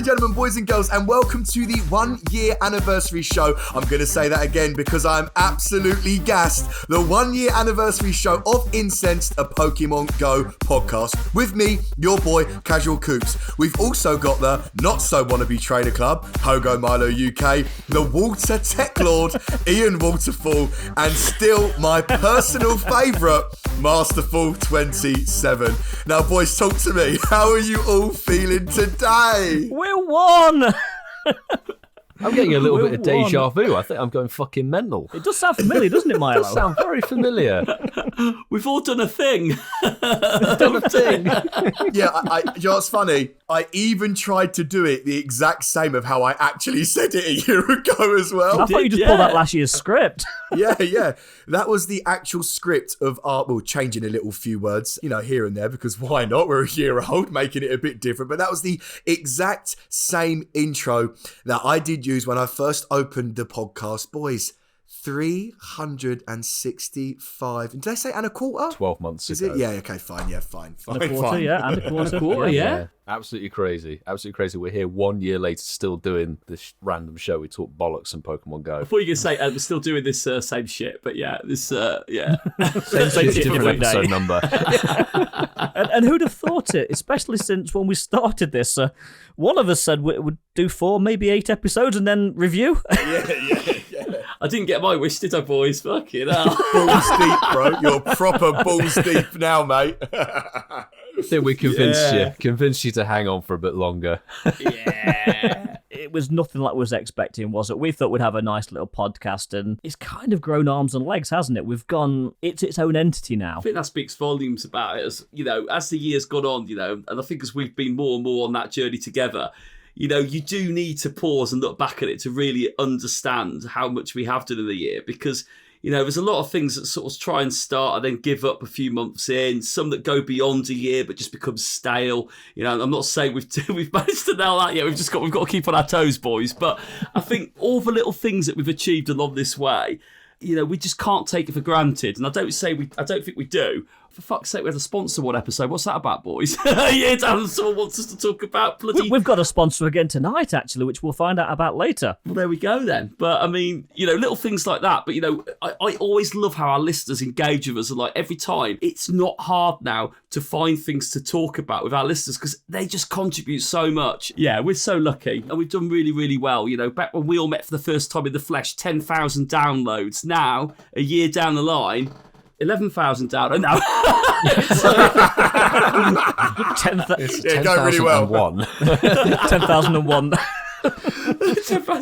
and gentlemen, boys and girls, and welcome to the 1 year anniversary show. I'm going to say that again because I'm absolutely gassed. The 1 year anniversary show of Incensed, a Pokemon GO podcast. With me, your boy, Casual Coops. We've also got the not so wannabe trader club, Pogo Milo UK, the Water Tech Lord, Ian Waterfall, and still my personal favourite, Masterful 27. Now, boys, talk to me. How are you all feeling today? We won! I'm getting a little bit of deja vu. I think I'm going fucking mental. It does sound familiar, doesn't it, Milo? It does sound very familiar. We've all done a thing. Done a thing. Yeah, you know what's funny? I even tried to do it the exact same of how I actually said it a year ago as well. I thought you just pulled out last year's script. Yeah. That was the actual script of art. Well, changing a little few words, here and there, because why not? We're a year old, making it a bit different. But that was the exact same intro that I did use when I first opened the podcast. Boys, 365. Did I say and a quarter? 12 months Is ago. it? Yeah, okay, fine. Yeah, fine. And a quarter, yeah, and a quarter. Yeah. Absolutely crazy. Absolutely crazy. We're here 1 year later still doing this random show. We talk bollocks and Pokemon Go. I thought you were going to say we're still doing this same shit, but yeah, this, yeah. Same Different episode number. And who'd have thought it, especially since when we started this, one of us said we would do 4, maybe 8 episodes and then review. Yeah. I didn't get my wish, did I, boys? Fucking hell. Balls deep, bro. You're proper balls deep now, mate. I think we convinced you to hang on for a bit longer. Yeah. It was nothing like we was expecting, was it? We thought we'd have a nice little podcast, and it's kind of grown arms and legs, hasn't it? It's its own entity now. I think that speaks volumes about it, as the years gone on, and I think as we've been more and more on that journey together, you do need to pause and look back at it to really understand how much we have done in the year, because there's a lot of things that sort of try and start and then give up a few months in, some that go beyond a year but just become stale. I'm not saying we've managed to nail that yet. We've got to keep on our toes, boys. But I think all the little things that we've achieved along this way, we just can't take it for granted. And I don't think we do. For fuck's sake, we had a sponsor one episode. What's that about, boys? Yeah, Dan, someone wants us to talk about bloody... We've got a sponsor again tonight, actually, which we'll find out about later. Well, there we go then. But, I mean, little things like that. But, I always love how our listeners engage with us. And, every time, it's not hard now to find things to talk about with our listeners because they just contribute so much. Yeah, we're so lucky. And we've done really, really well. Back when we all met for the first time in the flesh, 10,000 downloads. Now, a year down the line... 11,000 down. No. 10,000 going really well. 10,001. So for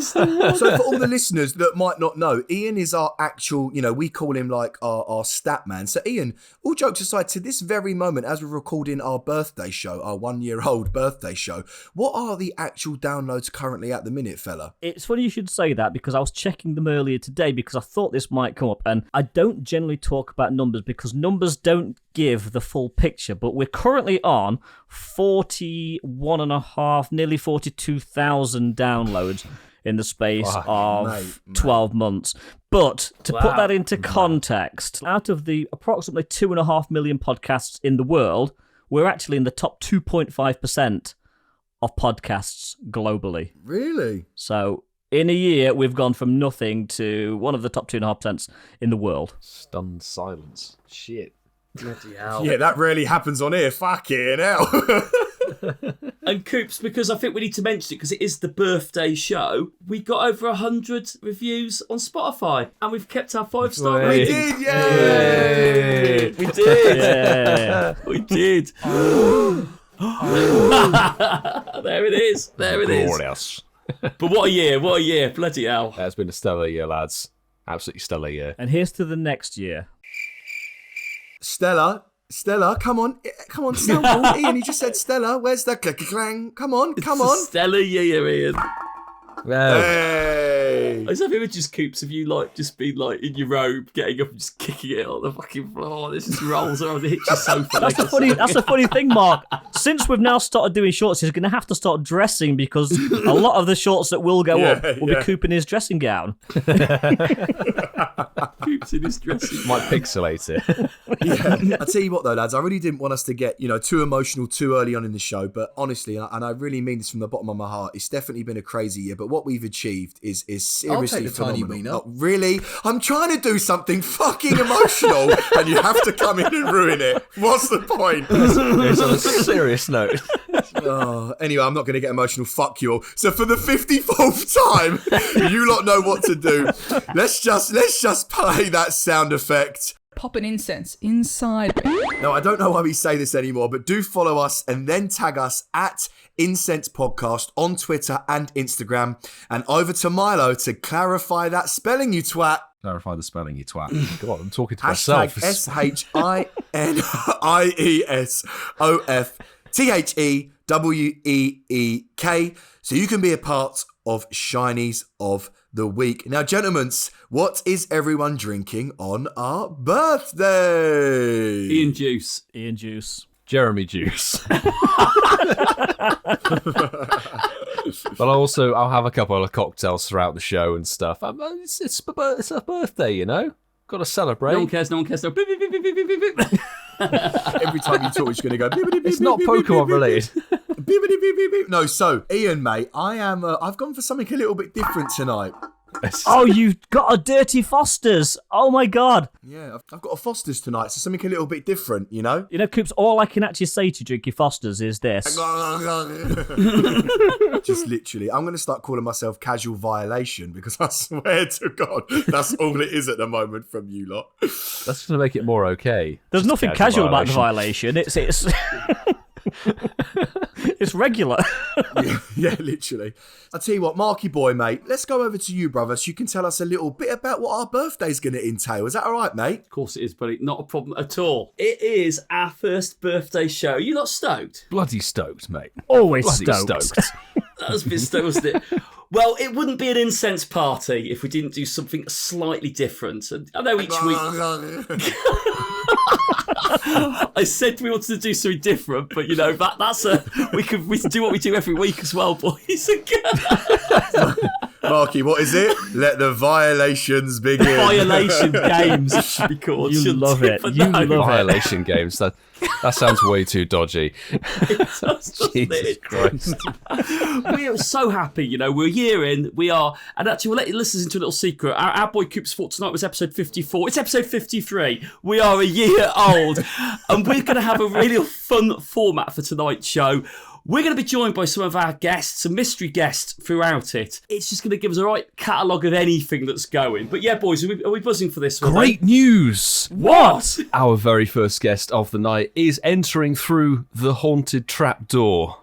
all the listeners that might not know, Ian is our actual, we call him like our stat man. So Ian, all jokes aside, to this very moment, as we're recording our birthday show, our 1 year old birthday show, what are the actual downloads currently at the minute, fella? It's funny you should say that because I was checking them earlier today because I thought this might come up, and I don't generally talk about numbers because numbers don't give the full picture, but we're currently on 41.5, nearly 42,000 downloads in the space of 12 months. But to put that into context, out of the approximately 2.5 million podcasts in the world, we're actually in the top 2.5% of podcasts globally. Really? So in a year, we've gone from nothing to one of the top 2.5% in the world. Stunned silence. Shit. Bloody hell. Yeah, that really happens on here. Fucking hell. And Coops, because I think we need to mention it because it is the birthday show, we got over 100 reviews on Spotify and we've kept our 5-star We rating. did, yay! We did. Yeah. We did. There it is. Glorious. But what a year, bloody hell. It's been a stellar year, lads. Absolutely stellar year. And here's to the next year. Stella, come on, Stella. Ian, he just said Stella. Where's the clang? Come on. Stellar year, Ian. Well, Hey. Hey. I just have images, Coops, of you like just being like in your robe, getting up and just kicking it on the fucking floor. This just rolls around, it hits your sofa. That's the funny thing, Mark. Since we've now started doing shorts, he's going to have to start dressing because a lot of the shorts that will go up will be Coop in his dressing gown. Coops in his dressing. Might pixelate it. Yeah. I tell you what though, lads, I really didn't want us to get, too emotional too early on in the show, but honestly, and I really mean this from the bottom of my heart, it's definitely been a crazy year, but what we've achieved is seriously phenomenal. Oh, really? I'm trying to do something fucking emotional and you have to come in and ruin it. What's the point? It's on a serious note. Anyway, I'm not going to get emotional. Fuck you all. So for the 54th time, you lot know what to do. Let's just play that sound effect. Pop an incense inside me. No, I don't know why we say this anymore, but do follow us and then tag us at Incensed Podcast on Twitter and Instagram. And over to Milo to clarify that spelling, you twat. Clarify the spelling, you twat. God, I'm talking to myself. SHINIESOFTHEWEEK. So you can be a part of Shinies of the Week. Now, gentlemen, what is everyone drinking on our birthday? Ian Juice. Jeremy Juice. But I'll have a couple of cocktails throughout the show and stuff. It's a birthday, Got to celebrate. No one cares. No. Beep, beep, beep, beep, beep, beep, beep. Every time you talk, it's going to go. Beep, beep, beep, It's beep, not beep, Pokemon beep, related. Beep, beep, beep, beep, beep, beep. No, so Ian, mate, I've gone for something a little bit different tonight. Oh, you've got a Dirty Foster's. Oh, my God. Yeah, I've got a Foster's tonight, so something a little bit different, Coops, all I can actually say to drink your Foster's is this. Just literally, I'm going to start calling myself Casual Violation because I swear to God, that's all it is at the moment from you lot. That's going to make it more okay. There's nothing casual about the violation. It's it's regular. yeah, literally. I'll tell you what, Marky boy, mate, let's go over to you, brother, so you can tell us a little bit about what our birthday's going to entail. Is that all right, mate? Of course it is, buddy. Not a problem at all. It is our first birthday show. You not stoked? Bloody stoked, mate. Always Bloody stoked. That was a bit stoked, wasn't it? Well, it wouldn't be an incense party if we didn't do something slightly different. And I know each week... I said we wanted to do something different, but that's we can do what we do every week as well, boys and girls. Marky, what is it? Let the violations begin. Violation games, it should be called. You love it. You love it. Violation games. That sounds way too dodgy. Jesus Christ. We are so happy, we're a year in. We are, and actually, we'll let you listen into a little secret. Our boy Coops thought tonight was episode 54. It's episode 53. We are a year old, and we're going to have a really fun format for tonight's show. We're going to be joined by some of our guests, some mystery guests throughout it. It's just going to give us a right catalogue of anything that's going. But yeah, boys, are we buzzing for this one? Great news! What? Our very first guest of the night is entering through the haunted trapdoor.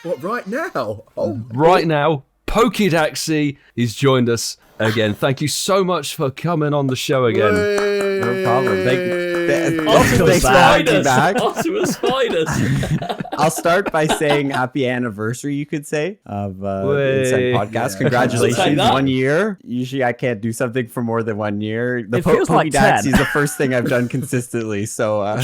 What, right now? Oh, right now, Poké Daxi has joined us again. Thank you so much for coming on the show again. No problem. Thanks Thanks for having me back. I'll start by saying happy anniversary, you could say, of the Incensed Podcast. Yeah. Congratulations, 1 year. Usually I can't do something for more than 1 year. The Poké Daxi is the first thing I've done consistently. So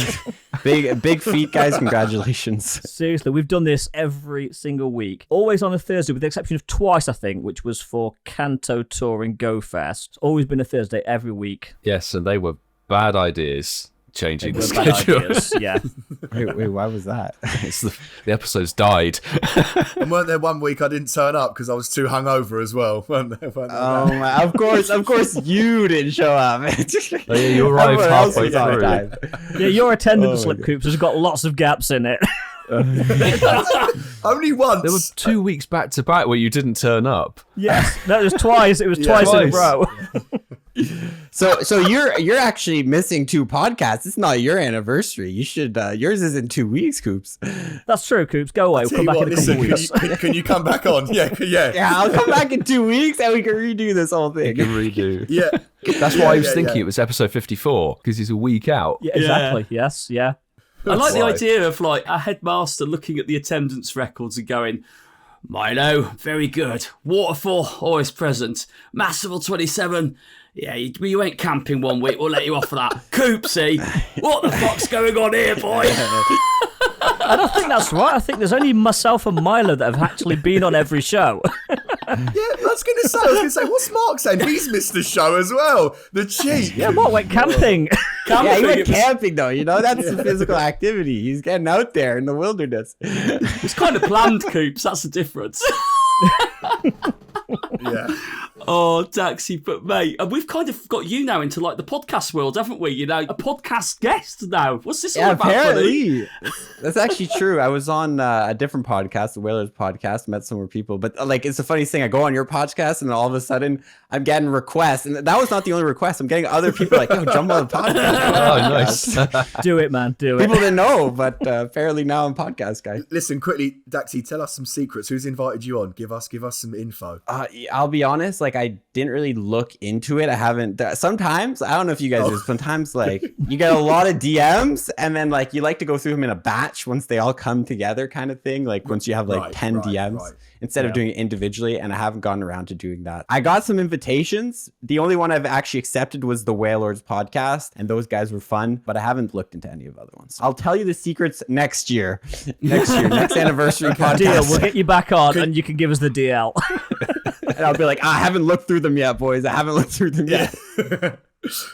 big feat, guys. Congratulations. Seriously, we've done this every single week. Always on a Thursday, with the exception of twice, I think, which was for Kanto Tour and Go Fest. Always been a Thursday every week. Yes, and they were bad ideas. Changing the schedule. Yeah. Wait, why was that? The episodes died. And weren't there one week I didn't turn up because I was too hungover as well? Weren't there Of course you didn't show up. Oh, yeah, you arrived halfway through. Yeah, your attendance slip, Coops, has got lots of gaps in it. Only once. There were 2 weeks back to back where you didn't turn up. Yes, that was twice. It was twice in a row. So you're actually missing 2 podcasts. It's not your anniversary. You should. Yours is in 2 weeks, Coops. That's true, Coops. Go away. We'll come back in a couple of weeks. Can you come back on? Yeah. Yeah, I'll come back in 2 weeks and we can redo this whole thing. You can redo. Yeah. That's why I was thinking it was episode 54 because he's a week out. Yeah, exactly. Yeah. Yes. Yeah. I like the idea of like a headmaster looking at the attendance records and going, Milo, very good. Waterfall, always present. Massival 27. Yeah, you went camping one week. We'll let you off for that. Coopsy, what the fuck's going on here, boy? I don't think that's right. I think there's only myself and Milo that have actually been on every show. Yeah, I was going to say, what's Mark saying? He's missed the show as well. The cheat. Yeah, Mark went camping. Yeah, he went camping though. You know, that's a physical activity. He's getting out there in the wilderness. It's kind of planned, Coops. That's the difference. Yeah. Oh, Daxi, but mate, we've kind of got you now into like the podcast world, haven't we? You know, a podcast guest now. What's this all about, apparently. buddy? That's actually true. I was on a different podcast, the Wailordz Podcast, met some more people. But like, it's the funniest thing. I go on your podcast, and then all of a sudden, I'm getting requests, and that was not the only request. I'm getting other people like, "Yo, jump on the podcast." Oh, nice. Do it, man. Do it. People didn't know, but apparently now I'm podcast guy. Listen, quickly, Daxi, tell us some secrets. Who's invited you on? Give us some info. I'll be honest, like I didn't really look into it. I haven't. Sometimes, I don't know if you guys do. Sometimes like you get a lot of DMs, and then like you like to go through them in a batch once they all come together, kind of thing. Like once you have like 10 DMs. Instead of doing it individually, and I haven't gotten around to doing that. I got some invitations. The only one I've actually accepted was the Wailordz Podcast, and those guys were fun, but I haven't looked into any of the other ones. I'll tell you the secrets next year. Next anniversary podcast. Deal. We'll get you back on, and you can give us the DL. And I'll be like, I haven't looked through them yet, boys. I haven't looked through them yet.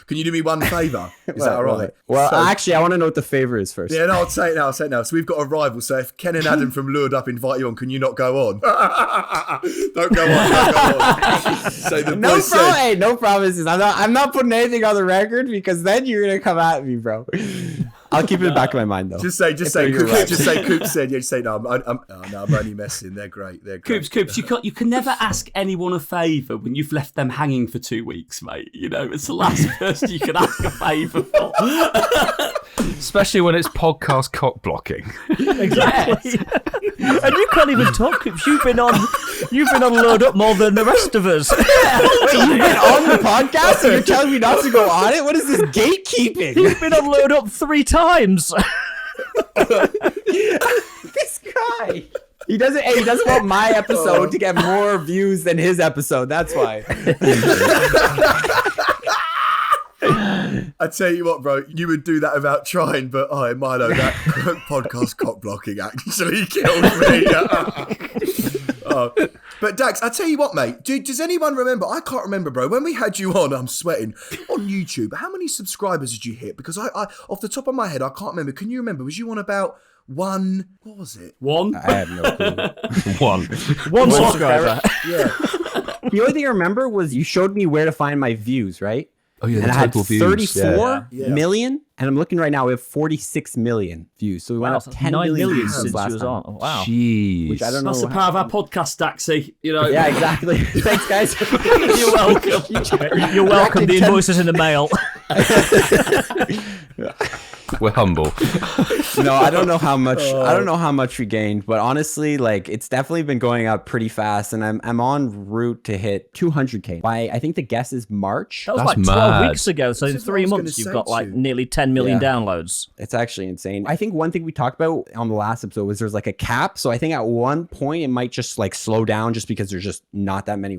Can you do me one favour? Is that all right? Well, actually, I want to know what the favour is first. Yeah, no, I'll say it now. So we've got a rival. So if Ken and Adam from Lured Up invite you on, can you not go on? Don't go on. So the no promises. I'm not putting anything on the record because then you're gonna come at me, bro. I'll keep it in the back of my mind though. Just say Coop said. Yeah, just say no. I'm only messing. They're great. Coops, you can never ask anyone a favour when you've left them hanging for 2 weeks, mate. You know, it's the last person you can ask a favour for. Especially when it's podcast cock blocking. Exactly. And you can't even talk, Coops. You've been on Load Up more than the rest of us. Wait, you've been on the podcast and you're telling me not to go on it? What is this gatekeeping? You've been on Load Up 3 times. This guy. He doesn't want my episode to get more views than his episode. That's why. I tell you what, bro, you would do that without trying, but Milo, that podcast cock blocking actually killed me. But Dax, I tell you what, mate, does anyone remember? I can't remember, bro. When we had you on, I'm sweating, on YouTube, how many subscribers did you hit? Because I off the top of my head, I can't remember. Can you remember? Was you on about one? What was it? One? I have no clue. One subscriber. Yeah. The only thing I remember was you showed me where to find my views, right? Oh yeah, and the I had total views. 34 million, and I'm looking right now. We have 46 million views, so we went up 10 million since last she was time. on. Oh, wow, Jeez, which I don't know. That's the power of our podcast, Daxi. You know. Yeah, exactly. Thanks, guys. You're welcome. You're welcome. The invoices in the mail. We're humble. No, I don't know how much. I don't know how much we gained, but honestly, like it's definitely been going up pretty fast, and I'm on route to hit 200K by I think the guess is March. That was That's like 12 mad. weeks ago. So in 3 months, you've got like nearly 10 million downloads. It's actually insane. I think one thing we talked about on the last episode was there's like a cap. So I think at one point it might just like slow down just because there's just not that many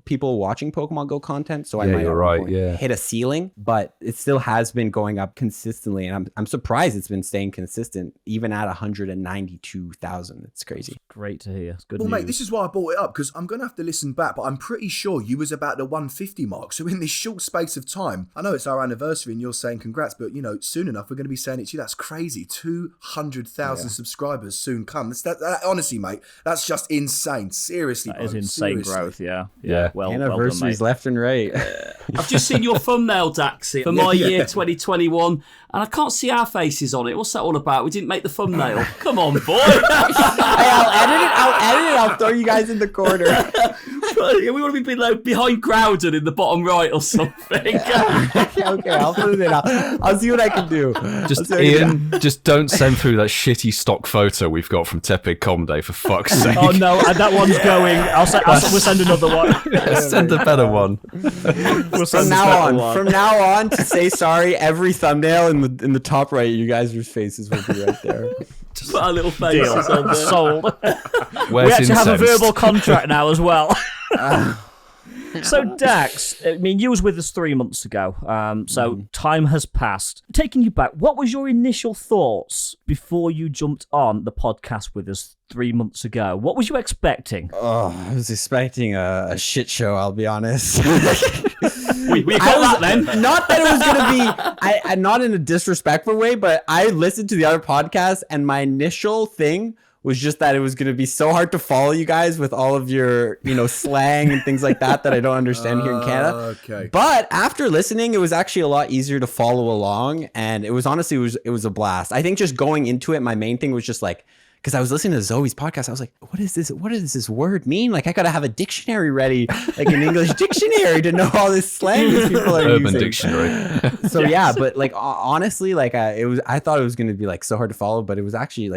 people watching Pokemon Go content. So I might you're right. Yeah, hit a ceiling, but it still has been going up consistently, and I'm surprised it's been staying consistent even at 192,000. It's crazy. Great to hear. It's good Well, news. mate, this is why I brought it up, because I'm going to have to listen back, but I'm pretty sure you was about the 150 mark. So in this short space of time, I know it's our anniversary and you're saying congrats, but, you know, soon enough, we're going to be saying it to you. That's crazy. 200,000 subscribers soon come. That, honestly, mate, that's just insane. Seriously, That is insane growth, yeah. Well, anniversaries well done, left and right. I've just seen your thumbnail, Daxi, for my year 2021, and I can't see our faces on it. What's that all about? We didn't make the thumbnail. Come on, boy. I'll edit it. I'll throw you guys in the corner. We want to be behind Groudon in the bottom right or something. Okay, I'll put it in. I'll see what I can do. just Ian, just don't send through that shitty stock photo we've got from Tepid Com Day, for fuck's sake. Oh no, that one's going. We'll send another one. Send a better one. From now on, to say sorry, every thumbnail in the top right, you guys' faces will be right there. Put our little faces on there. Sold. Where's We actually have a Incensed? verbal contract now as well. So Dax, I mean, you was with us 3 months ago, so time has passed. Taking you back, what was your initial thoughts before you jumped on the podcast with us 3 months ago? What was you expecting? Oh, I was expecting a shit show, I'll be honest. We got that then. Not that it was going to be, I not in a disrespectful way, but I listened to the other podcasts and my initial thing was just that it was going to be so hard to follow you guys with all of your, slang and things like that I don't understand here in Canada. Okay. But after listening, it was actually a lot easier to follow along. And it was honestly, it was a blast. I think just going into it, my main thing was just like, because I was listening to Zoe's podcast, I was like, what is this? What does this word mean? Like, I got to have a dictionary ready, like an English dictionary to know all this slang these people are Urban using. Dictionary. So yeah, but like honestly, like I thought it was going to be like so hard to follow, but it was actually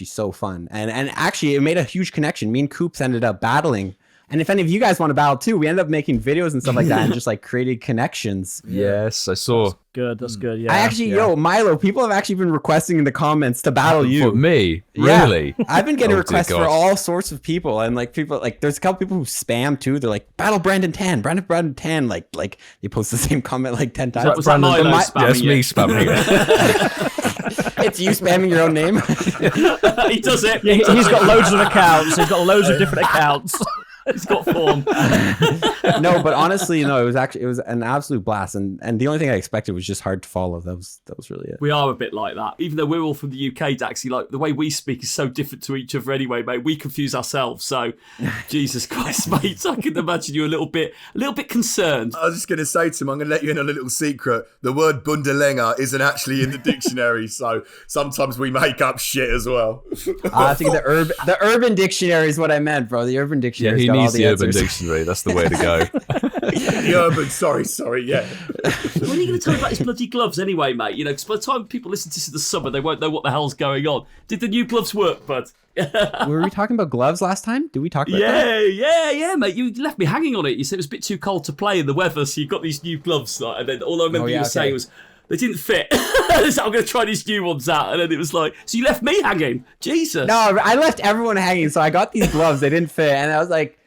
so fun. And actually it made a huge connection. Me and Coops ended up battling. And if any of you guys want to battle too, we ended up making videos and stuff like that and just like created connections. Yes, I saw. Good, that's good, yeah. I actually, Milo, people have actually been requesting in the comments to battle you. For me? Yeah. Really? I've been getting Oh, requests dear for God. all sorts of people, and like people, like there's a couple people who spam too. They're like, "Battle Brandon 10, Brandon 10." Like they post the same comment like 10 times. Was that Milo spamming Yes, you? me spamming it. It's you spamming your own name. He does it. Yeah, he's got loads of accounts. He's got loads of different accounts. He's got form. No, but honestly, it was an absolute blast, and the only thing I expected was just hard to follow. That was really it. We are a bit like that. Even though we're all from the UK, Daxi, like the way we speak is so different to each other anyway, mate. We confuse ourselves. So, Jesus Christ, mate, I can imagine you a little bit concerned. I was just going to say to him, I'm going to let you in a little secret. The word bundelenga isn't actually in the dictionary, so sometimes we make up shit as well. I think the urban dictionary is what I meant, bro. The urban Yeah, dictionary. he needs the Urban Dictionary. That's the way to go. The urban, sorry, yeah. When are you going to tell me about his bloody gloves anyway, mate? Because by the time people listen to this in the summer, they won't know what the hell's going on. Did the new gloves work, bud? Were we talking about gloves last time? Did we talk about that? Yeah, mate. You left me hanging on it. You said it was a bit too cold to play in the weather, so you got these new gloves. Like, and then all I remember you were saying was, they didn't fit. So I'm going to try these new ones out. And then it was like, so you left me hanging? Jesus. No, I left everyone hanging. So I got these gloves. They didn't fit. And I was like,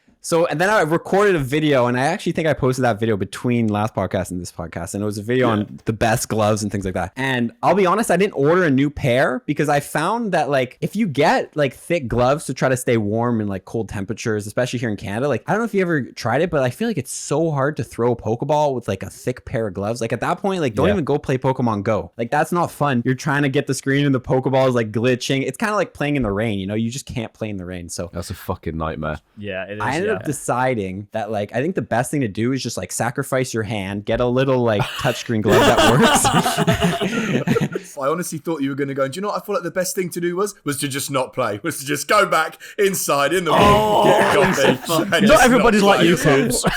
and then I recorded a video, and I actually think I posted that video between last podcast and this podcast, and it was a video on the best gloves and things like that. And I'll be honest, I didn't order a new pair because I found that like if you get like thick gloves to try to stay warm in like cold temperatures, especially here in Canada, like I don't know if you ever tried it, but I feel like it's so hard to throw a Pokeball with like a thick pair of gloves. Like at that point, like don't even go play Pokemon Go. Like that's not fun. You're trying to get the screen and the Pokeball is like glitching. It's kind of like playing in the rain, you just can't play in the rain. So That's a fucking nightmare. Yeah, it is. I ended up deciding that like I think the best thing to do is just like sacrifice your hand, get a little like touchscreen glove that works. I honestly thought you were going to go, and do you know what I thought like the best thing to do was to just not play, was to just go back inside in the room, get a coffee. and Not just everybody's like play. you, Coops. So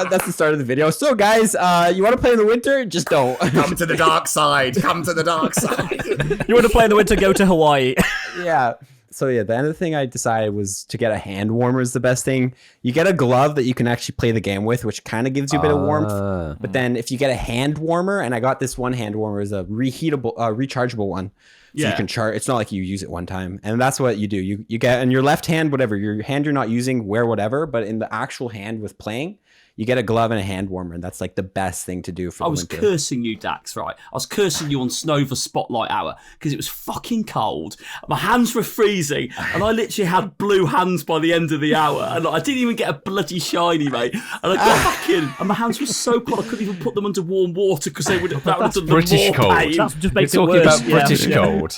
that's the start of the video. So guys, you want to play in the winter? Just don't. Come to the dark side. Come to the dark side. You want to play in the winter, go to Hawaii. Yeah. So yeah, the other thing I decided was to get a hand warmer is the best thing. You get a glove that you can actually play the game with, which kind of gives you a bit of warmth. But then if you get a hand warmer, and I got this one hand warmer is a rechargeable one. So you can charge. It's not like you use it one time, and that's what you do. You get in your left hand, whatever your hand you're not using, wear whatever. But in the actual hand with playing, you get a glove and a hand warmer, and that's like the best thing to do for the winter. I was cursing you, Dax, right? I was cursing you on Snova Spotlight Hour because it was fucking cold. My hands were freezing, and I literally had blue hands by the end of the hour, and I didn't even get a bloody shiny, mate. And I got back in, and my hands were so cold I couldn't even put them under warm water because that would have done British more cold. pain. That just makes We're it talking worse. about British cold.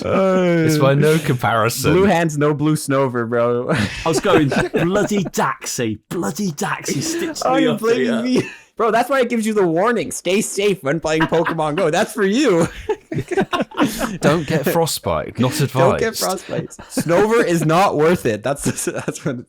It's by no comparison. Blue hands, no blue Snover, bro. I was going, bloody Daxi stitched me You're up blaming here. me. Bro, that's why it gives you the warning. Stay safe when playing Pokemon Go. That's for you. Don't get frostbite. Not advised. Don't get frostbite. Snover is not worth it. That's the start.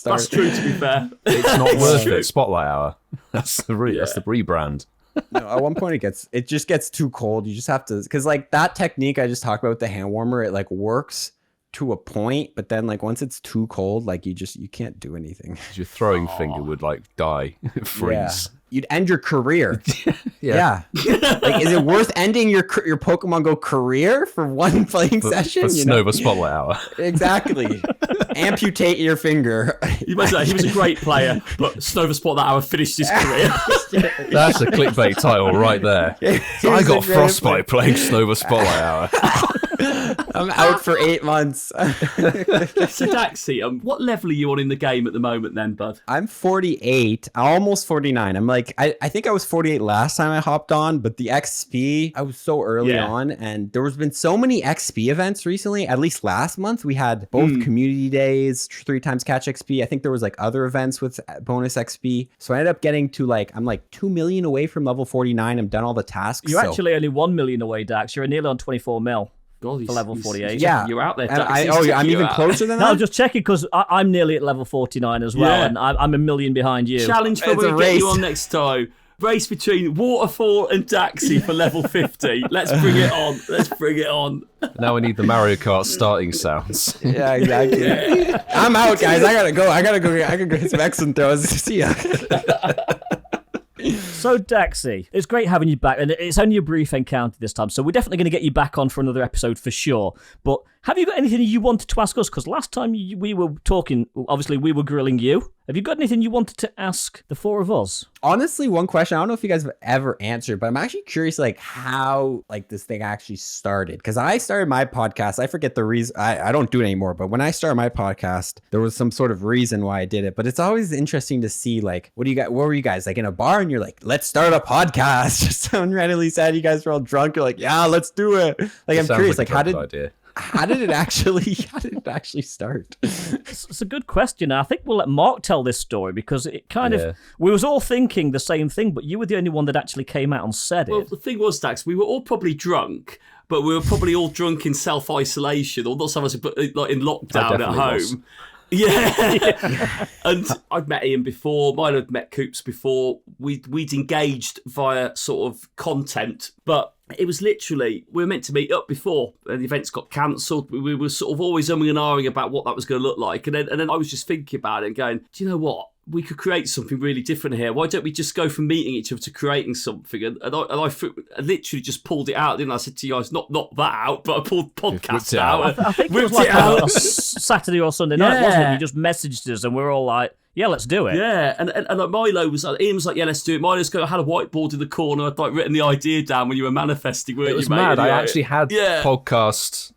That's true, to be fair. It's not worth it. Spotlight Hour. That's the rebrand. No, at one point it just gets too cold. You just have to, because like that technique I just talked about with the hand warmer, it like works to a point, but then like once it's too cold, like you can't do anything. Your throwing finger would like die, freeze. you'd end your career. Yeah. Like, is it worth ending your Pokemon Go career for one playing session? For Snova Spotlight Hour. Exactly. Amputate your finger. You must say he was a great player, but Snova Spotlight Hour finished his career. That's a clickbait title right there. So I got frostbite playing Snova Spotlight Hour. I'm out for 8 months. So Daxi, what level are you on in the game at the moment then, bud? I'm 48, almost 49. I'm like, I think I was 48 last time I hopped on, but the XP, I was so early on, and there has been so many XP events recently. At least last month, we had both community days, 3 times catch XP. I think there was like other events with bonus XP. So I ended up getting to I'm like 2 million away from level 49. I'm done all the tasks. You're actually only 1 million away, Dax. You're nearly on 24 mil. God, for level 48. Yeah, you're out there. And I'm even closer than that. No, I'm just checking because I'm nearly at level 49 as well, and I'm a million behind you. Challenge for when we get you on next time. Race between Waterfall and Daxi for level 50. Let's bring it on. Let's bring it on. Now we need the Mario Kart starting sounds. Yeah, exactly. Yeah. I'm out, guys. I gotta go. I gotta go get some X and throws. See ya. So, Daxi, it's great having you back, and it's only a brief encounter this time, so we're definitely going to get you back on for another episode for sure. But have you got anything you wanted to ask us? Because last time we were talking, obviously we were grilling you. Have you got anything you wanted to ask the 4 of us? Honestly, one question, I don't know if you guys have ever answered, but I'm actually curious how this thing actually started. Because I started my podcast, I forget the reason, I don't do it anymore, but when I started my podcast, there was some sort of reason why I did it. But it's always interesting to see what were you guys in a bar and you're like, let's start a podcast. Just someone randomly said, you guys were all drunk, you're like, yeah, let's do it. I'm curious, how did it actually start? It's a good question. I think we'll let Mark tell this story because it kind of, we was all thinking the same thing, but you were the only one that actually came out and said it. Well, the thing was, Dax, we were all probably drunk, but we were probably all drunk in self-isolation, or not some of us, but in lockdown at home. Was. Yeah. And I'd met Ian before, Milo had met Coops before. We'd engaged via sort of content, but it was literally, we were meant to meet up before and the events got cancelled. We were sort of always umming and ahhing about what that was going to look like. And then I was just thinking about it and going, do you know what? We could create something really different here. Why don't we just go from meeting each other to creating something? And I literally just pulled it out, didn't I? I said to you guys, not that out, but I pulled podcast out. I think it was like a Saturday or Sunday night, wasn't it? You just messaged us and we're all like, yeah, let's do it. Yeah, and like Milo was like, Ian was like, yeah, let's do it. Milo's I had a whiteboard in the corner. I'd written the idea down when you were manifesting, weren't you, mate? It was mad. I actually had podcast...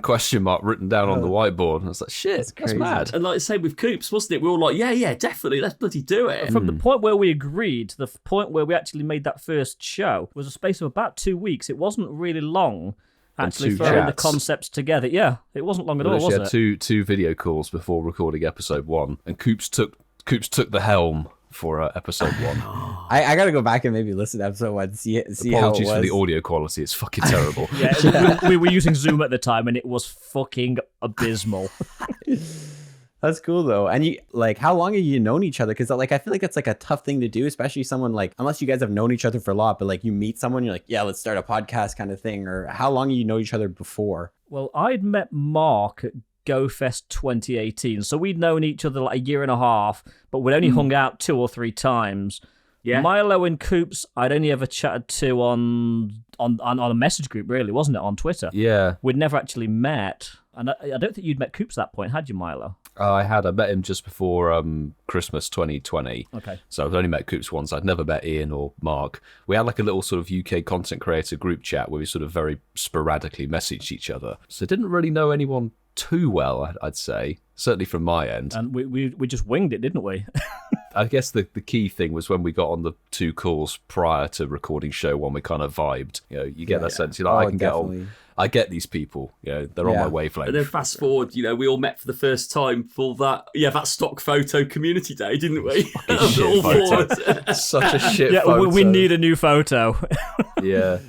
question mark written down on the whiteboard, and I was like, shit, that's mad. And like the same with Coops, wasn't it? We were all like, yeah, definitely, let's bloody do it. From the point where we agreed to the point where we actually made that first show was a space of about 2 weeks. It wasn't really long actually throwing the concepts together. Yeah, it wasn't long at all, was it? We had two video calls before recording episode 1, and Coops took the helm for episode 1. I gotta go back and maybe listen to episode 1, see how it was. Apologies for the audio quality, it's fucking terrible. we were using Zoom at the time and it was fucking abysmal. That's cool though. And you how long have you known each other? Because I feel like that's a tough thing to do, especially someone unless you guys have known each other for a lot, but you meet someone, you're like, yeah, let's start a podcast kind of thing. Or how long have you known each other before? Well, I'd met Mark at GoFest 2018, so we'd known each other a year and a half, but we'd only hung out 2 or 3 times. Yeah. Milo and Coops, I'd only ever chatted to on a message group, really, wasn't it, on Twitter? Yeah. We'd never actually met, and I don't think you'd met Coops at that point, had you, Milo? I met him just before Christmas 2020. Okay. So I've only met Coops once. I'd never met Ian or Mark. We had a little sort of UK content creator group chat where we sort of very sporadically messaged each other. So I didn't really know anyone too well, I'd say, certainly from my end. And we just winged it, didn't we? I guess the key thing was when we got on the 2 calls prior to recording show 1, we kind of vibed. You get that sense, I can get on. I get these people, they're on my wavelength. And then fast forward, we all met for the first time for that stock photo community day, didn't we? Shit photo. Such a shit photo. We need a new photo. Yeah.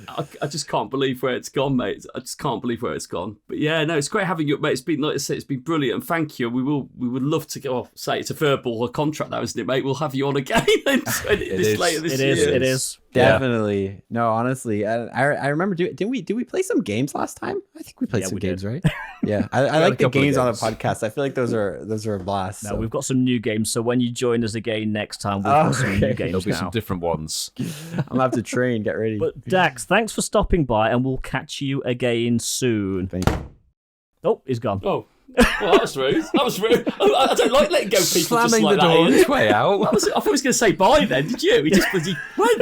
I just can't believe where it's gone, mate. I just can't believe where it's gone. But yeah, no, it's great having you, mate. It's been, like I said, it's been brilliant. Thank you. We would love to go. Say it's a verbal contract now, isn't it, mate? We'll have you on again later this year. It is. Definitely. No, honestly, I remember. Did we play some games last time? I think we played some games, right? Yeah, I like the games on the podcast. I feel like those are a blast. No, we've got some new games. So when you join us again next time, we've got some new games. There'll be some different ones. I'm gonna have to train. Get ready. But Dax, thanks for stopping by, and we'll catch you again soon. Thank you. Oh, he's gone. Oh. Well, that was rude. That was rude. I don't like letting go people Slamming just like the door on that. his way out. I thought he was going to say bye then, did you? He just bloody went.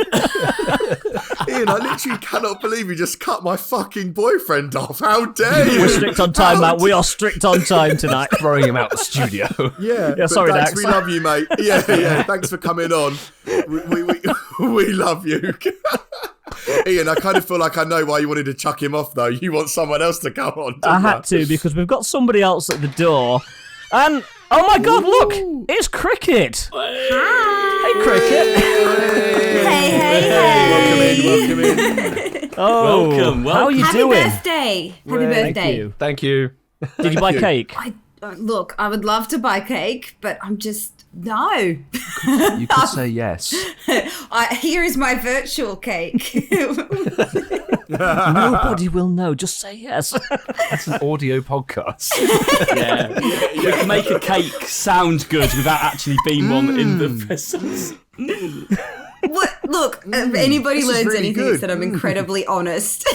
Ian, I literally cannot believe you just cut my fucking boyfriend off. How dare you? We're strict on time, Matt. We are strict on time tonight. Throwing him out the studio. Yeah, sorry, Dax. Dax. We love you, mate. Yeah. Thanks for coming on. We love you. Ian, I kind of feel like I know why you wanted to chuck him off, though. You want someone else to come on. I had to, because we've got somebody else at the door. And, oh my God, look! It's Kriket! Hi! Hey, Kriket! Hey. Welcome in. Oh, Welcome. How are you Happy doing? birthday! Happy Thank birthday! you. Thank you. Did you buy cake? Look, I would love to buy cake, but I'm just no. You could say yes. Here is my virtual cake. Nobody will know. Just say yes. That's an audio podcast. Yeah. We can make a cake sound good without actually being one in the presence. What? Look, if anybody learns really anything, good. it's that I'm incredibly honest.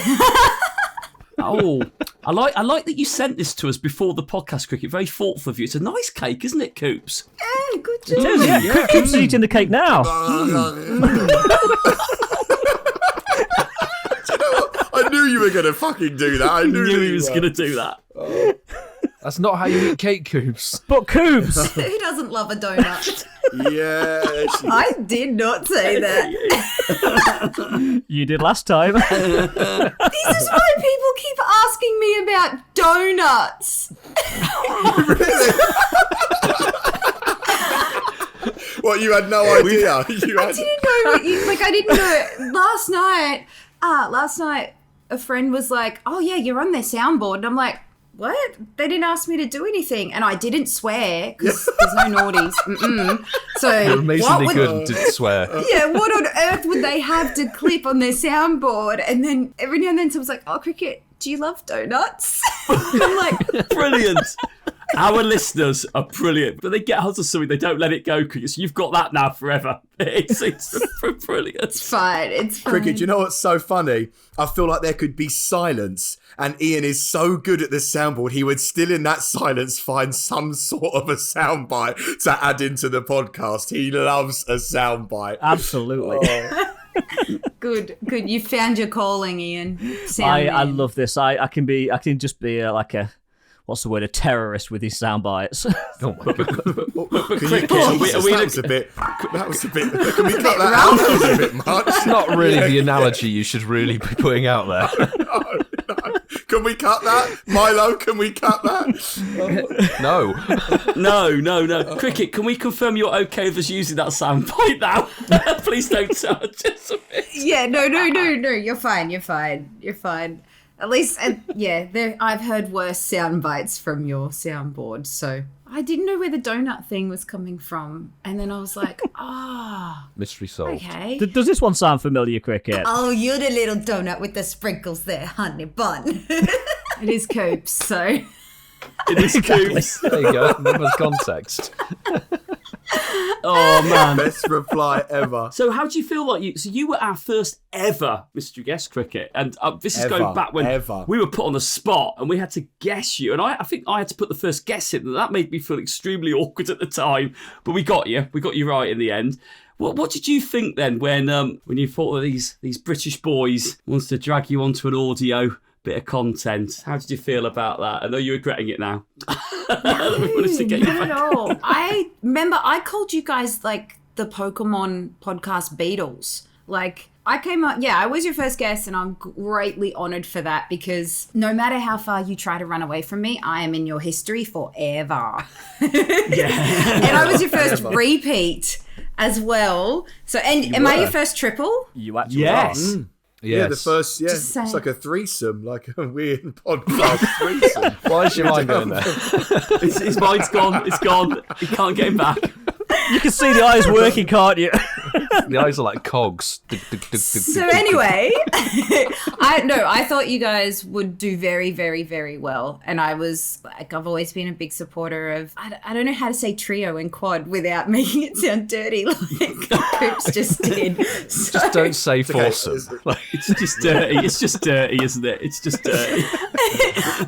Oh, I like that you sent this to us before the podcast, Kriket. Very thoughtful of you. It's a nice cake, isn't it, Coops? Yeah, good It job. is, yeah. Coop's eating the cake now. I knew you were going to fucking do that. I knew He was going to do that. That's not how you eat cake, Coops. But Coops, Who doesn't love a donut? Yeah. I did not say that. you did last time. This is why people keep asking me about donuts. What, you had no idea? I didn't know what you, like, I didn't know. Last night, a friend was like, oh yeah, you're on their soundboard. And I'm like, what? They didn't ask me to do anything. And I didn't swear because there's no naughties. So You're amazingly good and didn't swear. Yeah, what on earth would they have to clip on their soundboard? And then every now and then someone's like, oh, Kriket, do you love donuts? I'm like, Brilliant. Our listeners are brilliant, but they get hold of something, they don't let it go, Kriket. So you've got that now forever. It's brilliant. it's fine. Kriket, do you know what's so funny? I feel like there could be silence, and Ian is so good at the soundboard, he would still in that silence find some sort of a soundbite to add into the podcast. He loves a soundbite. Absolutely. Good. You found your calling, Ian. I love this. I can just be like a, what's the word, a terrorist with these sound bites. Oh my God. That was a bit. Can we cut that out? That was a bit much. That's not really the analogy you should really be putting out there. No. Can we cut that? Milo, can we cut that? No. No. Kriket, can we confirm you're okay with us using that soundbite now? Please don't charge us a bit. Yeah, no. You're fine. At least, I've heard worse sound bites from your soundboard, so I didn't know where the donut thing was coming from. And then I was like, Mystery solved. okay. Does this one sound familiar, Kriket? Oh, you're the little donut with the sprinkles there, honey bun. It is Coops, so. It is Coops. There you go. Remember the context. Oh, man. Best reply ever. So how do you feel like you were our first ever mystery guest, Kriket, and this is going back when we were put on the spot and we had to guess you, and I think I had to put the first guess in, and that made me feel extremely awkward at the time, but we got you right in the end. What did you think then when you thought that these British boys wanted to drag you onto an audio bit of content? How did you feel about that? I know you're regretting it now. No. I remember I called you guys like the Pokemon podcast Beatles. Like, I came up, I was your first guest, and I'm greatly honored for that, because no matter how far you try to run away from me, I am in your history forever. And I was your first repeat as well. So, and am I your first triple? You actually Yes. are. Yeah, the first, Just it's saying. like a threesome, like a weird podcast threesome. Why is your mind going there? His mind's gone. It's gone. He can't get him back. You can see the eyes working, can't you? The eyes are like cogs. So anyway, I thought you guys would do very, very, very well. And I was like, I've always been a big supporter of, I don't know how to say trio and quad without making it sound dirty like Coops just did. So, Just don't say foursome. It's just dirty. It's just dirty, isn't it? It's just dirty.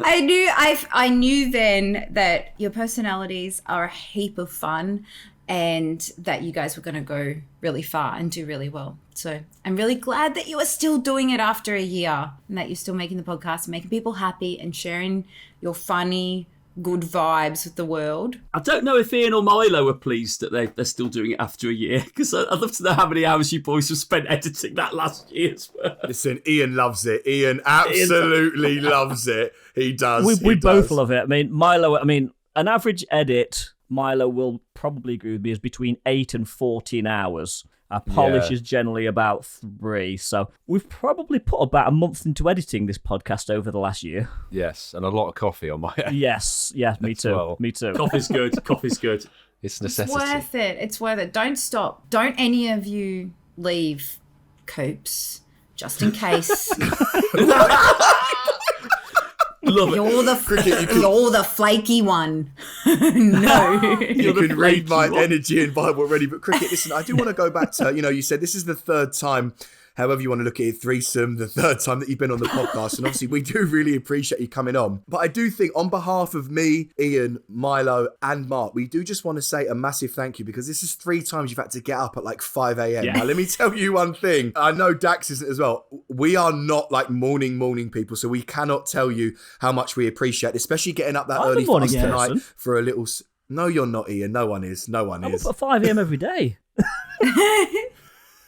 I knew then that your personalities are a heap of fun and that you guys were going to go really far and do really well. So I'm really glad that you are still doing it after a year and that you're still making the podcast and making people happy and sharing your funny, good vibes with the world. I don't know if Ian or Milo are pleased that they're still doing it after a year, because I'd love to know how many hours you boys have spent editing that last year's work. Listen, Ian loves it. Ian absolutely loves it. He does. We both love it. I mean, Milo, an average edit, Milo will probably agree with me, is between 8 and 14 hours. Our polish is generally about 3. So we've probably put about a month into editing this podcast over the last year. Yes, and a lot of coffee on my end. Yes, me too. Well. Me too. Coffee's good. Coffee's good. It's necessity. It's worth it. Don't stop. Don't any of you leave, Coops, just in case. Love it. You're the flaky one. No. You can read my energy and vibe already. But Kriket, listen, I do want to go back to, you said this is the third time, however you want to look at it, threesome, the third time that you've been on the podcast. And obviously we do really appreciate you coming on. But I do think on behalf of me, Ian, Milo and Mark, we do just want to say a massive thank you, because this is 3 times you've had to get up at like 5 a.m. Yeah. Now, let me tell you one thing. I know Dax isn't as well. We are not like morning people, so we cannot tell you how much we appreciate it, especially getting up that early for us tonight person. for a little... No, you're not, Ian. No one is. I'm up at 5 a.m. every day.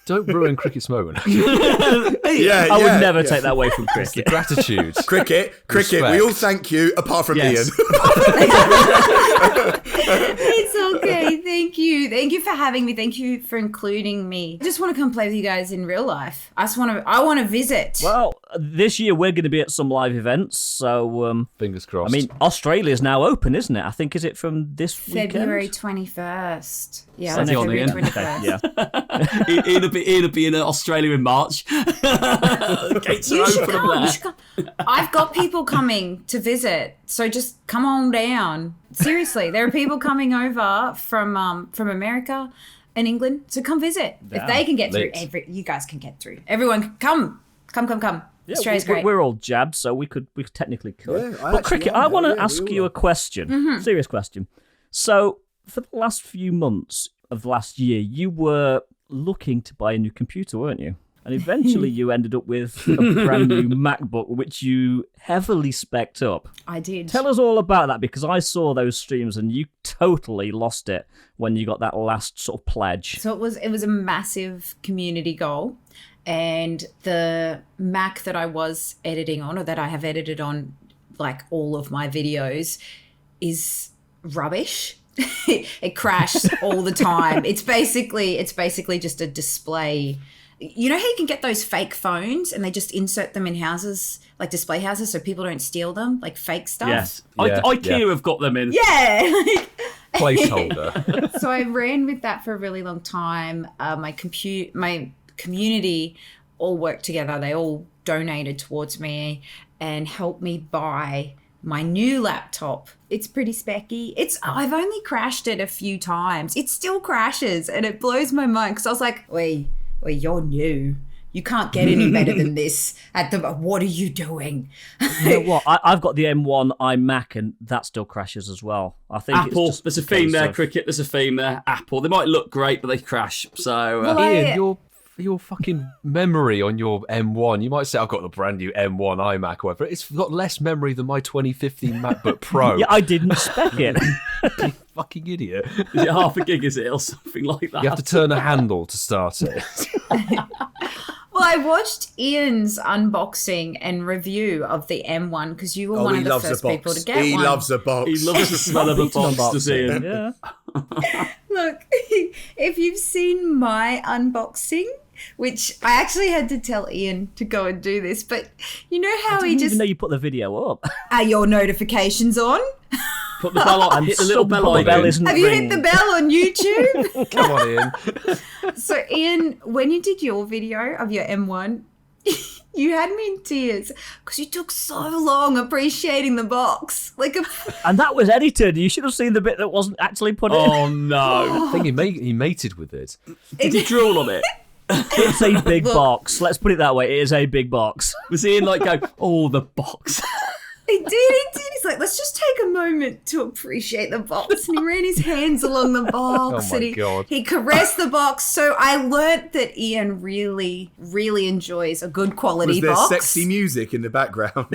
Don't ruin Cricket's moment. I would never take that away from Cricket. Gratitude. Cricket, Respect. we all thank you, apart from Yes. Ian. It's okay. Thank you. Thank you for having me. Thank you for including me. I just want to come play with you guys in real life. I want to visit. Well, this year we're going to be at some live events, so Fingers crossed. Australia's now open, isn't it? I think, is it from this February weekend? 21st. Yeah, Steady on, February Ian. 21st. Yeah. Ian will be in Australia in March. Gates are open up there. I've got people coming to visit, so just come on down. Seriously, there are people coming over from America and England, so come visit. Yeah. If they can get through, Lit. you guys can get through. Everyone, come. Yeah, Australia's great. We're all jabbed, so we technically could. Yeah, But Cricket, I want to ask you a question, Mm-hmm. serious question. So, for the last few months of last year, you were looking to buy a new computer, weren't you? And eventually you ended up with a brand new MacBook, which you heavily spec'd up. I did. Tell us all about that, because I saw those streams and you totally lost it when you got that last sort of pledge. So it was a massive community goal, and the Mac that I was editing on, or that I have edited on, like all of my videos, is rubbish. It crashed all the time. It's basically just a display. You know how you can get those fake phones and they just insert them in houses, like display houses, so people don't steal them, like fake stuff? Yes. Yeah, IKEA have got them in. Yeah. Placeholder. So I ran with that for a really long time. My community all worked together. They all donated towards me and helped me buy my new laptop. It's pretty specky. I've only crashed it a few times. It still crashes, and it blows my mind, because I was like, wait, you're new. You can't get any better than this. What are you doing? You know what? I've got the M1 iMac, and that still crashes as well. I think Apple, it's just there's a theme there, Cricket, there's a theme there. Apple, they might look great, but they crash. So, Well, Ian, your fucking memory on your M1, you might say I've got the brand new M1 iMac or whatever. It's got less memory than my 2015 MacBook Pro. Yeah, I didn't spec it. You fucking idiot. is it half a gig, is it, or something like that? You have to turn a handle to start it. Well, I watched Ian's unboxing and review of the M1, because you were one of the first people to get one. He loves a box. He loves the smell of a box, does Ian? Yeah. Look, if you've seen my unboxing, which I actually had to tell Ian to go and do this, but you know how I he didn't just... even know you put the video up. Are your notifications on? Put the bell on, hit the little bell the bell icon. isn't Have you ringing. hit the bell on YouTube? Come on, Ian. So Ian, when you did your video of your M1, you had me in tears because you took so long appreciating the box. And that was edited. You should have seen the bit that wasn't actually put in. Oh no! I think he mated with it. Did he drool on it? It's a big box. Let's put it that way. It is a big box. Was Ian like going, "Oh, the box"? He did. He's like, let's just take a moment to appreciate the box. And he ran his hands along the box. Oh my and God. He caressed the box. So I learnt that Ian really, really enjoys a good quality Was there box. sexy music in the background?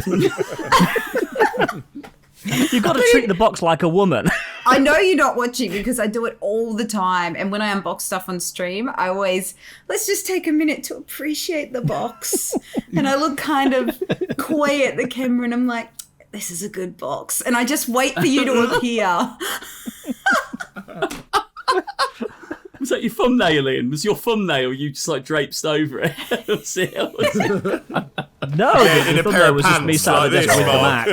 You've got to treat the box like a woman. I know you're not watching because I do it all the time. And when I unbox stuff on stream, I always, let's just take a minute to appreciate the box. And I look kind of coy at the camera and I'm like, this is a good box. And I just wait for you to appear. Was that your thumbnail, Ian? Was your thumbnail you just like draped over it? Was it? No, in the a pair thumbnail of was just me pants sat at the like desk this, with the Mac.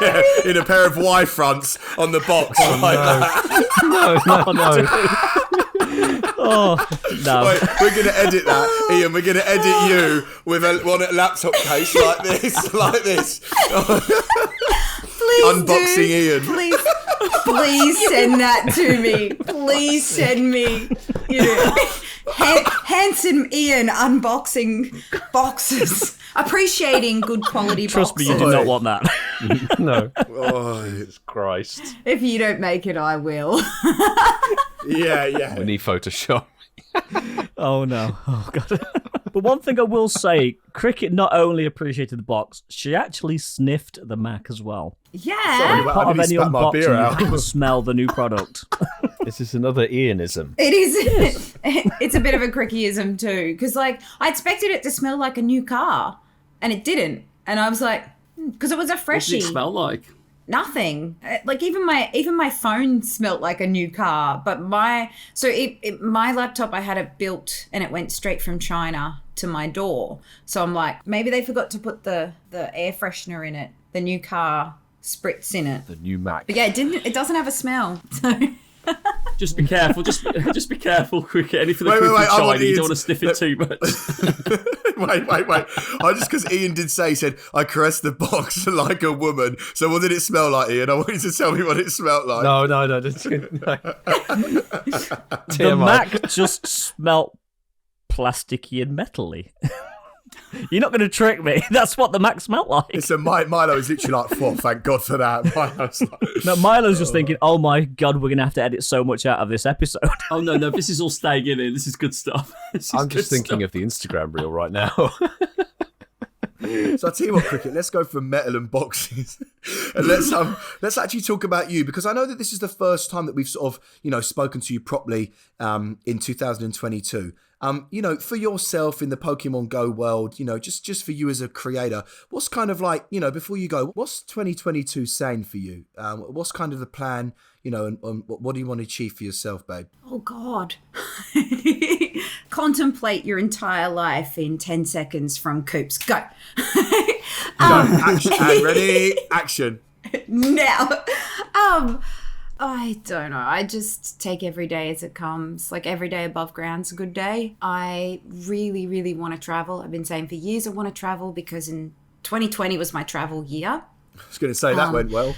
Yeah, in a pair of Y fronts on the box. Like that. No. Oh, no. Wait, we're going to edit that, Ian. We're going to edit you with one laptop case like this. Please Unboxing Ian. Please send that to me. Please send me, handsome Ian unboxing boxes. Appreciating good quality Trust boxes. me, you do not want that. No. Oh, Jesus Christ. If you don't make it, I will. yeah. We need Photoshop. Oh, no. Oh, God. But one thing I will say, Kriket not only appreciated the box, she actually sniffed the Mac as well. Yeah. Sorry, but Part I of nearly any spat my beer unboxing, you out. have to smell the new product. This is another Ianism. It is. It's a bit of a Krickyism too, because I expected it to smell like a new car, and it didn't. And I was like, because it was a freshie. What did it smell like? Nothing. Like even my phone smelt like a new car. But my laptop, I had it built and it went straight from China to my door. So I'm like, maybe they forgot to put the air freshener in it, the new car spritz in it. The new Mac. But yeah, it doesn't have a smell. So. Just be careful. Just be careful, Kriket. Anything that Wait, comes from I want China, you Ian don't want to sniff it too much. Wait. Just because Ian did say, he said, I caressed the box like a woman. So what did it smell like, Ian? I want you to tell me what it smelled like. No. The Mac just smelt plasticky and metally. You're not going to trick me. That's what the Mac smelt like. It's Milo is literally like, oh, thank God for that. Milo's like, No, Milo's just thinking, oh my God, we're going to have to edit so much out of this episode. Oh no, this is all staying in here. This is good stuff. I'm just thinking of the Instagram reel right now. So I'll tell you what, Kriket, let's go from metal and boxes. And let's actually talk about you, because I know that this is the first time that we've sort of, spoken to you properly in 2022. For yourself in the Pokemon Go world, just for you as a creator, what's kind of like, before you go, what's 2022 saying for you? What's kind of the plan, and what do you want to achieve for yourself, babe? Oh, God. Contemplate your entire life in 10 seconds from Coops. Go. Action, and ready, action. Now. I don't know. I just take every day as it comes. Like every day above ground's a good day. I really, really want to travel. I've been saying for years I want to travel because in 2020 was my travel year. I was going to say that went well.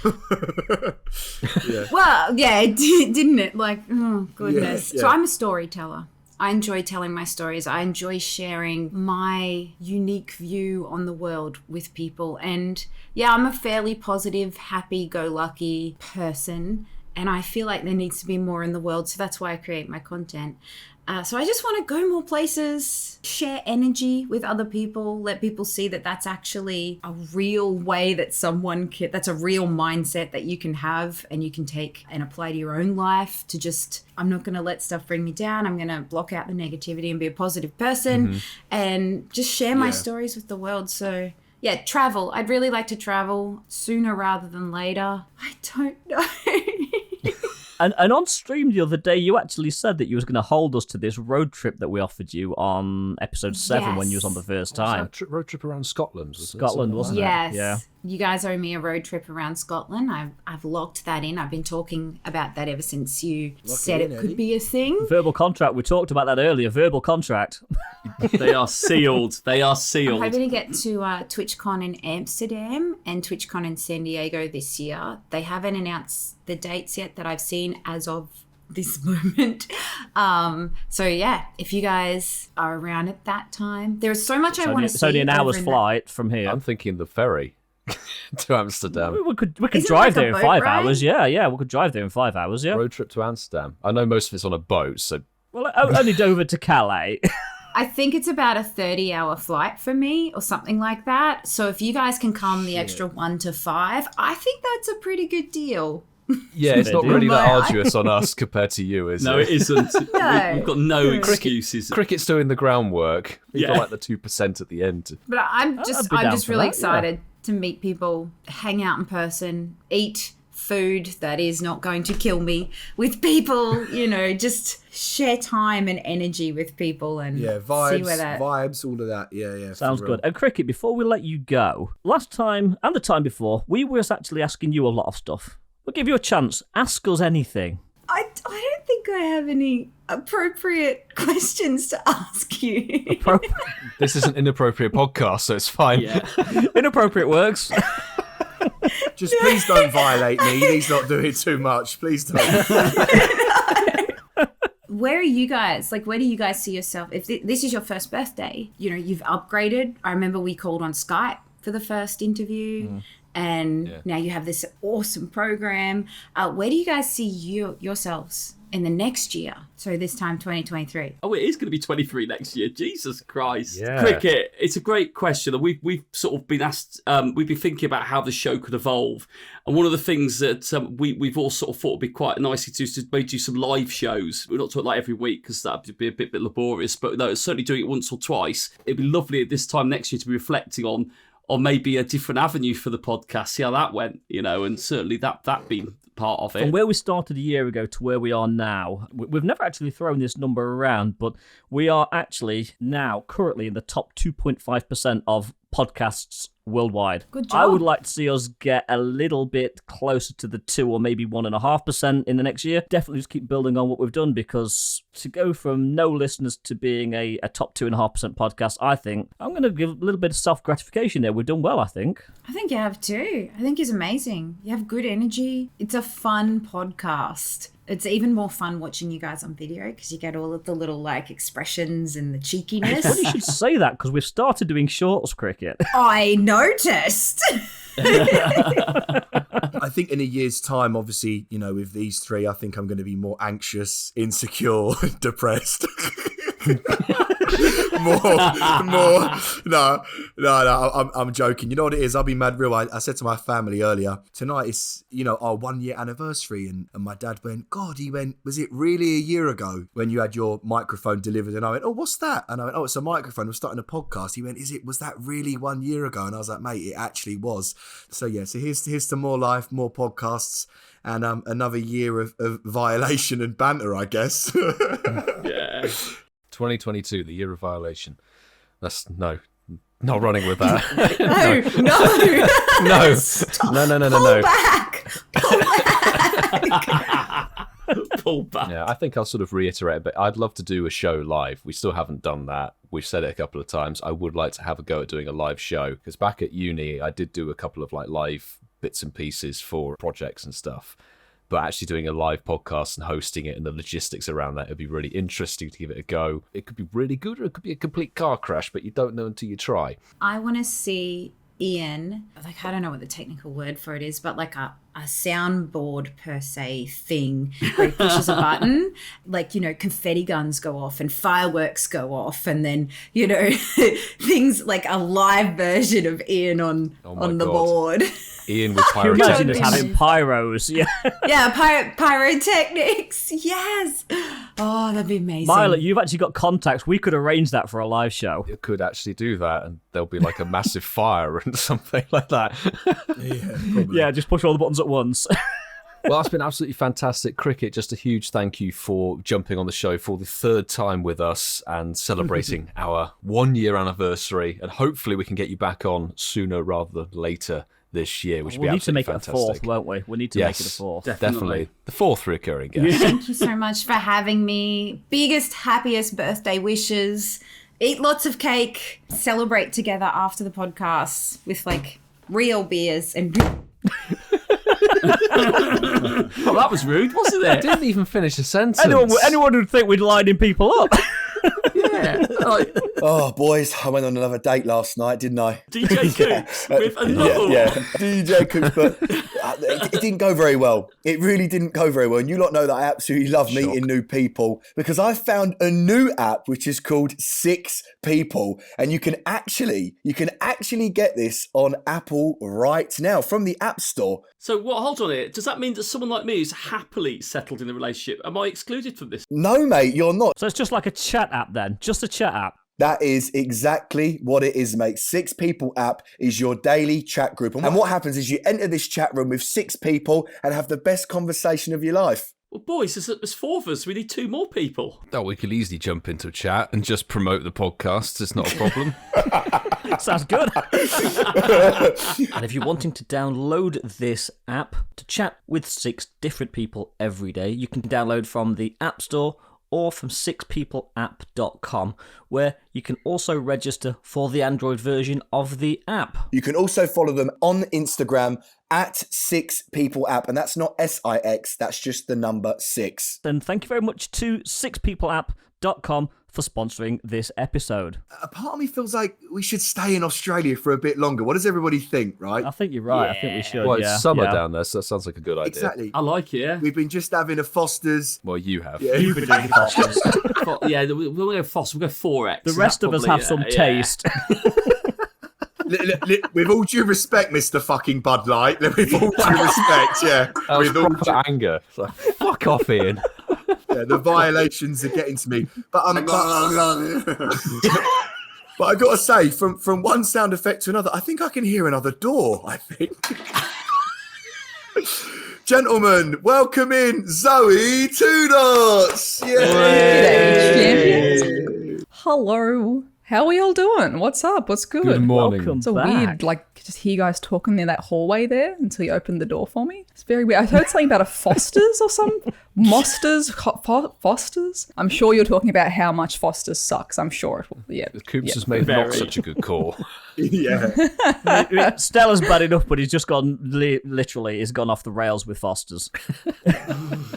Yeah. Well, yeah, it did, didn't it? Like, oh, goodness. Yeah. So I'm a storyteller. I enjoy telling my stories. I enjoy sharing my unique view on the world with people. And yeah, I'm a fairly positive, happy-go-lucky person. And I feel like there needs to be more in the world. So that's why I create my content. So I just want to go more places, share energy with other people, let people see that that's actually a real way that that's a real mindset that you can have and you can take and apply to your own life to just, I'm not going to let stuff bring me down. I'm going to block out the negativity and be a positive person and just share my stories with the world. So yeah, travel. I'd really like to travel sooner rather than later. I don't know. And on stream the other day, you actually said that you was going to hold us to this road trip that we offered you on episode 7 when you was on the first time. Road trip around Scotland, wasn't Scotland, wasn't Yes. it? Yeah. You guys owe me a road trip around Scotland. I've locked that in. I've been talking about that ever since you said it could be a thing. Verbal contract. We talked about that earlier. Verbal contract. They are sealed. They are sealed. I'm hoping to get to TwitchCon in Amsterdam and TwitchCon in San Diego this year. They haven't announced the dates yet that I've seen as of this moment. So yeah, if you guys are around at that time, there is so much I want to see. It's only an hour's flight from here. I'm thinking the ferry to Amsterdam. We could drive there in 5 hours. Yeah, we could drive there in 5 hours. Yeah, road trip to Amsterdam. I know most of it's on a boat, so only Dover to Calais. I think it's about a 30-hour flight for me or something like that. So if you guys can come the extra 1 to 5, I think that's a pretty good deal. Yeah, it's not really that arduous on us compared to you, is it? No, it isn't. No. We've got no excuses. Cricket's doing the groundwork. We've got like the 2% at the end. But I'm just really excited to meet people, hang out in person, eat food that is not going to kill me with people, just share time and energy with people and vibes, all of that. Yeah. Sounds good. And Cricket, before we let you go, last time and the time before, we was actually asking you a lot of stuff. We'll give you a chance. Ask us anything. I don't think I have any appropriate questions to ask you. This is an inappropriate podcast, so it's fine. Yeah. Inappropriate works. Just please don't violate me. He's not doing too much. Please don't. Where are you guys? Where do you guys see yourself? If this is your first birthday, you've upgraded. I remember we called on Skype for the first interview. And now you have this awesome program. Where do you guys see yourselves in the next year? So this time, 2023. Oh, it is going to be 23 next year. Jesus Christ. Yeah. Cricket, it's a great question. We've sort of been asked, we've been thinking about how the show could evolve. And one of the things that we've all sort of thought would be quite nice to do is to maybe do some live shows. We're not talking every week because that would be a bit laborious, but no, certainly doing it once or twice. It'd be lovely at this time next year to be reflecting on maybe a different avenue for the podcast, see how that went, and certainly that being part of it. From where we started a year ago to where we are now, we've never actually thrown this number around, but we are actually now currently in the top 2.5% of podcasts worldwide. Good job. I would like to see us get a little bit closer to the 2 or maybe 1.5% in the next year. Definitely just keep building on what we've done, because to go from no listeners to being a top 2.5% podcast, I think I'm going to give a little bit of self-gratification there. We've done well, I think. I think you have too. I think it's amazing. You have good energy. It's a fun podcast. It's even more fun watching you guys on video because you get all of the little expressions and the cheekiness. Well, you should say that because we've started doing shorts, Cricket. I noticed. I think in a year's time, obviously, with these three, I think I'm going to be more anxious, insecure, depressed. No, I'm joking. You know what it is? I'll be mad real. I said to my family earlier, tonight is, our 1 year anniversary. And my dad went, God, was it really a year ago when you had your microphone delivered? And I went, oh, what's that? And I went, oh, it's a microphone. We're starting a podcast. He went, was that really 1 year ago? And I was like, mate, it actually was. So yeah, so here's to more life, more podcasts, and another year of violation and banter, I guess. Yeah. 2022, the year of violation. That's not running with that. No. No. Pull back. Yeah, I think I'll sort of reiterate, but I'd love to do a show live. We still haven't done that. We've said it a couple of times. I would like to have a go at doing a live show, because back at uni, I did do a couple of live bits and pieces for projects and stuff. But actually doing a live podcast and hosting it and the logistics around that, it'd be really interesting to give it a go. It could be really good, or it could be a complete car crash, but you don't know until you try. I want to see Ian, I don't know what the technical word for it is, but a soundboard per se thing where he pushes a button, confetti guns go off and fireworks go off, and then, things like a live version of Ian on the board. Ian with pyrotechnics. pyrotechnics. Imagine us having pyros, yeah. Yeah, pyrotechnics, yes. Oh, that'd be amazing. Violet, you've actually got contacts. We could arrange that for a live show. It could actually do that, and there'll be a massive fire and something like that. Yeah, probably. Yeah, just push all the buttons at once. Well, that's been absolutely fantastic. Cricket, just a huge thank you for jumping on the show for the third time with us and celebrating our 1 year anniversary. And hopefully we can get you back on sooner rather than later this year, which would be We'll need to make fantastic. it a fourth, won't we? We need to make it a fourth. Definitely. The fourth recurring guest. Thank you so much for having me. Biggest, happiest birthday wishes. Eat lots of cake. Celebrate together after the podcast with like real beers and. Well, that was rude, wasn't I it? didn't even finish a sentence. Anyone would think we'd lining people up. Yeah. Like, Oh, boys, I went on another date last night, didn't I? DJ Coops with another one. Yeah, DJ Coops, but it didn't go very well. It really didn't go very well. And you lot know that I absolutely love meeting new people because I found a new app which is called 6 People, and you can actually get this on Apple right now from the App Store. So, hold on here. Does that mean that someone like me who's happily settled in a relationship, am I excluded from this? No, mate, you're not. So it's just like a chat app then, just a chat app. That is exactly what it is, mate. 6 People app is your daily chat group. And what happens is you enter this chat room with 6 people and have the best conversation of your life. Well, boys, there's 4 of us. We need 2 more people. Oh, we could easily jump into a chat and just promote the podcast. It's not a problem. Sounds good. And if you're wanting to download this app to chat with 6 different people every day, you can download from the App Store or from 6peopleapp.com, where you can also register for the Android version of the app. You can also follow them on Instagram at 6 People app, and that's not SIX, that's just the number 6. And thank you very much to 6peopleapp.com for sponsoring this episode. A part of me feels like we should stay in Australia for a bit longer. What does everybody think, right? I think you're right. I think we should. Well, yeah. it's summer Yeah. down there, so that sounds like a good idea. Exactly. I like it, yeah. We've been just having a Foster's. Well, you have. Yeah, You've been doing the Fosters. Yeah, we'll go Foster. We'll go 4X. The rest of us have some taste. With all due respect, Mr. fucking Bud Light. With all due respect, yeah. That was With all proper anger. It's like, fuck off, Ian. Yeah, the violations are getting to me. But but I gotta say, from one sound effect to another, I think I can hear another door. I think. Gentlemen, welcome in Zoë Two Dots. G'day, champions. Hello. How are we all doing? What's up? What's good? Good morning. Welcome It's a back. weird, like, just hear you guys talking in that hallway there until you opened the door for me. It's very weird. I heard something about a Foster's or some Fosters. I'm sure you're talking about how much Foster's sucks. I'm sure it will. Yeah. Coops has made not such a good call. Yeah. Stella's bad enough, but he's just gone, literally, he's gone off the rails with Foster's.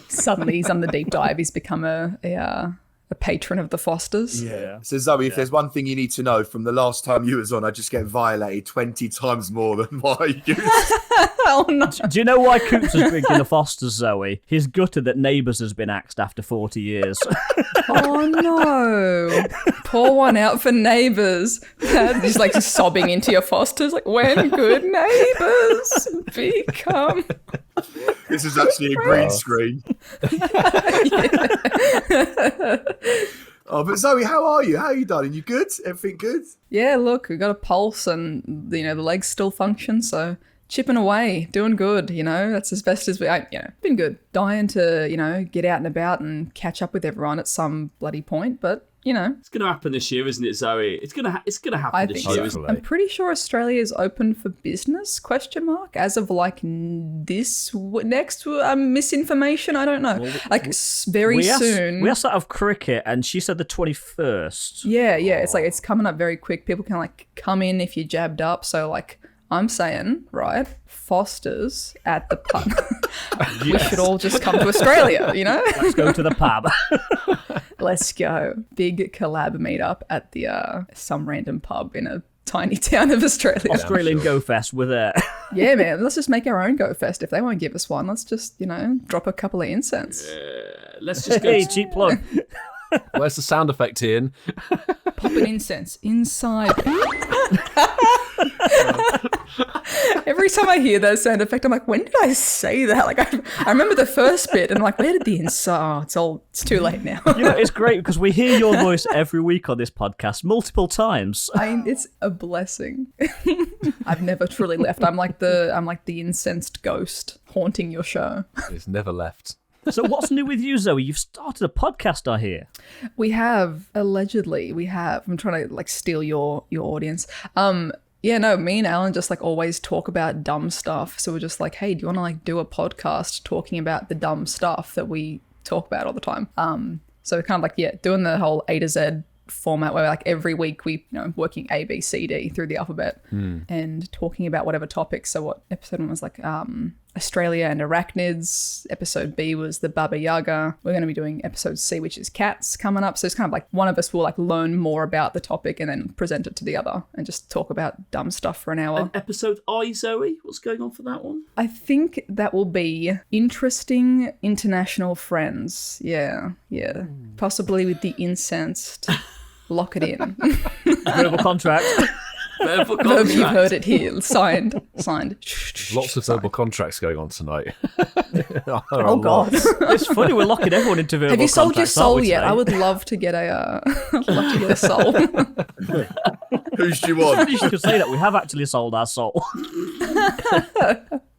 Suddenly he's on the deep dive. He's become a patron of the Fosters. Yeah. So Zoe, if there's one thing you need to know from the last time you was on, I just get violated 20 times more than what I used. Oh no. Do you know why Coops is drinking the Foster's, Zoe? He's gutted that Neighbours has been axed after 40 years. Oh no. Pour one out for Neighbours. He's like sobbing into your Fosters, like, when good neighbours become. This is actually a green screen. Oh, but Zoe, how are you? How are you, darling? You good? Everything good? Yeah, look, we got a pulse and, the legs still function, so chipping away, doing good, that's as best as been good. Dying to, get out and about and catch up with everyone at some bloody point, but, It's going to happen this year, isn't it, Zoe? It's going to happen this year, isn't it? I'm pretty sure Australia is open for business, as of like next misinformation, I don't know. Well, very soon. We asked that of Kriket, and she said the 21st. Yeah, it's like it's coming up very quick. People can come in if you're jabbed up, so I'm saying, right, Foster's at the pub. We should all just come to Australia, Let's go to the pub. Let's go. Big collab meetup at the some random pub in a tiny town of Australia. Australian Go Fest, we're there. Yeah, man. Let's just make our own Go Fest. If they won't give us one, let's just, drop a couple of incense. Let's just go. Hey, cheap plug. Where's the sound effect, Ian? Pop an incense inside. Every time I hear that sound effect, I'm like, when did I say that? I remember the first bit, and I'm like, where did the inside? It's too late now. It's great because we hear your voice every week on this podcast multiple times. It's a blessing. I've never truly left. I'm like the incensed ghost haunting your show. It's never left. So what's new with you, Zoe? You've started a podcast, I hear. We have, allegedly, I'm trying to steal your audience. Yeah, no, me and Alan just like always talk about dumb stuff. So we're just like, hey, do you want to like do a podcast talking about the dumb stuff that we talk about all the time? So we're kind of like, yeah, doing the whole A to Z format where like every week we, working A, B, C, D through the alphabet and talking about whatever topics. So what episode one was like Australia and arachnids. Episode B was the Baba Yaga. We're going to be doing episode C, which is cats, coming up. So it's kind of like one of us will like learn more about the topic and then present it to the other and just talk about dumb stuff for an hour. And episode I, Zoe, what's going on for that one? I think that will be interesting international friends. Yeah. Possibly with the Incensed. Lock it in. Verbal contract. Verbal Verb, you've contract. heard it here. Signed. Lots of verbal contracts going on tonight. Oh God. It's funny, we're locking everyone into verbal Have you sold your contracts, aren't soul we, yet? today? I would love to get a soul. Who's do you want? You should say that we have actually sold our soul.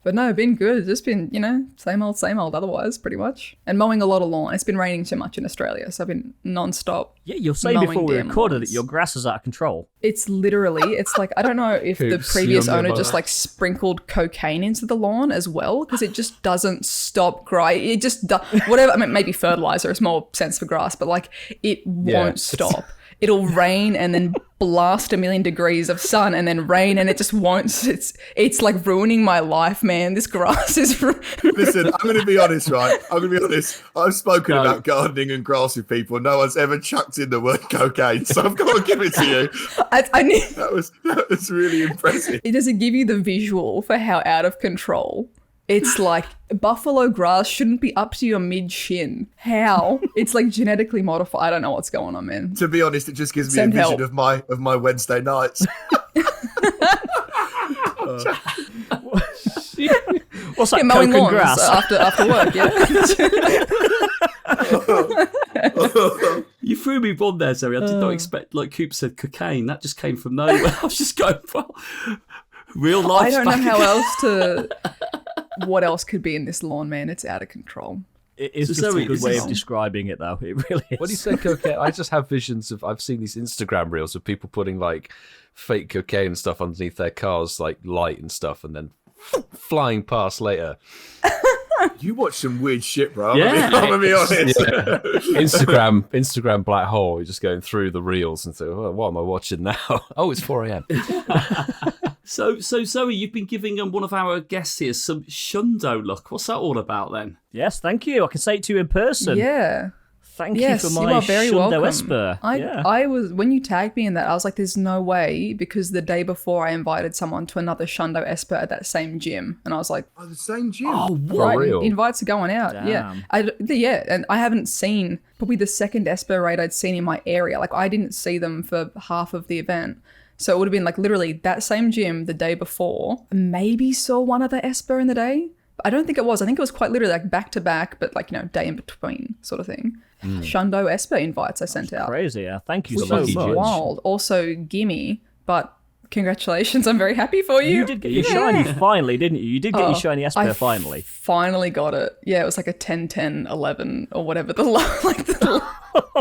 But no, been good. It's just been, same old otherwise, pretty much. And mowing a lot of lawn. It's been raining too much in Australia, so I've been non-stop. Yeah, you're saying mowing before we damn recorded lawns. that your grass is out of control. It's like, I don't know if the Oops, previous you're owner nearby. just like sprinkled cocaine into the lawn as well, because it just doesn't stop growing. It just, whatever, I mean, maybe fertilizer is more sense for grass, but like it won't stop. It'll rain and then blast 1,000,000 degrees of sun and then rain and it just won't. It's like ruining my life, man. This grass is. Listen, I'm going to be honest, right? I've spoken about gardening and grass with people. No one's ever chucked in the word cocaine, so I've got to give it to you. I need. That was really impressive. It doesn't give you the visual for how out of control. It's like buffalo grass shouldn't be up to your mid-shin. How? It's like genetically modified. I don't know what's going on, man. To be honest, it just gives me Send a vision help. of my Wednesday nights. What's that, Yeah, mowing coke and lawns grass? after work, yeah. You threw me one there, Zoe. I did not expect, like Coop said, cocaine. That just came from nowhere. I was just going, well, real life. I don't know how else to... What else could be in this lawn, man? It's out of control. It is So just Zoe, a good this way is- of describing it, though. It really is. When you say cocaine, I just have visions of, I've seen these Instagram reels of people putting like fake cocaine and stuff underneath their cars, like light and stuff, and then flying past later. You watch some weird shit, bro. Yeah. I'm going to be honest. Yeah. Instagram black hole. You're just going through the reels and say, oh, what am I watching now? Oh, it's 4 a.m. So Zoe, you've been giving one of our guests here some shundo luck. What's that all about then? Yes, thank you. I can say it to you in person. Yeah. Thank Yes, you for you my are very Shundo welcome. Esper. I was, when you tagged me in that, I was like, there's no way, because the day before I invited someone to another Shundo Esper at that same gym. And I was like, Oh, the same gym. For right, real? invites are going out. Damn. Yeah. And I haven't seen probably the second Esper raid I'd seen in my area. Like I didn't see them for half of the event. So it would have been like literally that same gym the day before. Maybe saw one other Esper in the day. But I don't think it was. I think it was quite literally like back to back, but like, day in between sort of thing. Shundo Esper invites I sent out. Crazy. Yeah. Thank you Which so was much. wild. Also, gimme, but congratulations. I'm very happy for you. You did get your shiny finally, didn't you? You did get your shiny Esper I finally. finally got it. Yeah, it was like a 10, 10, 11 or whatever. Like the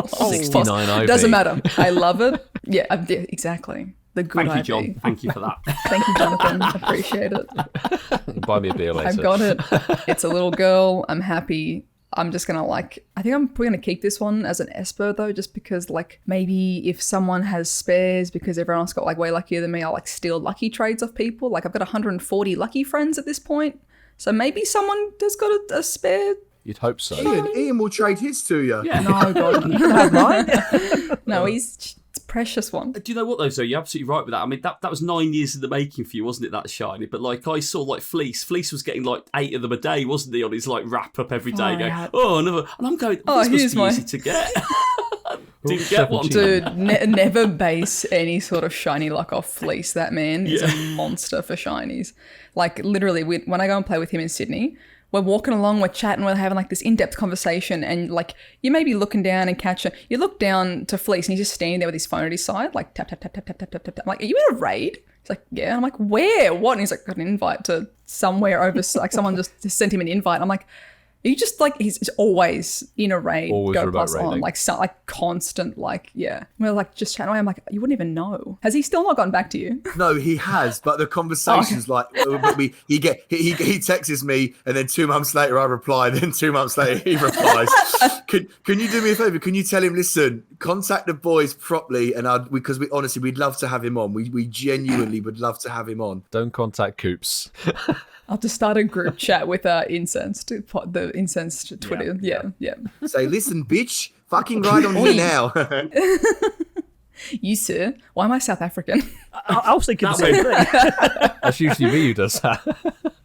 69 IV. Doesn't matter. I love it. Yeah, exactly. The good Thank you, IP. John. Thank you for that. Thank you, Jonathan. Appreciate it. Buy me a beer later. I've got it. It's a little girl. I'm happy. I'm just gonna I think I'm probably gonna keep this one as an Esper though, just because like maybe if someone has spares because everyone else got like way luckier than me, I'll like steal lucky trades off people. Like I've got 140 lucky friends at this point. So maybe someone has got a spare. You'd hope so. Ian will trade his to you. Yeah. No, God. You can have mine. No, it's a precious one. Do you know what though, Zoe? You're absolutely right with that. I mean, that was 9 years in the making for you, wasn't it, that shiny? But like I saw like Fleece was getting like 8 of them a day, wasn't he, on his like wrap up every day going, another, and I'm going, this here's must be my- easy to get. Didn't get one. Dude, never base any sort of shiny luck off Fleece. That man is a monster for shinies. Like literally, when I go and play with him in Sydney, we're walking along, we're chatting, we're having like this in-depth conversation, and like you may be looking down and catch it. You look down to Fleece, and he's just standing there with his phone at his side, like tap tap tap tap tap tap tap tap. I'm like, are you in a raid? He's like, yeah. And I'm like, where? What? And he's like, got an invite to somewhere over. Like someone just sent him an invite. I'm like, He just like he's always in a raid, Always Go remote Plus on, raiding. like constant, like We're like just chatting away. I'm like, you wouldn't even know. Has he still not gotten back to you? No, he has, but the conversation's like he texts me, and then 2 months later I reply, then 2 months later he replies. Can you do me a favor? Can you tell him, listen, contact the boys properly, and because we'd love to have him on. We genuinely would love to have him on. Don't contact Coops. I'll just start a group chat with Incensed, the Incensed Twitter. Yeah. Say, listen, bitch, fucking right on here now. You, sir. Why am I South African? I was thinking the same thing. That's usually me who does that.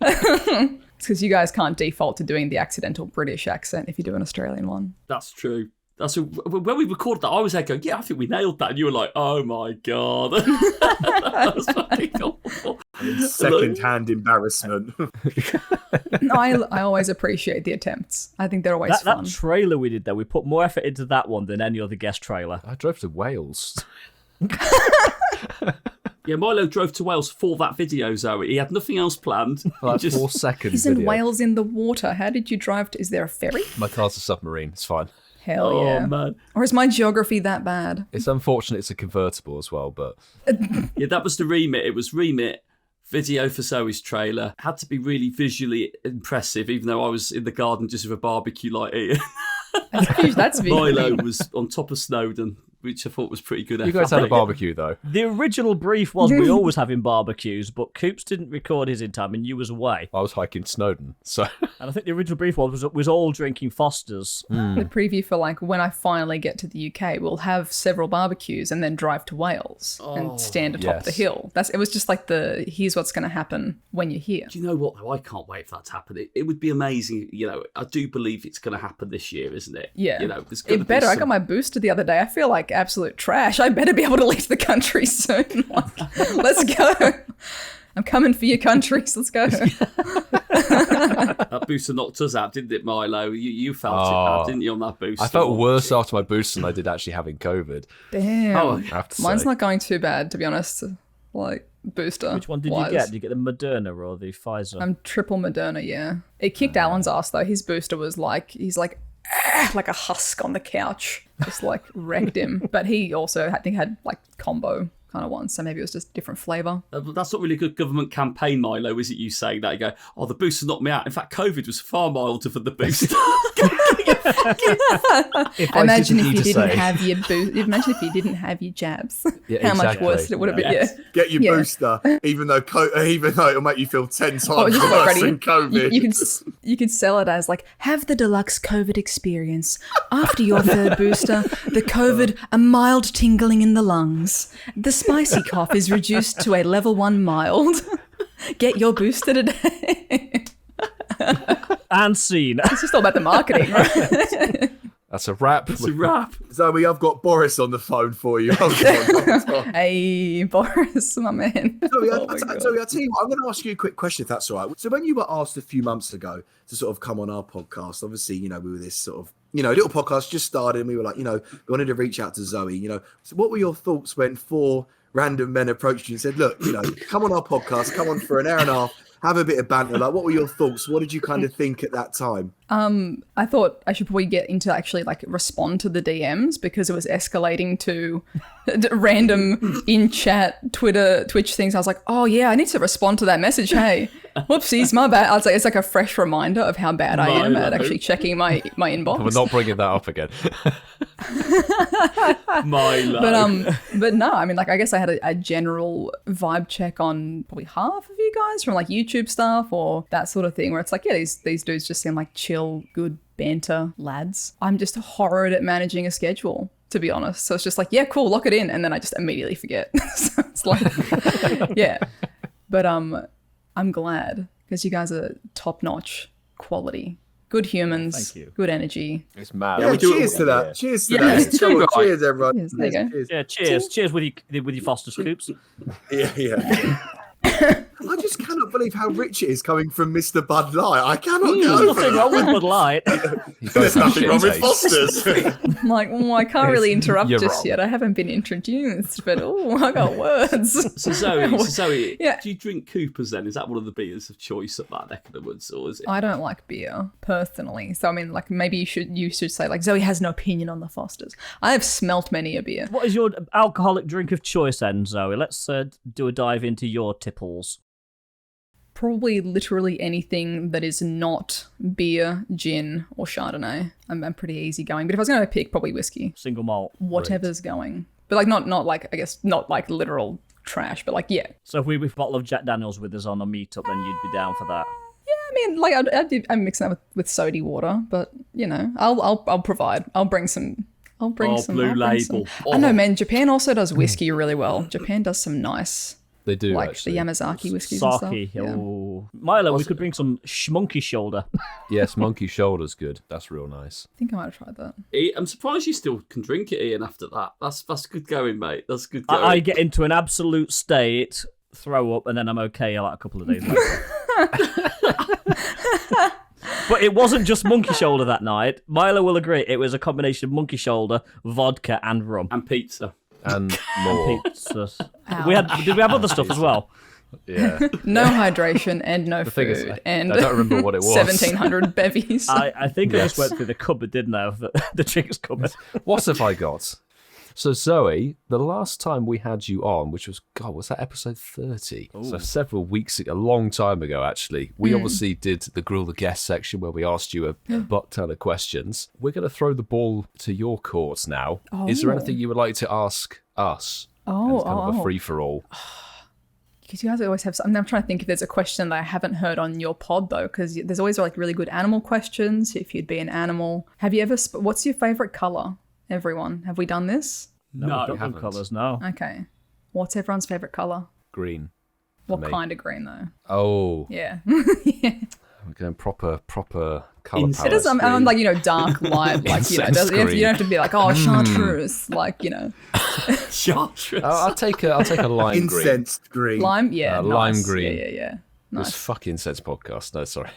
It's because you guys can't default to doing the accidental British accent if you do an Australian one. That's true. When we recorded that, I was there going, I think we nailed that. And you were like, oh my God. That was fucking awful. Second-hand embarrassment. I always appreciate the attempts. I think they're always fun. That trailer we did, though, we put more effort into that one than any other guest trailer. I drove to Wales. Yeah, Milo drove to Wales for that video, Zoe. He had nothing else planned. Like 4 seconds. He's in video. Wales in the water. How did you drive to... Is there a ferry? My car's a submarine. It's fine. Hell yeah. Man. Or is my geography that bad? It's unfortunate it's a convertible as well, but... Yeah, that was the remit. It was remit, video for Zoe's trailer. Had to be really visually impressive, even though I was in the garden just with a barbecue light eating. That's visual. Milo was on top of Snowdon, which I thought was pretty good. You guys had a barbecue, though. The original brief was we always have him barbecues, but Coops didn't record his in time and you was away. I was hiking Snowdon, so... And I think the original brief was all drinking Foster's. The preview for like when I finally get to the UK, we'll have several barbecues and then drive to Wales and stand atop the hill. It was just like here's what's going to happen when you're here. Do you know what, though? I can't wait for that to happen. It would be amazing. I do believe it's going to happen this year, isn't it? Yeah. There's gonna It better. be I got my booster the other day. I feel like absolute trash. I better be able to leave the country soon. Let's go. I'm coming for your countries. Let's go. That booster knocked us out, didn't it, Milo? You felt it bad, didn't you, on that booster? I felt worse after my booster than I did actually having COVID. Damn. Oh, I have to Mine's say. not going too bad, to be honest. Like, booster. Which one did you get? Did you get the Moderna or the Pfizer? I'm triple Moderna, yeah. It kicked Alan's ass, though. His booster was like a husk on the couch. Just like wrecked him. But he also, I think, had like combo kind of one. So maybe it was just different flavour. That's not really a good government campaign, Milo, is it? You saying that? You go, the booster knocked me out. In fact, COVID was far milder than the booster. Imagine if you didn't have your Imagine if you didn't have your jabs. Yeah, how much exactly. worse it would have been. Yeah. Get your booster, even though it'll make you feel 10 times worse than COVID. You could sell it as like, have the deluxe COVID experience. After your third booster, the COVID, a mild tingling in the lungs. The spicy cough is reduced to a level 1 mild. Get your booster today. And scene. It's just all about the marketing, right? That's a wrap. It's a wrap. Zoe, I've got Boris on the phone for you. Hold on. Hey, Boris, my man. Zoe, I'll tell you what, I'm going to ask you a quick question, if that's all right. So when you were asked a few months ago to sort of come on our podcast, obviously, we were this sort of, little podcast just started, and we were like, we wanted to reach out to Zoe, So what were your thoughts when 4 random men approached you and said, look, come on our podcast, come on for an hour and a half, have a bit of banter. Like, what were your thoughts? What did you kind of think at that time? I thought I should probably get into actually like respond to the DMs because it was escalating to random in chat Twitch things. I was like, oh yeah, I need to respond to that message. Hey, whoopsies, my bad. I was like, it's like a fresh reminder of how bad I am at actually checking my inbox. We're not bringing that up again. Milo. But no, I mean, like, I guess I had a general vibe check on probably half of you guys from like YouTube stuff or that sort of thing where it's like, yeah, these dudes just seem like chill, good banter lads. I'm just horrid at managing a schedule, to be honest. So it's just like, yeah, cool, lock it in. And then I just immediately forget. So it's like, yeah. But I'm glad because you guys are top-notch quality. Good humans. Thank you. Good energy. It's mad. Yeah, cheers to that. Cheers to that. Cheers, everyone. Cheers, there you go. Yeah, cheers. Cheers with your Foster Scoops. Yeah. I just cannot believe how rich it is coming from Mr. Bud Light. I cannot There's go nothing wrong with Bud Light. There's nothing wrong with Foster's. I'm like, I can't really interrupt You're just wrong. yet. I haven't been introduced, but I got words. So Zoe, Yeah. do you drink Coopers then? Is that one of the beers of choice at that neck of the woods, or is it? I don't like beer personally, so I mean, like maybe you should say like Zoe has no opinion on the Fosters. I have smelt many a beer. What is your alcoholic drink of choice then, Zoe? Let's do a dive into your tipples. Probably literally anything that is not beer, gin, or Chardonnay. I'm pretty easygoing, but if I was going to pick, probably whiskey. Single malt. Whatever's going, but like not like I guess not like literal trash, but like yeah. So if we have a bottle of Jack Daniels with us on a meetup, then you'd be down for that. I mean, like I'm mixing that with sody water, but you know, I'll provide. I'll bring some. Blue Label. I know, man. Japan also does whiskey really well. Japan does some nice, They do, like actually. the Yamazaki whiskeys and stuff. Sake. Yeah. Oh. Milo, we could bring some monkey shoulder. Yes, monkey shoulder's good. That's real nice. I think I might have tried that. I'm surprised you still can drink it, Ian, after that. That's good going, mate. That's good going. I get into an absolute state, throw up, and then I'm okay like a couple of days later. But it wasn't just monkey shoulder that night. Milo will agree. It was a combination of monkey shoulder, vodka, and rum. And pizza. And more. Pizzas. Did we have other stuff as well? Yeah. No hydration and no The thing food is, and I don't remember what it was. 1,700 bevies. I think I just Yes. went through the cupboard, didn't I? The drinks cupboard. What have I got? So Zoe, the last time we had you on, which was, God, was that episode 30? So several weeks ago, a long time ago actually, we obviously did the Grill the Guest section where we asked you a butt ton of questions. We're going to throw the ball to your court now. Is there anything you would like to ask us? And it's kind of a free-for-all. Because you guys always have something. I'm trying to think if there's a question that I haven't heard on your pod though, because there's always like really good animal questions. If you'd be an animal, have you ever? What's your favorite color? Everyone, have we done this? No, we haven't. colours, no. Okay. What's everyone's favorite color? Green. What me. kind of green though? Oh, Yeah. we're going proper colour Incensed. It palette. is. I'm like dark light. Like Incensed you don't green. have to be like chartreuse. Like Chartreuse. I'll take a lime green. Incensed green. lime. Yeah. Lime nice. green. Yeah. This Nice. fucking Sense podcast. No, sorry.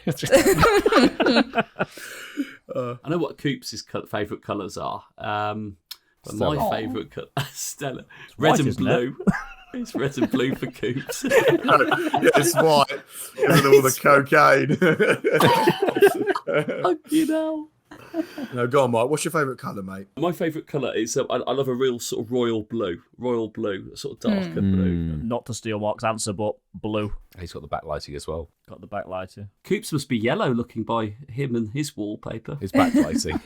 I know what Coop's favourite colours are. But my Stella. favourite colour, Stella, red and isn't blue. It's red and blue for Coops. Yeah, it's white. With all the cocaine. You know. No, go on, Mike. What's your favourite colour, mate? My favourite colour is I love a real sort of royal blue, a sort of darker blue. Not to steal Mark's answer, but blue. He's got the backlighting as well. Got the backlighter. Coops must be yellow looking by him and his wallpaper. His backlighting.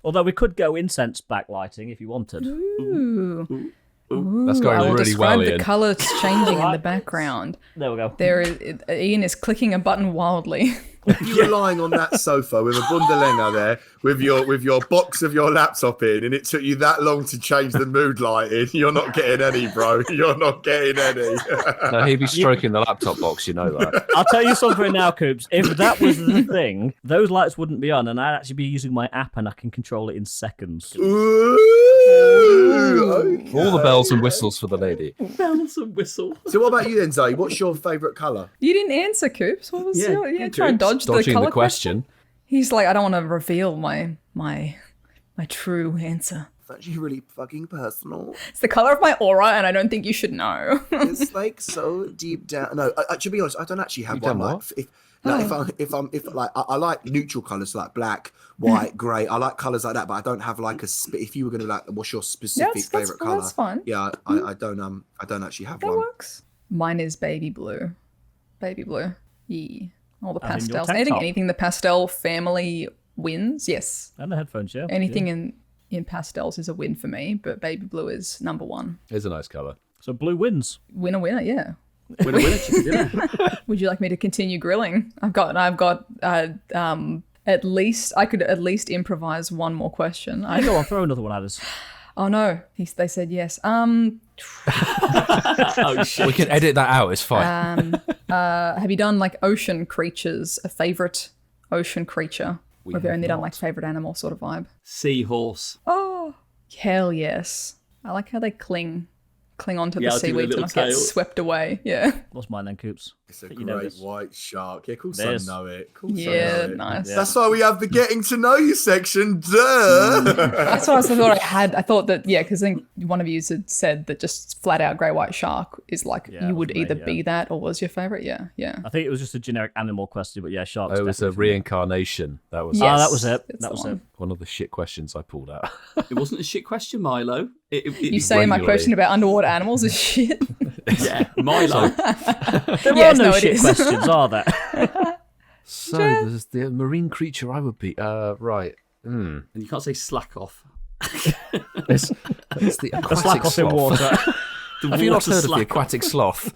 Although we could go incense backlighting if you wanted. Ooh. That's going I will really describe well, the Ian. colours changing in the background. There we go. Ian is clicking a button wildly. You were lying on that sofa with a bundalenga there, with your box of your laptop in, and it took you that long to change the mood lighting. You're not getting any, bro. You're not getting any. No, he'd be stroking the laptop box, you know that. I'll tell you something now, Coops. If that was the thing, those lights wouldn't be on, and I'd actually be using my app, and I can control it in seconds. Ooh, okay. All the bells and whistles for the lady. Bells and whistle. So what about you then, Zoe? What's your favourite colour? You didn't answer, Coops. What was Yeah, your yeah, try and Coops. dodge Dodging colour the question. He's like, I don't want to reveal my true answer. It's actually really fucking personal. It's the colour of my aura, and I don't think you should know. It's like so deep down. No, to be honest, I don't actually have You've one. done Like, I like neutral colours like white, grey. I like colours like that, but I don't have like if you were gonna like, what's your specific That's favourite colour? That's fine. Yeah, I don't actually have That one. works. Mine is baby blue. Baby blue. Yeah. All the As in your pastels. tank top. Anything the pastel family wins. Yes. And the headphones, yeah. Anything in pastels is a win for me, but baby blue is number one. It's a nice colour. So blue wins. Winner, yeah. Winner, chicken dinner. Would you like me to continue grilling? I've got at least I could at least improvise one more question. Hey, go on, throw another one at us. Oh no, they said yes. Oh shit. We can edit that out, it's fine. Have you done like ocean creatures? A favorite ocean creature? Or have you have only done not. like favorite animal sort of vibe? Seahorse. Oh, hell yes. I like how they cling cling onto Yeah, the I'll give it a seaweed and I little get tail. swept away. Yeah. What's mine then, Coops? It's a You know great this. white shark. Yeah, of course This. I know it. Of course I Yeah, know it. nice. Yeah. That's why we have the getting to know you section. Duh. That's what I thought I had. I thought that, yeah, because I think one of you had said that just flat out grey white shark is like, Yeah, you would that was either me, yeah. be that or was your favourite. Yeah, yeah. I think it was just a generic animal question, but yeah, sharks. Oh, it was a definitely for me. reincarnation. That was Ah, that was it. It's That the was one. it. one of the shit questions I pulled out. It wasn't a shit question, Milo. You saying my regularly. question about underwater animals is shit? Yeah, Milo. There Yes, are no no, it shit is. questions, are there? So there's the marine creature I would be. Right. And you can't say slack off. It's the A aquatic slack off in sloth. water. The Have you not water heard of the slack. aquatic sloth?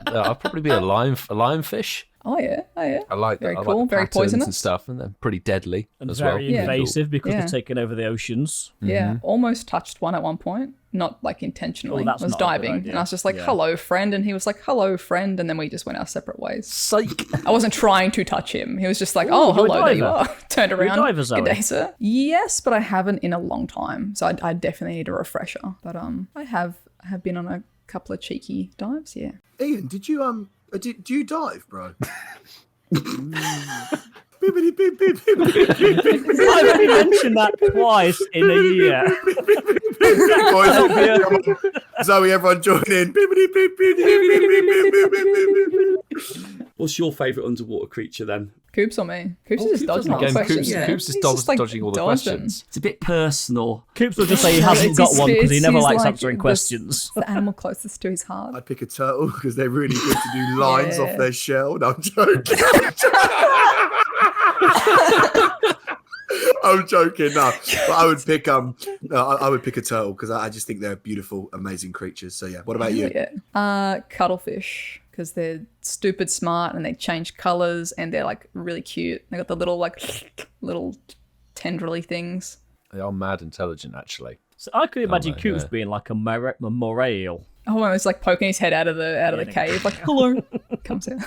I'll probably be a lionfish. Oh yeah, oh yeah. I like Very I cool, like the very patterns poisonous. and stuff, and they're pretty deadly And as well. very Yeah. invasive because Yeah. they're taking over the oceans. Yeah, almost touched one at one point. Not like intentionally. Oh, that's I was not a good diving, idea. and I was just like, Yeah. "Hello, friend," and he was like, "Hello, friend," and then we just went our separate ways. Psych. I wasn't trying to touch him. He was just like, Ooh, "Oh, you're a hello, there you diver. are." Turned You're a around. diver, Zoe. Good day, sir. Yes, but I haven't in a long time, so I definitely need a refresher. But I have been on a couple of cheeky dives. Yeah. Ian, did you do you dive, bro? I've only mentioned that twice in a year. Boys, Zoe, everyone join in. What's your favourite underwater creature then? Coops on me. Coops is just Coops dodging all the Again, questions. Coops is He's just, like, dodging all the dodging. questions. It's a bit personal. Coops will just say he hasn't It's got his one because he fist, never he's likes like answering the- questions. The animal closest to his heart. I'd pick a turtle because they're really good to do lines Yeah. off their shell. No, I'm joking. I'm joking. No, but I would pick I would pick a turtle because I just think they're beautiful, amazing creatures. So yeah, what about you? Yeah. Cuttlefish, because they're stupid smart and they change colors and they're like really cute. They got the little little tendrily things. They are mad intelligent, actually. So I could imagine no, Coops yeah. being like a moray eel. Oh, and it's like poking his head out of the cave, like hello, comes out.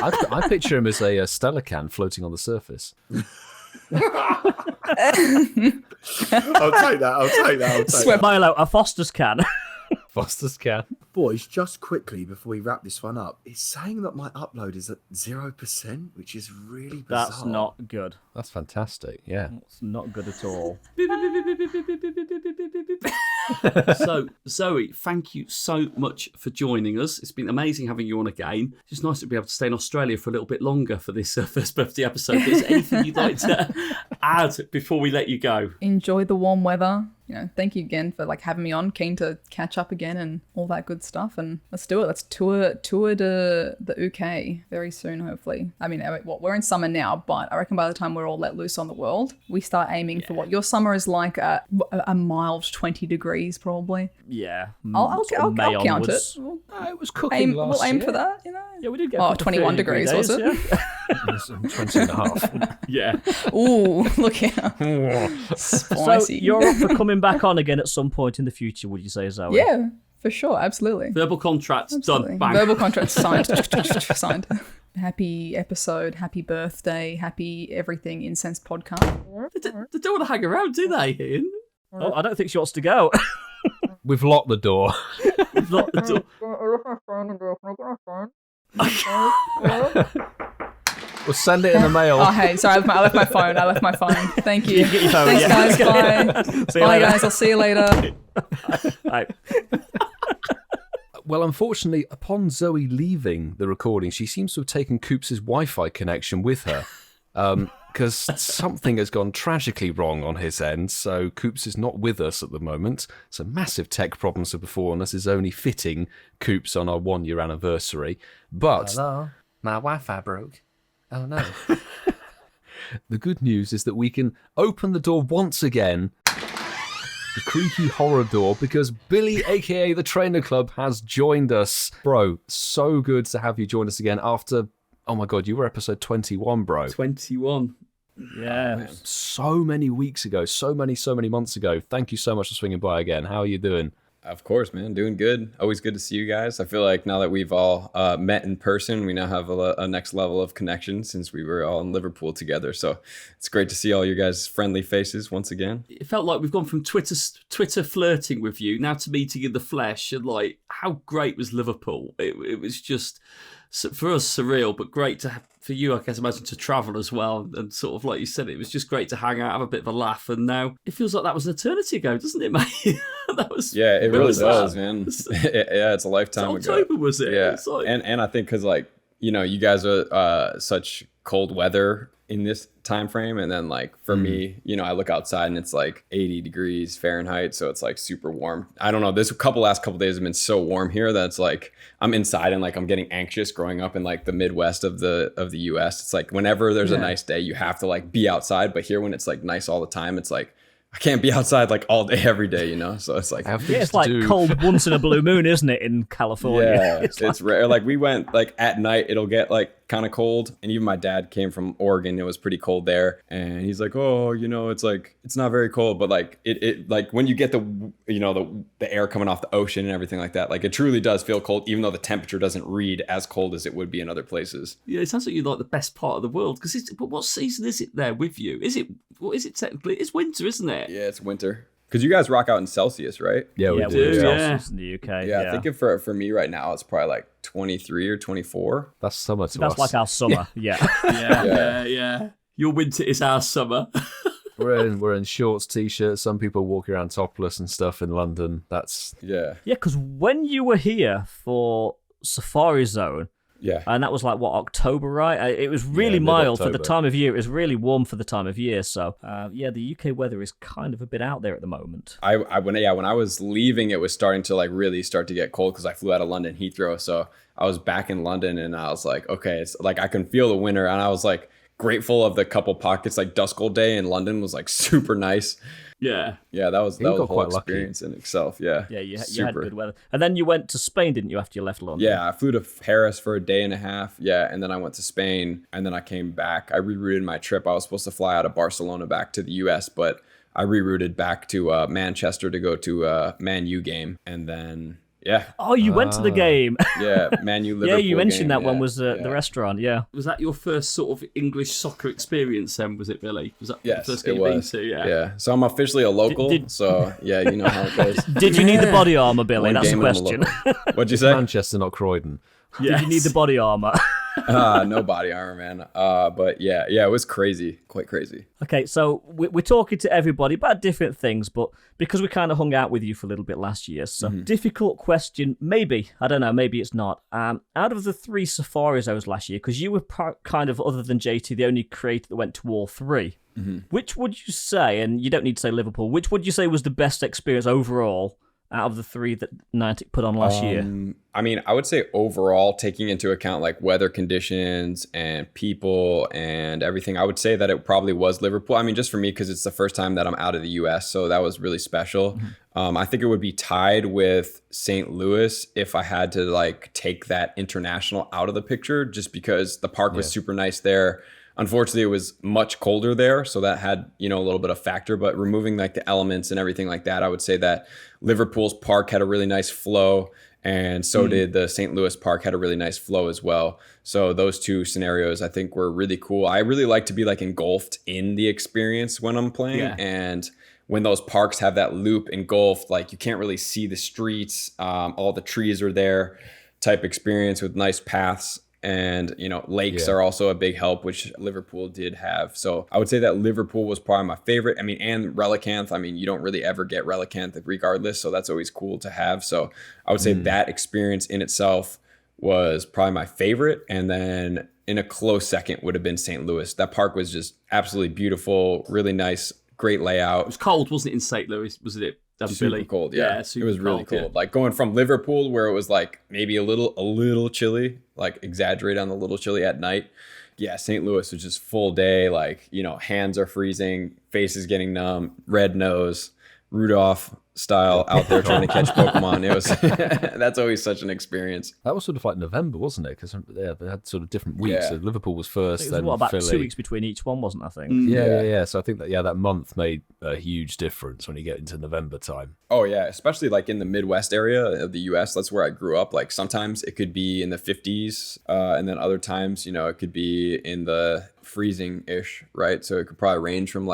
I picture him as a Stellacan floating on the surface. I'll take that. Swept. Milo, a Foster's can. Foster's can. Boys, just quickly before we wrap this one up, it's saying that my upload is at 0%, which is really bizarre. That's not good. That's fantastic. Yeah. It's not good at all. So, Zoe, thank you so much for joining us. It's been amazing having you on again. It's just nice to be able to stay in Australia for a little bit longer for this first birthday episode. Is there anything you'd like to add before we let you go? Enjoy the warm weather. You know, thank you again for like having me on. Keen to catch up again and all that good stuff. And let's do it. Let's tour to the UK very soon, hopefully. I mean, we're in summer now, but I reckon by the time we're all let loose on the world, we start aiming for what your summer is like a mild 20 degrees probably. Yeah. I'll May count it. onwards. We'll It was cooking we'll aim for that, you know. Yeah, we did get Oh, up to 21 30 degrees, was it? Yeah. It was 20 and a half. Yeah. Ooh, look out. So Spicy. you're up for coming back on again at some point in the future, would you say, Zoe? Yeah, for sure. Absolutely. Verbal contracts Absolutely. done. Bang. Verbal contract signed. Signed. Happy episode, happy birthday, happy everything Incensed podcast. They don't want to hang around, do they, Ian? Oh, I don't think she wants to go. We've locked the door. Lock the door. We'll send it in the mail. Oh, hey, sorry, I left my phone. Thank you. Get your phone, Thanks, yeah. guys. Bye. See you Bye, later. guys. I'll see you later. Right. Well, unfortunately, upon Zoe leaving the recording, she seems to have taken Coops' Wi-Fi connection with her. Because something has gone tragically wrong on his end, so Coops is not with us at the moment. So massive tech problems are before us. Is only fitting Coops on our 1 year anniversary. But Hello, my Wi-Fi broke. Oh no. the good news is that we can open the door once again, the creaky horror door, because Billy, aka the Trainer Club, has joined us. Bro, so good to have you join us again after, oh my god, you were episode 21, bro. 21. Yeah. So many weeks ago, so many months ago. Thank you so much for swinging by again. How are you doing? Of course, man. Doing good. Always good to see you guys. I feel like now that we've all met in person, we now have a next level of connection since we were all in Liverpool together. So it's great to see all your guys' friendly faces once again. It felt like we've gone from Twitter flirting with you now to meeting in the flesh. And like, how great was Liverpool? It was just, for us, surreal, but great to have, for you, I guess, imagine, to travel as well. And sort of like you said, it was just great to hang out, have a bit of a laugh. And now it feels like that was an eternity ago, doesn't it, mate? That was, yeah, it really does, man. Yeah, it's a lifetime ago. October, was it? Yeah, like... and I think because, like, you know, you guys are such cold weather in this time frame, and then like for me, you know, I look outside and it's like 80 degrees Fahrenheit, so it's like super warm. I don't know, this last couple days have been so warm here that it's like I'm inside and like I'm getting anxious. Growing up in like the Midwest of the US, it's like whenever there's a nice day, you have to like be outside. But here, when it's like nice all the time, it's like I can't be outside like all day, every day, you know? So it's like... it's like cold once in a blue moon, isn't it, in California? Yeah, it's rare. Like we went like at night, it'll get like kind of cold. And even my dad came from Oregon. It was pretty cold there. And he's like, oh, you know, it's like, it's not very cold. But like it like when you get the, you know, the air coming off the ocean and everything like that, like it truly does feel cold, even though the temperature doesn't read as cold as it would be in other places. Yeah, it sounds like you like the best part of the world. But what season is it there with you? What is it technically? It's winter, isn't it? Yeah, it's winter. Because you guys rock out in Celsius, right? Yeah, we do. Celsius in the UK. Yeah, I think for me right now, it's probably like 23 or 24. That's summer to us. That's like our summer. Yeah. Yeah. Your winter is our summer. We're in shorts, t-shirts. Some people walk around topless and stuff in London. That's yeah. Because when you were here for Safari Zone. Yeah. And that was like, what, October, right? It was really mild for the time of year. It was really warm for the time of year. So, the UK weather is kind of a bit out there at the moment. When I was leaving, it was starting to like really start to get cold because I flew out of London Heathrow. So I was back in London and I was like, okay, it's like I can feel the winter. And I was like grateful of the couple pockets. Like Duskull Day in London was like super nice. Yeah, that was a whole experience in itself. Yeah, you had good weather, and then you went to Spain, didn't you? After you left London? Yeah, I flew to Paris for a day and a half. Yeah, and then I went to Spain, and then I came back. I rerouted my trip. I was supposed to fly out of Barcelona back to the US, but I rerouted back to Manchester to go to a Man U game, and then. Yeah. Oh, you went to the game. Yeah, Man U Liverpool. Yeah, you mentioned game. That one was the restaurant. Yeah. Was that your first sort of English soccer experience? Then was it, Billy? Was that yes, the first game you've been to? Yeah. So I'm officially a local. So yeah, you know how it goes. Did you need the body armor, Billy? That's the question. What'd you say? Manchester, not Croydon. Yes. Did you need the body armor? No body armor, man. But yeah, it was crazy, quite crazy. Okay, so we're talking to everybody about different things, but because we kind of hung out with you for a little bit last year, so difficult question, maybe, I don't know, maybe it's not. Out of the 3 Safari Zones last year, because you were kind of, other than JT, the only creator that went to all 3, which would you say, and you don't need to say Liverpool, which would you say was the best experience overall out of the 3 that Niantic put on last year? I mean, I would say overall, taking into account like weather conditions and people and everything, I would say that it probably was Liverpool. I mean, just for me, because it's the first time that I'm out of the US, so that was really special. I think it would be tied with St. Louis if I had to like take that international out of the picture, just because the park was super nice there. Unfortunately, it was much colder there, so that had, you know, a little bit of factor. But removing like the elements and everything like that, I would say that Liverpool's park had a really nice flow, and so did the St. Louis park had a really nice flow as well. So those 2 scenarios I think were really cool. I really like to be like engulfed in the experience when I'm playing, and when those parks have that loop engulfed, like you can't really see the streets, all the trees are there, type experience with nice paths. And, you know, lakes are also a big help, which Liverpool did have. So I would say that Liverpool was probably my favorite. I mean, and Relicanth. I mean, you don't really ever get Relicanth regardless. So that's always cool to have. So I would say that experience in itself was probably my favorite. And then in a close second would have been St. Louis. That park was just absolutely beautiful, really nice, great layout. It was cold, wasn't it, in St. Louis? Wasn't it? Super cold, yeah. Super it was really cold. Yeah. Like going from Liverpool, where it was like maybe a little chilly, like exaggerate on the little chilly at night. Yeah, St. Louis was just full day. Like, you know, hands are freezing, face is getting numb, red nose. Rudolph style out there trying to catch Pokemon. It was that's always such an experience. That was sort of like November, wasn't it? Because they had sort of different weeks. Yeah. So Liverpool was first, It was, then about Philly. 2 weeks between each one, wasn't it, I think? Yeah. So I think that month made a huge difference when you get into November time. Oh yeah, especially like in the Midwest area of the U.S. That's where I grew up. Like sometimes it could be in the 50s, and then other times, it could be in the freezing-ish, right? So it could probably range from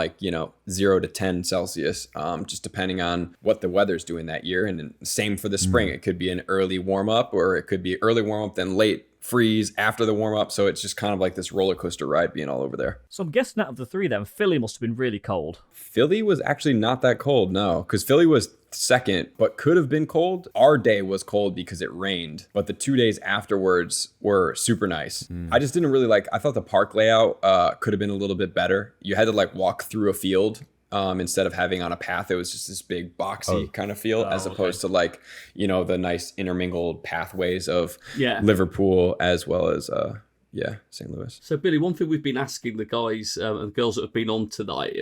0 to 10 Celsius, just depending on what the weather's doing that year. And then same for the spring. It could be an early warm-up, or it could be early warm-up, then late freeze after the warm-up. So it's just kind of like this roller coaster ride being all over there. So I'm guessing out of the three then, Philly must have been really cold. Philly was actually not that cold, no, because Philly was second, but could have been cold. Our day was cold because it rained, but the 2 days afterwards were super nice. I just didn't really I thought the park layout could have been a little bit better. You had to walk through a field instead of having on a path. It was just this big boxy kind of field, as opposed to the nice intermingled pathways of Liverpool as well as St. Louis. So Billy, one thing we've been asking the guys and girls that have been on tonight,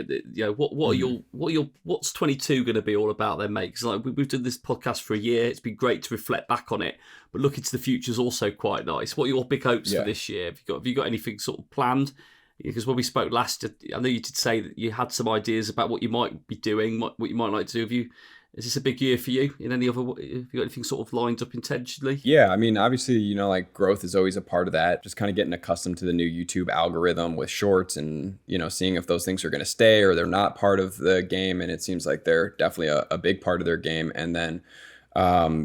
what's 22 going to be all about then, mate? Because we've done this podcast for a year. It's been great to reflect back on it, but looking to the future is also quite nice. What are your big hopes for this year? Have you got anything sort of planned? Because when we spoke last, I know you did say that you had some ideas about what you might be doing, what you might like to do. Is this a big year for you? Have you got anything sort of lined up intentionally? Yeah, I mean, obviously, growth is always a part of that. Just kind of getting accustomed to the new YouTube algorithm with shorts and, seeing if those things are going to stay or they're not part of the game. And it seems like they're definitely a big part of their game. And then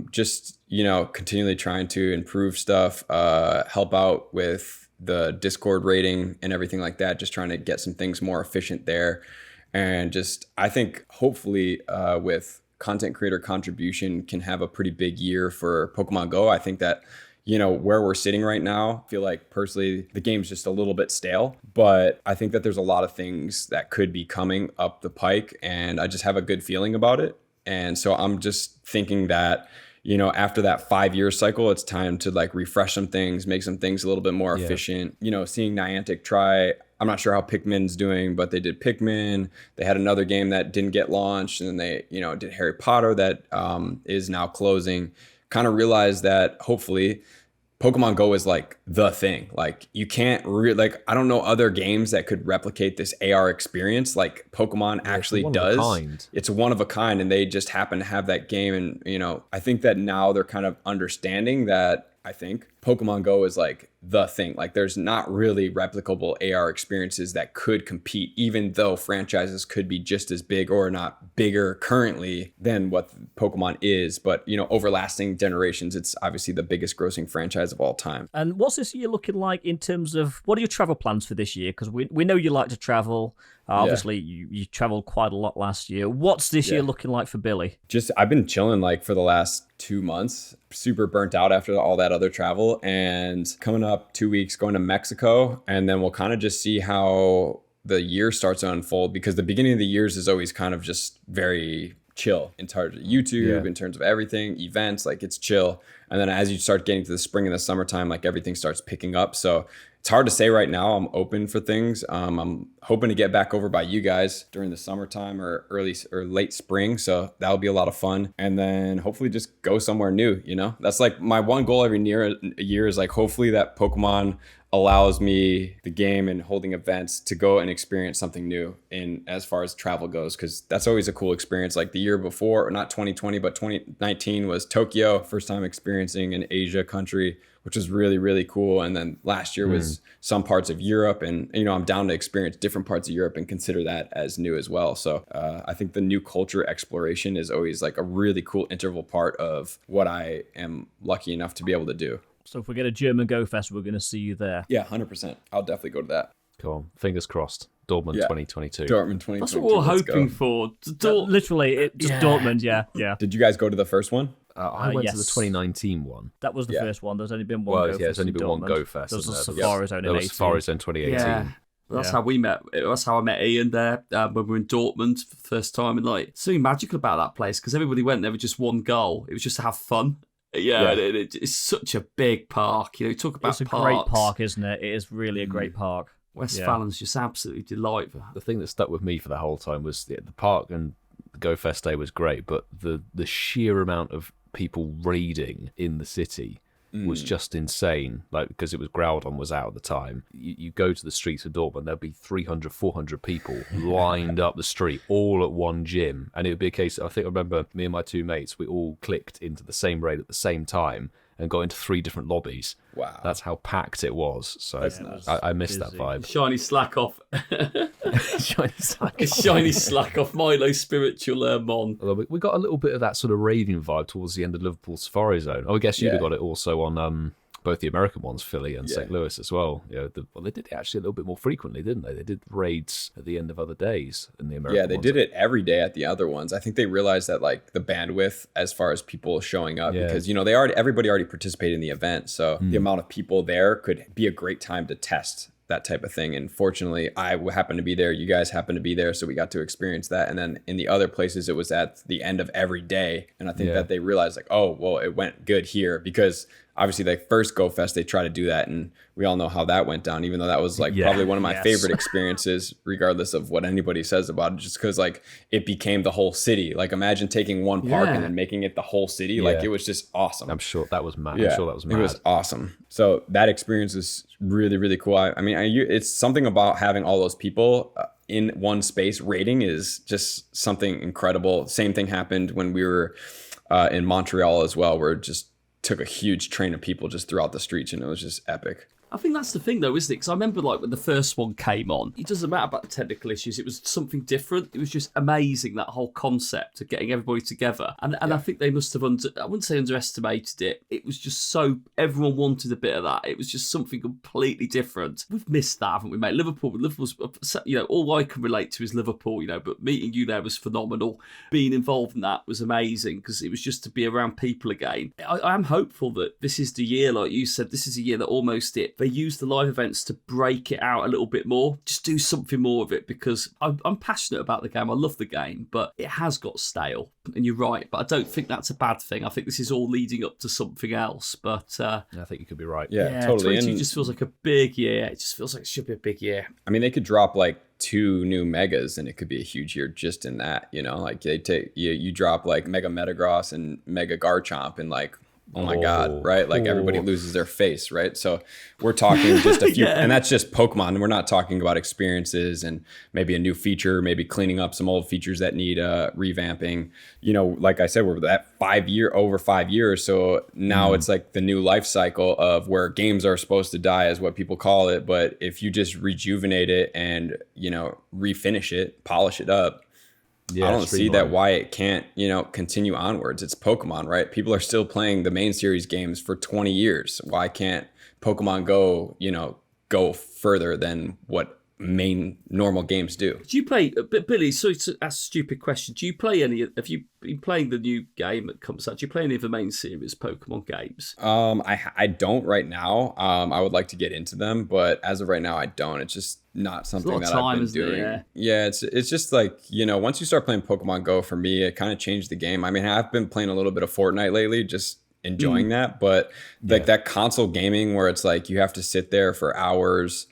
just, continually trying to improve stuff, help out with the Discord rating and everything like that, just trying to get some things more efficient there. And just, I think hopefully with content creator contribution can have a pretty big year for Pokemon Go. I think that, where we're sitting right now, I feel like personally the game's just a little bit stale, but I think that there's a lot of things that could be coming up the pike, and I just have a good feeling about it. And so I'm just thinking that, after that 5-year cycle, it's time to refresh some things, make some things a little bit more efficient. Seeing Niantic try, I'm not sure how Pikmin's doing, but they did Pikmin. They had another game that didn't get launched, and then they, did Harry Potter that is now closing. Kind of realized that hopefully Pokemon Go is the thing. You can't I don't know other games that could replicate this AR experience like Pokemon actually does. It's one of a kind, and they just happen to have that game. And, I think that now they're kind of understanding that I think Pokemon Go is the thing. There's not really replicable AR experiences that could compete, even though franchises could be just as big or not bigger currently than what Pokemon is. But, over lasting generations, it's obviously the biggest grossing franchise of all time. And what's this year looking like in terms of, what are your travel plans for this year? Because we know you like to travel. Obviously, you traveled quite a lot last year. What's this year looking like for Billy? I've been chilling for the last 2 months, super burnt out after all that other travel, and coming up 2 weeks going to Mexico. And then we'll kind of just see how the year starts to unfold, because the beginning of the years is always kind of just very chill in terms of YouTube, in terms of everything, events, it's chill. And then as you start getting to the spring and the summertime, everything starts picking up. So it's hard to say right now. I'm open for things. I'm hoping to get back over by you guys during the summertime or early or late spring. So that'll be a lot of fun. And then hopefully just go somewhere new, That's my one goal every year is hopefully that Pokemon allows me, the game and holding events, to go and experience something new in as far as travel goes, because that's always a cool experience. The year before, or not 2020, but 2019 was Tokyo, first time experiencing an Asia country, which was really, really cool. And then last year was some parts of Europe, and I'm down to experience different parts of Europe and consider that as new as well. So I think the new culture exploration is always a really cool interval part of what I am lucky enough to be able to do. So if we get a German Go Fest, we're going to see you there. Yeah, 100%. I'll definitely go to that. Cool. Fingers crossed. Dortmund 2022. Dortmund 2022. That's what we're hoping for. Literally, Dortmund, yeah. Did you guys go to the first one? I went to the 2019 one. That was the first one. There's only been one Go Fest. There's only been one Go Fest. There was a Safari Zone in 2018. There was Safari Zone 2018. Yeah. That's how we met. That's how I met Ian there when we were in Dortmund for the first time. And something magical about that place, because everybody went there with just one goal. It was just to have fun. Yeah. It's such a big park. Talk about it's a great park, isn't it? It is really a great park. Westfalen's just absolutely delightful. The thing that stuck with me for the whole time was the park and the Go Fest day was great, but the sheer amount of people raiding in the city was just insane. Like, because it was Groudon was out at the time. You go to the streets of Dortmund, there'll be 300, 400 people lined up the street, all at one gym. And it would be a case, I remember me and my two mates, we all clicked into the same raid at the same time and got into 3 different lobbies. Wow. That's how packed it was. So I missed that vibe. Shiny slack off. Shiny slack off. Milo spiritual mon. We got a little bit of that sort of raving vibe towards the end of Liverpool Safari Zone. I guess you'd have got it also on both the American ones, Philly and St. Louis as well. They did it actually a little bit more frequently, didn't they? They did raids at the end of other days in the American ones. Yeah, they did it every day at the other ones. I think they realized that like the bandwidth as far as people showing up, because everybody already participated in the event, so the amount of people there could be a great time to test that type of thing. And fortunately, I happened to be there. You guys happened to be there, so we got to experience that. And then in the other places, it was at the end of every day. And I think that they realized like, oh, well, it went good here because obviously, like first Go Fest, they try to do that, and we all know how that went down. Even though that was like probably one of my favorite experiences, regardless of what anybody says about it, just because like it became the whole city. Like imagine taking one park and then making it the whole city. Like it was just awesome. I'm sure that was mad. Yeah, I'm sure that was mad. It was awesome. So that experience is really, really cool. It's something about having all those people in one space. Rating is just something incredible. Same thing happened when we were in Montreal as well, where it just took a huge train of people just throughout the streets, and it was just epic. I think that's the thing, though, isn't it? Because I remember, like, when the first one came on, it doesn't matter about the technical issues. It was something different. It was just amazing, that whole concept of getting everybody together. And I think they must have, I wouldn't say underestimated it. It was just so, everyone wanted a bit of that. It was just something completely different. We've missed that, haven't we, mate? Liverpool's, all I can relate to is Liverpool, but meeting you there was phenomenal. Being involved in that was amazing, because it was just to be around people again. I am hopeful that this is the year, like you said, this is a year that almost they use the live events to break it out a little bit more. Just do something more of it, because I'm passionate about the game. I love the game, but it has got stale. And you're right, but I don't think that's a bad thing. I think this is all leading up to something else. But I think you could be right. Yeah, totally. 22 just feels like a big year. It just feels like it should be a big year. I mean, they could drop like 2 new megas and it could be a huge year just in that, like they take you drop like Mega Metagross and Mega Garchomp and like, oh my God, right? Like everybody loses their face, right? So we're talking just a few, and that's just Pokemon. We're not talking about experiences and maybe a new feature, maybe cleaning up some old features that need revamping. Like I said, we're that over 5 years. So now it's like the new life cycle of where games are supposed to die is what people call it. But if you just rejuvenate it and, refinish it, polish it up, I don't see that why it can't, continue onwards. It's Pokemon, right? People are still playing the main series games for 20 years. Why can't Pokemon Go, go further than what main normal games do? Do you play, Billy, sorry to ask a stupid question, have you been playing the new game that comes out? Do you play any of the main series Pokemon games? I don't right now. I would like to get into them, but as of right now, I don't. It's just not something that I've been doing. Yeah, it's just like, once you start playing Pokemon Go, for me, it kind of changed the game. I mean, I've been playing a little bit of Fortnite lately, just enjoying that, but like that console gaming where it's like you have to sit there for hours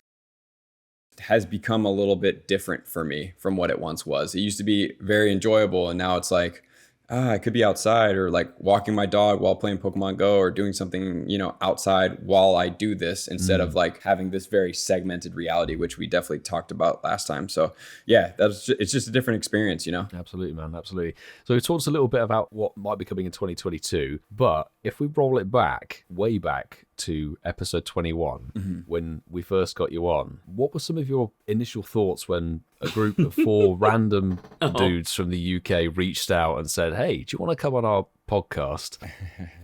has become a little bit different for me from what it once was. It used to be very enjoyable, and now it's like, I could be outside or like walking my dog while playing Pokemon Go or doing something, outside while I do this, instead of like having this very segmented reality, which we definitely talked about last time. So yeah, it's just a different experience, Absolutely, man. Absolutely. So we talked a little bit about what might be coming in 2022, but if we roll it back, way back to episode 21, when we first got you on, what were some of your initial thoughts when a group of 4 random dudes from the UK reached out and said, hey, do you want to come on our podcast?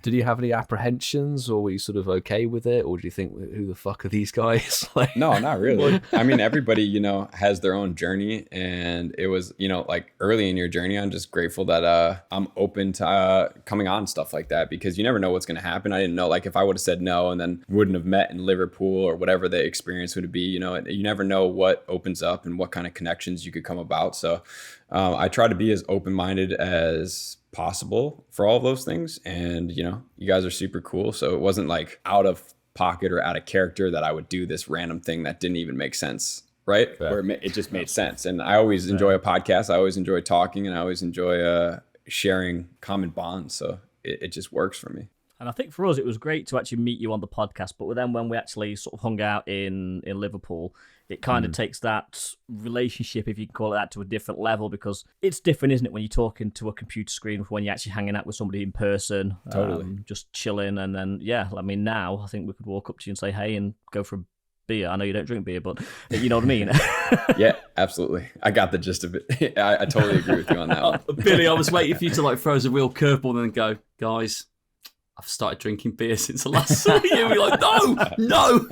Did you have any apprehensions, or were you sort of okay with it, or do you think, who the fuck are these guys? No, not really. I mean, everybody, has their own journey, and it was, like early in your journey, I'm just grateful that I'm open to coming on stuff like that, because you never know what's going to happen. I didn't know, like, if I would have said no and then wouldn't have met in Liverpool or whatever the experience would be, you never know what opens up and what kind of connections you could come about. So I try to be as open-minded as possible for all of those things, and you guys are super cool, so it wasn't like out of pocket or out of character that I would do this random thing that didn't even make sense right? Where it just made sense. And I always enjoy a podcast. I always enjoy talking, and I always enjoy sharing common bonds. So it just works for me. And I think for us, it was great to actually meet you on the podcast. But then when we actually sort of hung out in Liverpool, it kind of takes that relationship, if you can call it that, to a different level, because it's different, isn't it, when you're talking to a computer screen from when you're actually hanging out with somebody in person, just chilling. And then, now I think we could walk up to you and say, hey, and go for a beer. I know you don't drink beer, but you know what I mean? Yeah, absolutely. I got the gist of it. I totally agree with you on that one. Billy, I was waiting for you to like throw us a real curveball and then go, guys, I've started drinking beer since the last year. We're like, no.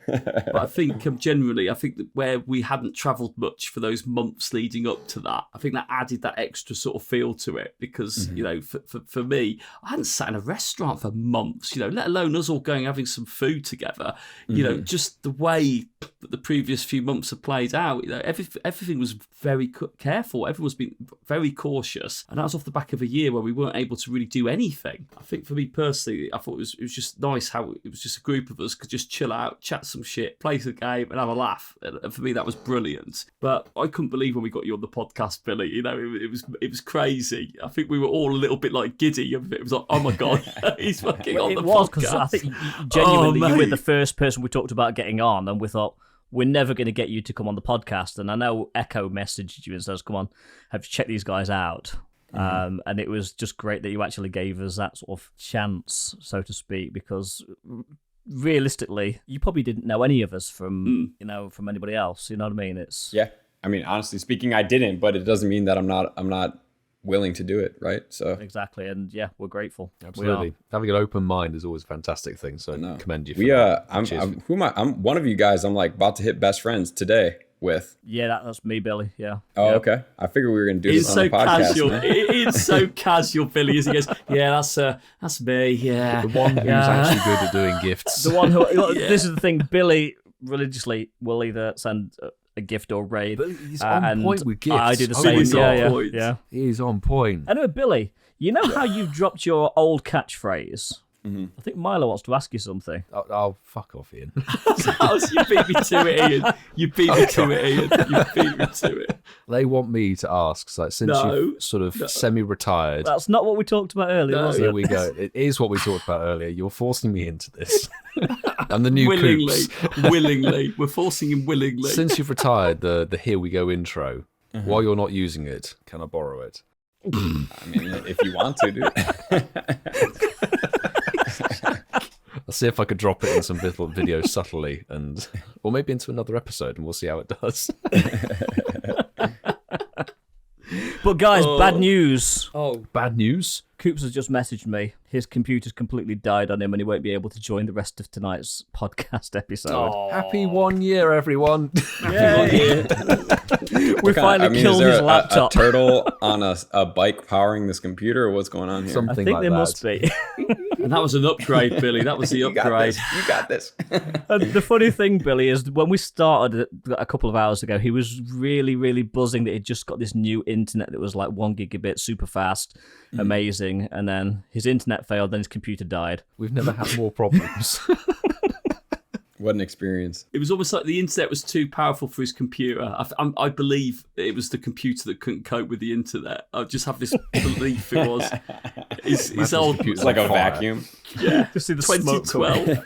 But I think generally, I think that where we hadn't travelled much for those months leading up to that, I think that added that extra sort of feel to it because, you know, for me, I hadn't sat in a restaurant for months, you know, let alone us all going having some food together. You know, just the way that the previous few months have played out, you know, everything was very careful. Everyone's been very cautious. And that was off the back of a year where we weren't able to really do anything. I think for me personally, I thought it was just nice how it was just a group of us could just chill out, chat some shit, play the game and have a laugh. And for me, that was brilliant. But I couldn't believe when we got you on the podcast, Billy. You know, it was crazy. I think we were all a little bit like giddy. It was like, oh my God, he's fucking on the podcast. It was, because I think genuinely you were the first person we talked about getting on, and we thought, we're never going to get you to come on the podcast. And I know Echo messaged you and says, come on, have you checked these guys out? And it was just great that you actually gave us that sort of chance, so to speak, because realistically, you probably didn't know any of us from from anybody else. You know what I mean? I mean, honestly speaking, I didn't, but it doesn't mean that I'm not willing to do it, right? So exactly, and we're grateful. Absolutely, having an open mind is always a fantastic thing. So I commend you. I'm one of you guys. I'm like about to hit best friends today with. Yeah, that's me, Billy. Yeah. Oh, okay. I figured we were gonna do this on the podcast. Casual. It's so casual, Billy. As he goes, yeah, that's me. Yeah, the one who's actually good at doing gifts. The one who. This is the thing. Billy religiously will either send a gift or raid. But he's on point with gifts. I do the same. Yeah. He's on point. Anyway, Billy, you know how you dropped your old catchphrase? I think Milo wants to ask you something. Oh, fuck off, Ian. You beat me to it, Ian. You beat me to it. They want me to ask, so since you've sort of semi-retired. That's not what we talked about earlier, was it? Here we go. It is what we talked about earlier. You're forcing me into this. And the new willingly. We're forcing him willingly. Since you've retired the Here We Go intro, while you're not using it, can I borrow it? I mean, if you want to, dude. I'll see if I could drop it in some little video subtly, or maybe into another episode, and we'll see how it does. But guys, bad news. Oh, bad news? Coops has just messaged me. His computer's completely died on him and he won't be able to join the rest of tonight's podcast episode. Oh. Happy 1 year, everyone. Yay. We finally killed his laptop. A turtle on a bike powering this computer, or what's going on here? I think there must be. And that was an upgrade, Billy. That was the upgrade. You got this. And the funny thing, Billy, is when we started a couple of hours ago, he was really, really buzzing that he'd just got this new internet that was like 1 gigabit, super fast, amazing. And then his internet failed, then his computer died. We've never had more problems. What an experience. It was almost like the internet was too powerful for his computer. I believe it was the computer that couldn't cope with the internet. I just have this belief it was. His old computer's like a vacuum. Yeah. Just see the 2012.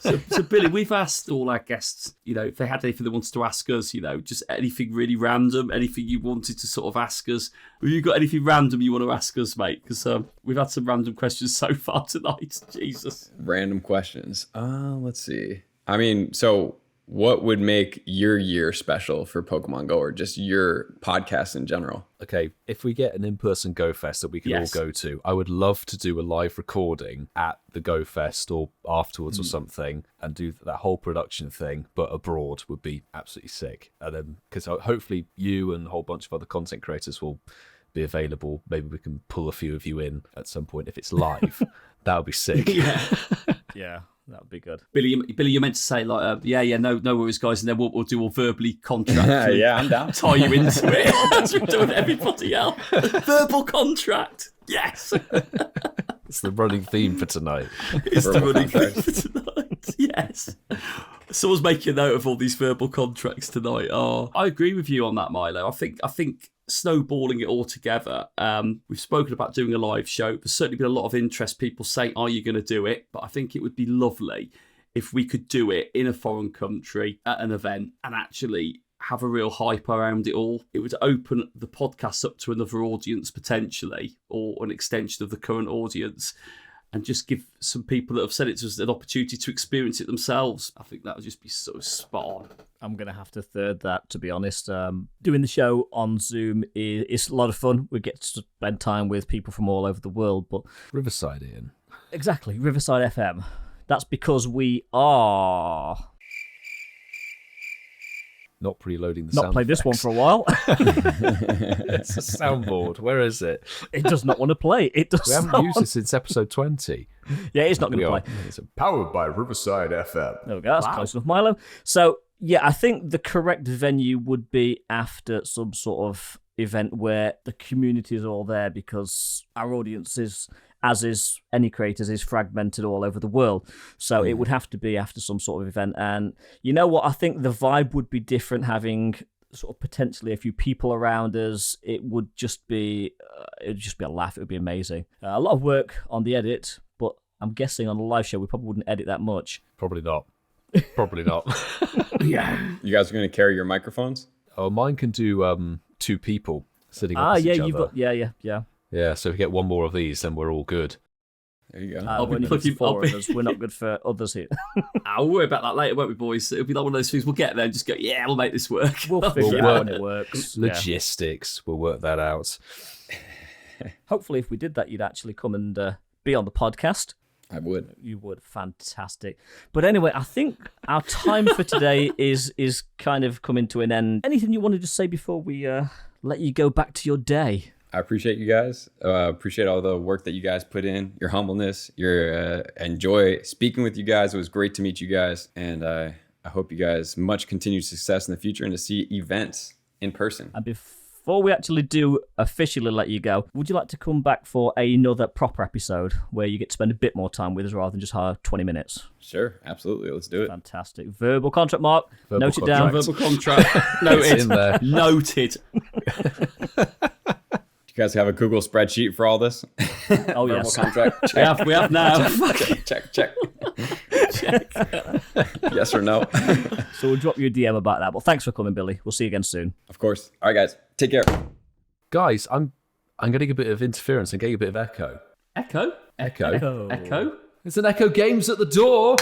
So Billy, we've asked all our guests, you know, if they had anything they wanted to ask us, you know, just anything really random, anything you wanted to sort of ask us. Have you got anything random you want to ask us, mate? Because we've had some random questions so far tonight. Jesus. Random questions. Let's see. I mean, so what would make your year special for Pokemon Go, or just your podcast in general? Okay, if we get an in-person Go Fest that we can all go to, I would love to do a live recording at the Go Fest or afterwards or something, and do that whole production thing, but abroad would be absolutely sick. And then, because hopefully you and a whole bunch of other content creators will be available. Maybe we can pull a few of you in at some point if it's live. That would be sick. Yeah. That would be good. Billy, you meant to say like, no worries, guys, and then we'll do a verbally contract. Yeah, I'm down. Tie you into it. That's what we're doing everybody else. Verbal contract. Yes. It's the running theme for tonight. It's the running theme for tonight. Yes. Someone's making a note of all these verbal contracts tonight. Oh, I agree with you on that, Milo. I think snowballing it all together. We've spoken about doing a live show. There's certainly been a lot of interest. People say, are you going to do it? But I think it would be lovely if we could do it in a foreign country at an event and actually have a real hype around it all. It would open the podcast up to another audience potentially, or an extension of the current audience, and just give some people that have said it to us an opportunity to experience it themselves. I think that would just be so spot on. I'm going to have to third that, to be honest. Doing the show on Zoom is a lot of fun. We get to spend time with people from all over the world. But Riverside, Ian. Exactly, Riverside FM. That's because we are... Not preloading the not sound played this one effects. for a while. It's a soundboard. Where is it? It does not want to play. It does. We haven't used it since episode 20. Yeah, it's not going to play. It's Powered by Riverside FM. There we go. That's close enough, Milo. So, yeah, I think the correct venue would be after some sort of event where the community is all there, because our audience is, as is any creators, is fragmented all over the world. So it would have to be after some sort of event. And you know what? I think the vibe would be different having sort of potentially a few people around us. It would just be a laugh. It would be amazing. A lot of work on the edit, but I'm guessing on a live show we probably wouldn't edit that much. Probably not. Probably not. Yeah. You guys are going to carry your microphones? Oh, mine can do 2 people sitting opposite each other. Yeah, so if we get one more of these, then we're all good. There you go. I'll be plugging. We're not good for others here. I'll worry about that later, won't we, boys? It'll be like one of those things. We'll get there and just go, yeah, we'll make this work. We'll figure it out when it works. Logistics, we'll work that out. Hopefully, if we did that, you'd actually come and be on the podcast. I would. You would. Fantastic. But anyway, I think our time for today is kind of coming to an end. Anything you wanted to say before we let you go back to your day? I appreciate you guys. Appreciate all the work that you guys put in, your humbleness, your enjoy speaking with you guys. It was great to meet you guys. And I hope you guys much continued success in the future and to see events in person. And before we actually do officially let you go, would you like to come back for another proper episode where you get to spend a bit more time with us rather than just 20 minutes? Sure, absolutely. Let's do it. Fantastic. Verbal contract, Mark. Verbal Note it down. Verbal contract. Noted. In there. Noted. You guys have a Google spreadsheet for all this? Oh, yes. Contract. we have now. Check. Yes or no? So we'll drop you a DM about that. But thanks for coming, Billy. We'll see you again soon. Of course. All right, guys. Take care. Guys, I'm getting a bit of interference. I'm getting a bit of echo. Echo? Echo? There's an Echo Games at the door.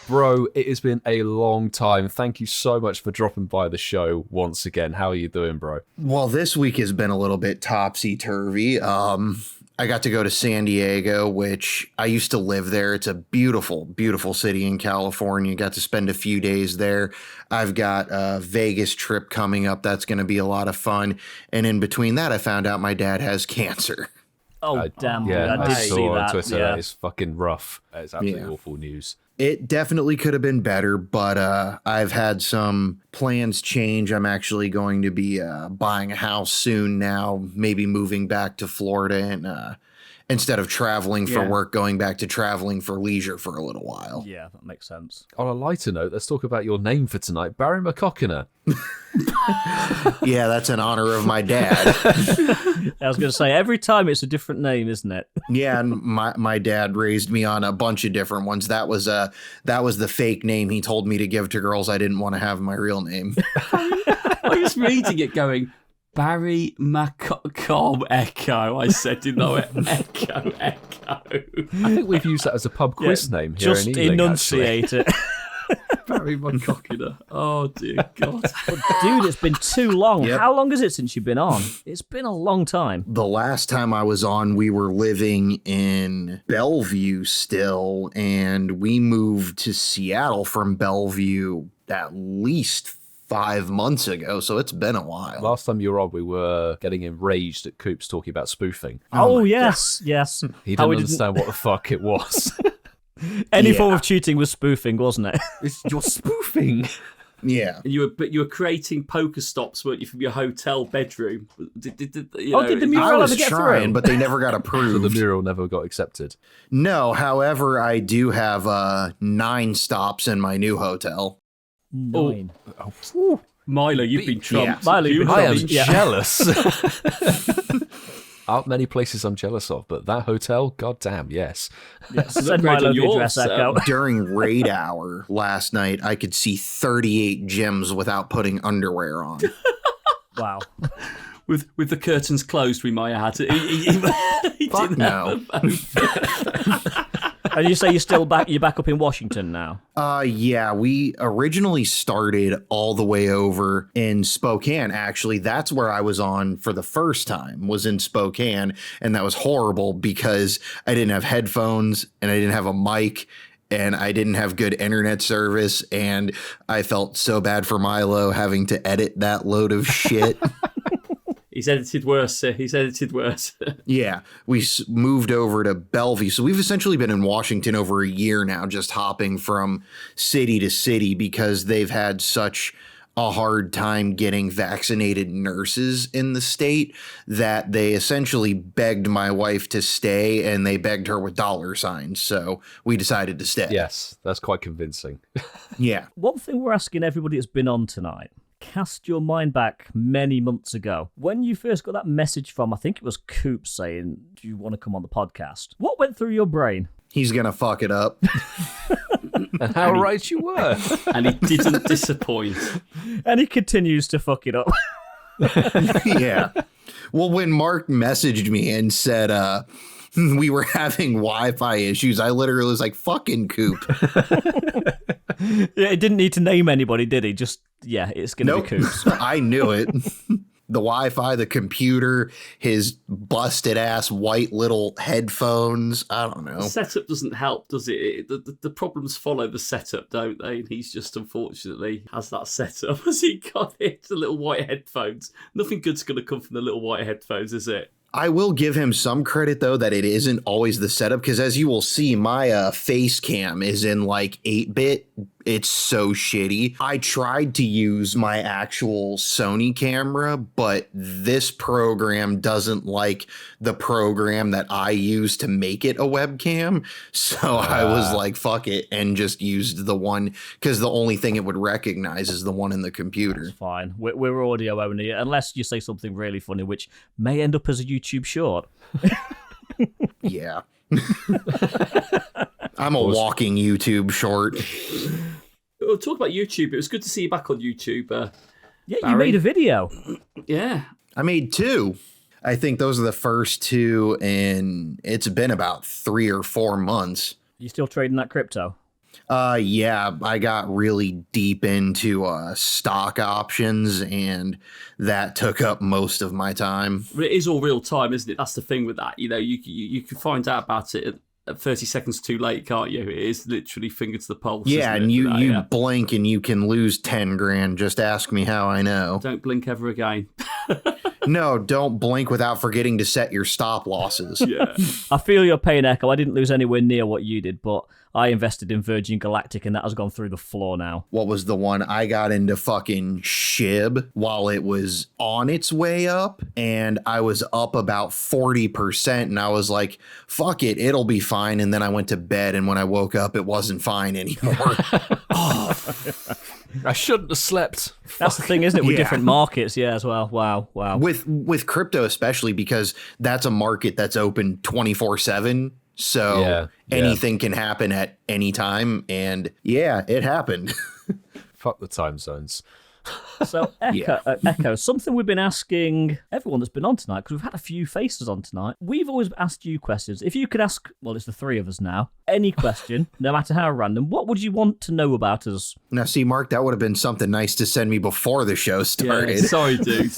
Bro, it has been a long time. Thank you so much for dropping by the show once again. How are you doing, bro? Well, this week has been a little bit topsy-turvy. I got to go to San Diego, which I used to live there. It's a beautiful, beautiful city in California. Got to spend a few days there. I've got a Vegas trip coming up. That's going to be a lot of fun. And in between that, I found out my dad has cancer. Oh, damn. Yeah, I did see saw on that. Twitter. Yeah. That is fucking rough. It's absolutely awful news. It definitely could have been better, but I've had some plans change. I'm actually going to be buying a house soon now, maybe moving back to Florida and instead of traveling for work, going back to traveling for leisure for a little while. Yeah, that makes sense. On a lighter note, let's talk about your name for tonight, Barry McCockiner. Yeah, that's in honor of my dad. I was going to say, every time it's a different name, isn't it? Yeah, and my dad raised me on a bunch of different ones. That was the fake name he told me to give to girls I didn't want to have my real name. I was reading it going, Barry McCockiner Echo. I said, didn't know it. Echo. I think we've used that as a pub quiz name here just in Ealing, enunciate it. Barry McCockiner. Oh, dear God. But dude, it's been too long. Yep. How long is it since you've been on? It's been a long time. The last time I was on, we were living in Bellevue still, and we moved to Seattle from Bellevue at least 5 months ago, so it's been a while. Last time you were on, we were getting enraged at Coops talking about spoofing. Oh yes. He didn't understand what the fuck it was. Any form of cheating was spoofing, wasn't it? You're spoofing. Yeah. And you were creating poker stops, weren't you, from your hotel bedroom? Did the mural I was ever get trying, through? but they never got So approved. the mural never got accepted. No, however, I do have 9 stops in my new hotel. 9. Milo, you've been trumped. Milo, you've been I am trumped. Yeah. jealous. Aren't many places I'm jealous of, but that hotel, goddamn, yes. Send Milo the address, Echo. During raid hour last night, I could see 38 gems without putting underwear on. Wow. With the curtains closed, we might add. He Fuck didn't no. And you say you're back up in Washington now? Yeah, we originally started all the way over in Spokane. Actually, that's where I was on for the first time, was in Spokane. And that was horrible because I didn't have headphones and I didn't have a mic and I didn't have good internet service. And I felt so bad for Milo having to edit that load of shit. He's edited worse, sir. He's edited worse. Yeah, we moved over to Bellevue. So we've essentially been in Washington over a year now, just hopping from city to city because they've had such a hard time getting vaccinated nurses in the state that they essentially begged my wife to stay and they begged her with dollar signs. So we decided to stay. Yes, that's quite convincing. Yeah. One thing we're asking everybody that's been on tonight, cast your mind back many months ago. When you first got that message from, I think it was Coop saying, do you want to come on the podcast? What went through your brain? He's going to fuck it up. And how right you were. And he didn't disappoint. And he continues to fuck it up. Yeah. Well, when Mark messaged me and said we were having Wi-Fi issues, I literally was like, fucking Coop. Yeah, he didn't need to name anybody, did he? Just, yeah, it's going to Nope. be Coops. I knew it. The Wi-Fi, the computer, his busted ass white little headphones. I don't know. The setup doesn't help, does it? The problems follow the setup, don't they? And he's just unfortunately has that setup. Has he got it? The little white headphones. Nothing good's going to come from the little white headphones, is it? I will give him some credit, though, that it isn't always the setup, because as you will see, my face cam is in like 8-bit. It's so shitty. I tried to use my actual Sony camera, but this program doesn't like the program that I use to make it a webcam. So I was like, fuck it, and just used the one, because the only thing it would recognize is the one in the computer. It's fine. We're audio only, unless you say something really funny, which may end up as a YouTube short. Yeah. I'm a walking YouTube short. We'll talk about YouTube. It was good to see you back on YouTube. Yeah, Barry. you made a video. Yeah. I made 2. I think those are the first 2, and it's been about 3 or 4 months. You still trading that crypto? Yeah, I got really deep into stock options, and that took up most of my time. But it is all real time, isn't it? That's the thing with that. You know, you can find out about it at 30 seconds too late, can't you? It is literally finger to the pulse. Yeah, isn't and it, you for that, you yeah. blink and you can lose 10 grand. Just ask me how I know. Don't blink ever again. No, don't blink without forgetting to set your stop losses. Yeah. I feel your pain, Echo. I didn't lose anywhere near what you did, but I invested in Virgin Galactic, and that has gone through the floor now. What was the one? I got into fucking SHIB while it was on its way up, and I was up about 40%, and I was like, fuck it, it'll be fine. And then I went to bed, and when I woke up, it wasn't fine anymore. I shouldn't have slept. That's the thing, isn't it? With Yeah. different markets, yeah, as well. Wow. With crypto especially, because that's a market that's open 24/7. So Yeah. anything can happen at any time. And yeah, it happened. Fuck the time zones. So, Echo, something we've been asking everyone that's been on tonight, because we've had a few faces on tonight. We've always asked you questions. If you could ask, well, it's the 3 of us now, any question, no matter how random, what would you want to know about us? Now, see, Mark, that would have been something nice to send me before the show started. Yeah, sorry, dude.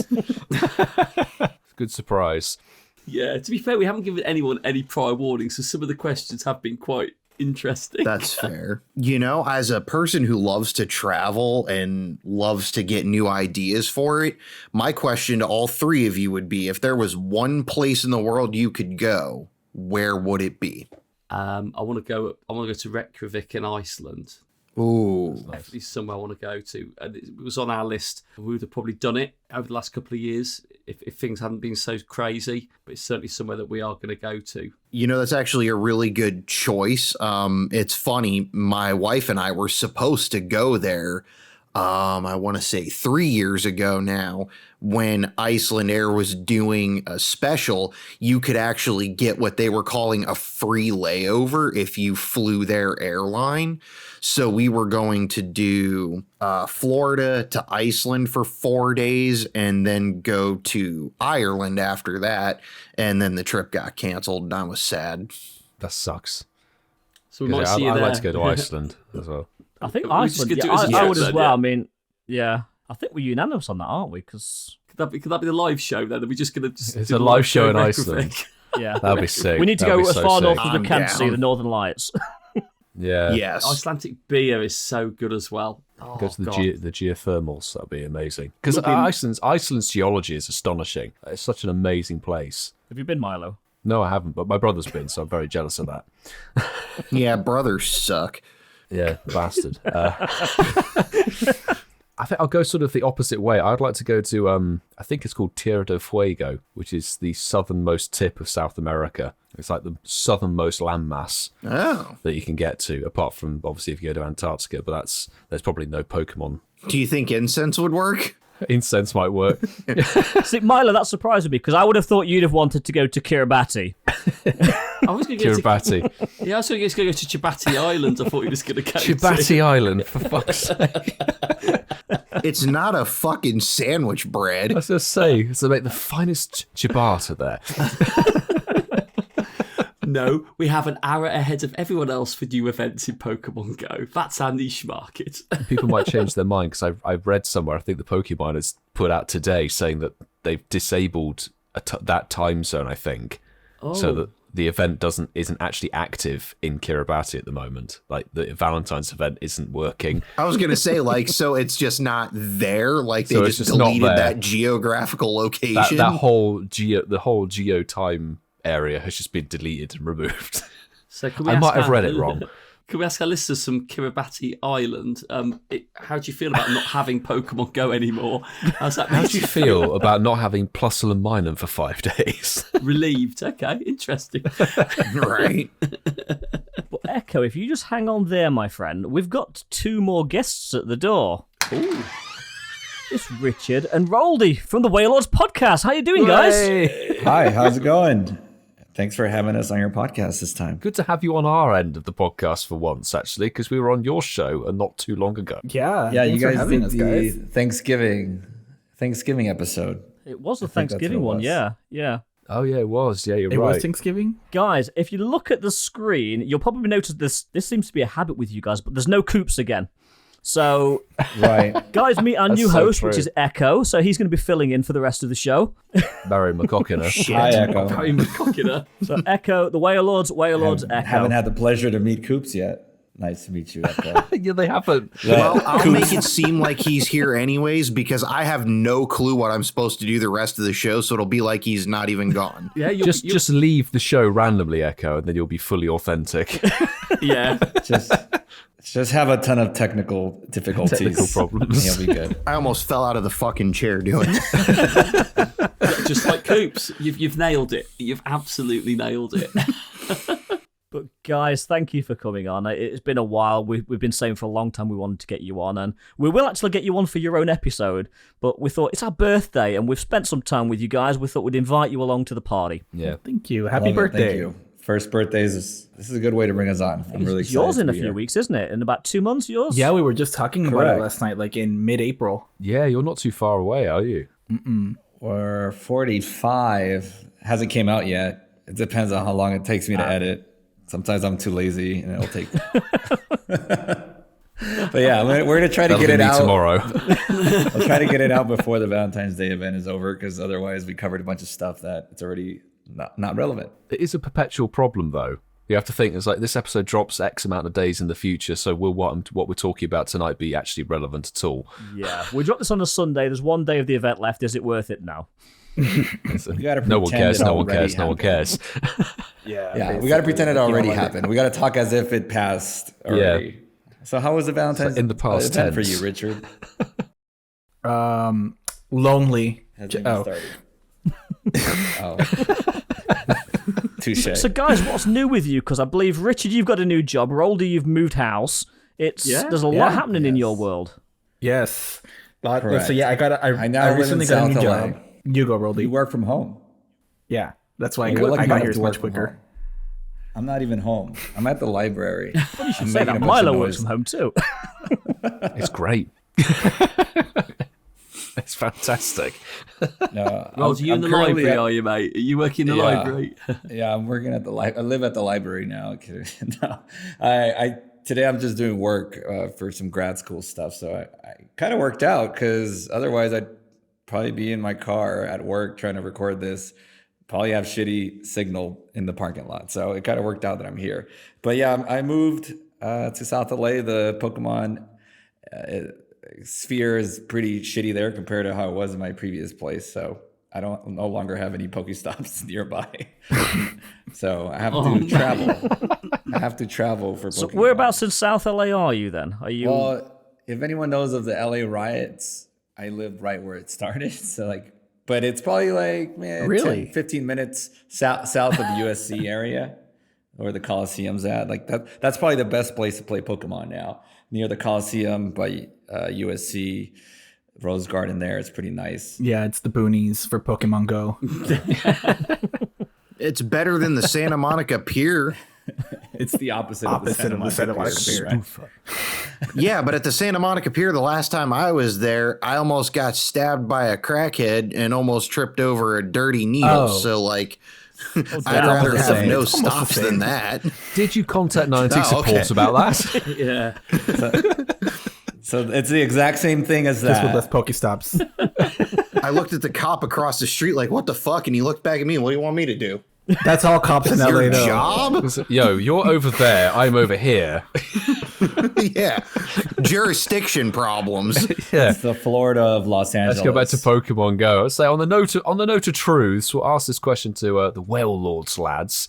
Good surprise. Yeah, to be fair, we haven't given anyone any prior warning, so some of the questions have been quite interesting. That's fair. You know, as a person who loves to travel and loves to get new ideas for it, my question to all 3 of you would be, if there was one place in the world you could go, where would it be? I want to go to Reykjavik in Iceland. Ooh. Definitely somewhere I want to go to. And it was on our list. We would have probably done it over the last couple of years if things hadn't been so crazy. But it's certainly somewhere that we are going to go to. You know, that's actually a really good choice. It's funny. My wife and I were supposed to go there. I want to say 3 years ago now, when Iceland Air was doing a special, you could actually get what they were calling a free layover if you flew their airline. So we were going to do Florida to Iceland for 4 days and then go to Ireland after that. And then the trip got canceled and I was sad. That sucks. So we might see you I'd there. like to go to Iceland as well. I think We just Iceland. could do Yeah, it as a I would trip as then, well. yeah. I mean, yeah. I think we're unanimous on that, aren't we? Because Could that be the live show then? Are we just going to It's a live show in Iceland. yeah, That'd be sick. we need to That'd go be as so far north sick. as we can to see down. the Northern Lights. Yeah. Yes. Icelandic beer is so good as well. Oh, Go to the God. the geothermals. That'd be amazing. Because Looking- Iceland's geology is astonishing. It's such an amazing place. Have you been, Milo? No, I haven't, but my brother's been, so I'm very jealous of that. Yeah, brothers suck. Yeah, bastard. I think I'll go sort of the opposite way. I'd like to go to, I think it's called Tierra del Fuego, which is the southernmost tip of South America. It's like the southernmost landmass that you can get to, apart from, obviously, if you go to Antarctica, but there's probably no Pokemon. Do you think incense would work? Incense might work. See, Milo, that surprised me because I would have thought you'd have wanted to go to Kiribati. I was going to go to Kiribati. Yeah, I was going to go to Chibati Island. I thought you were just going to go Chibati Island, for fuck's sake. It's not a fucking sandwich bread. I was going to say, so make the finest ciabatta there. No, we have an hour ahead of everyone else for new events in Pokemon Go. That's our niche market. People might change their mind because I've read somewhere, I think the Pokemon has put out today saying that they've disabled that time zone, I think, so that the event isn't actually active in Kiribati at the moment. Like the Valentine's event isn't working. I was gonna say, like, so it's just not there. Like they So it's just just not deleted there. that geographical location. That whole geo time area has just been deleted and removed. So can we I ask might have our- read it wrong. Can we ask our listeners from Kiribati Island? How do you feel about not having Pokemon Go anymore? How's that? How make do you feel about not having Plusle and Minun for 5 days? Relieved. Okay, interesting. Right. But Echo, if you just hang on there, my friend, we've got 2 more guests at the door. Ooh. It's Richard and Roldy from the Wailordz Podcast. How you doing, guys? Hi, how's it going? Thanks for having us on your podcast this time. Good to have you on our end of the podcast for once, actually, because we were on your show and not too long ago. Yeah, you thanks for guys having did us, the guys. Thanksgiving episode. It was the I think that's Thanksgiving what it one, was. yeah. Oh, yeah, it was. Yeah, you're It right. was Thanksgiving? Guys, if you look at the screen, you'll probably notice this seems to be a habit with you guys, but there's no Coops again. So, Right. guys, meet our That's new so host, true. which is Echo. So he's going to be filling in for the rest of the show. Barry McCockiner. Hi, Echo. I'm a cockiner. So Echo, the Wailordz, Echo. Haven't had the pleasure to meet Coops yet. Nice to meet you, Echo. Yeah, they haven't. Well, I'll make it seem like he's here anyways because I have no clue what I'm supposed to do the rest of the show, so it'll be like he's not even gone. Yeah, Just leave the show randomly, Echo, and then you'll be fully authentic. yeah. Just have a ton of technical difficulties. Technical problems. You'll be good. I almost fell out of the fucking chair doing it. Just like Coops, you've nailed it. You've absolutely nailed it. But guys, thank you for coming on. It's been a while. We've been saying for a long time we wanted to get you on, and we will actually get you on for your own episode. But we thought it's our birthday, and we've spent some time with you guys. We thought we'd invite you along to the party. Yeah. Thank you. Happy Love it. birthday. Thank you. First birthdays this is a good way to bring us on. I'm really It's excited. yours in to a be few here. weeks, isn't it? In about 2 months, yours? Yeah, we were just talking about Correct. it last night, like in mid-April. Yeah, you're not too far away, are you? We're 45. Hasn't came out yet. It depends on how long it takes me to edit. Sometimes I'm too lazy and it'll take. But yeah, we're gonna try to That'll get be it me out tomorrow. I'll try to get it out before the Valentine's Day event is over, because otherwise we covered a bunch of stuff that it's already not relevant. It is a perpetual problem, though. You have to think, it's like this episode drops X amount of days in the future, so will what we're talking about tonight be actually relevant at all? Yeah. We dropped this on a Sunday. There's 1 day of the event left. Is it worth it now? Gotta No one pretend cares, it no one already cares, no one happened. cares. Yeah, we gotta pretend it already happened. We gotta talk as if it passed already. So how was the Valentine's in the past event for tense. you, Richard? Lonely. Hasn't even started. Oh. Touche. So, guys, what's new with you? Because I believe, Richard, you've got a new job. Roldy, you've moved house. There's a lot happening in your world. Yes. Correct. So yeah, I now live recently in got a new South LA. job. You go, Roldy. You work from home. Yeah, that's why I You're lucky got enough here to so work much from quicker. home. I'm not even home. I'm at the library. You should say that. Milo works from home too. It's great. It's fantastic. No, Well, you in the library, are you, mate? Are you working in the library? Yeah, I'm working at the I live at the library now. No, today I'm just doing work for some grad school stuff. So I kind of worked out because otherwise I'd probably be in my car at work trying to record this. Probably have shitty signal in the parking lot. So it kind of worked out that I'm here. But yeah, I moved to South LA. The Pokemon sphere is pretty shitty there compared to how it was in my previous place. So I no longer have any Pokestops nearby. So I have to travel. I have to travel for Pokemon. So whereabouts in South LA are you then? Are you? Well, if anyone knows of the LA riots, I live right where it started. So but it's probably 10, 15 minutes south of the USC area where the Coliseum's at. That's probably the best place to play Pokemon now. Near the Coliseum by USC, Rose Garden there. It's pretty nice. Yeah, it's the boonies for Pokemon Go. It's better than the Santa Monica Pier. It's the opposite of the Santa Monica Pier. Right? Yeah, but at the Santa Monica Pier, the last time I was there, I almost got stabbed by a crackhead and almost tripped over a dirty needle. Oh. So, I'd rather have no stops than that. Did you contact 90 support about that? Yeah. So it's the exact same thing as that. Just with less Pokestops. I looked at the cop across the street like, what the fuck? And he looked back at me. What do you want me to do? That's all cops in LA, Your though. job? Yo, you're over there. I'm over here. Yeah. Jurisdiction problems. Yeah. It's the Florida of Los Angeles. Let's go back to Pokemon Go. Let's say on the note of truths, we'll ask this question to the Wailordz lads.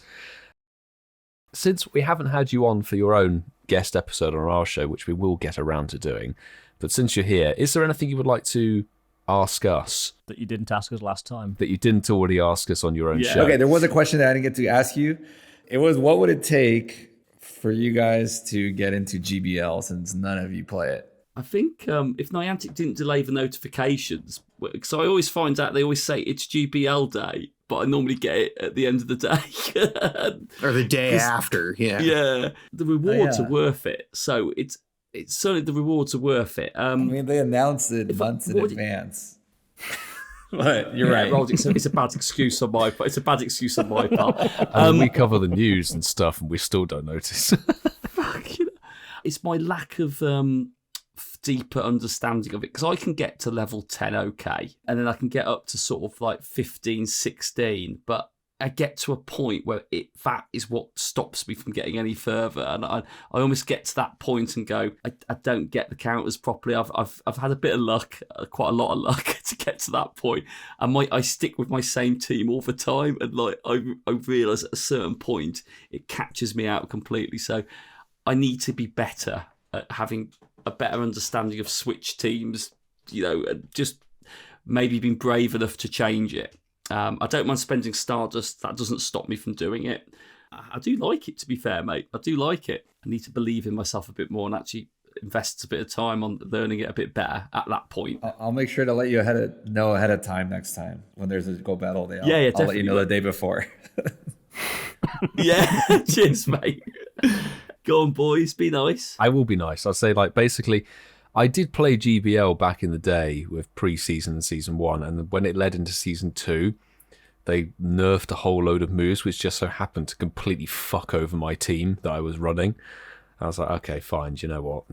Since we haven't had you on for your own guest episode on our show, which we will get around to doing, but since you're here, is there anything you would like to ask us That you didn't ask us last time. that you didn't already ask us on your own show? Okay, there was a question that I didn't get to ask you. It was, what would it take for you guys to get into GBL since none of you play it? I think if Niantic didn't delay the notifications, because I always find out they always say it's GBL day, but I normally get it at the end of the day. Or the day after, yeah. Yeah, the rewards are worth it. So it's certainly the rewards are worth it. I mean, they announced it months in advance. But you're right. Roldy, it's a bad excuse on my part. It's a bad excuse on my part. We cover the news and stuff, and we still don't notice. It's my lack of deeper understanding of it, because I can get to level 10 okay, and then I can get up to sort of 15, 16, but I get to a point where that is what stops me from getting any further, and I almost get to that point and go, I don't get the counters properly. I've had a bit of luck, quite a lot of luck to get to that point, and I stick with my same team all the time, and I realise at a certain point it catches me out completely. So I need to be better at having a better understanding of Switch teams, and just maybe being brave enough to change it. I don't mind spending Stardust. That doesn't stop me from doing it. I do like it, to be fair, mate. I do like it. I need to believe in myself a bit more and actually invest a bit of time on learning it a bit better at that point. I'll make sure to let you know ahead of time next time when there's a Go Battle Day. I'll let you know the day before. Yeah, cheers, mate. Go on, boys. Be nice. I will be nice. I'll say, basically, I did play GBL back in the day with pre-season and season 1, and when it led into season 2, they nerfed a whole load of moves, which just so happened to completely fuck over my team that I was running. I was like, okay, fine. You know what?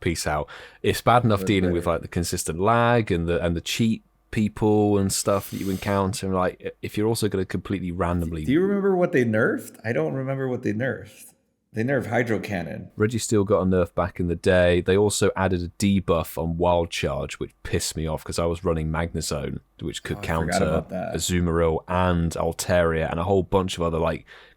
Peace out. It's bad enough dealing with the consistent lag and the cheat people and stuff that you encounter. And if you're also going to completely randomly. Do you remember what they nerfed? I don't remember what they nerfed. They nerfed Hydro Cannon. Registeel got a nerf back in the day. They also added a debuff on Wild Charge, which pissed me off because I was running Magnezone, which could counter Azumarill and Altaria and a whole bunch of other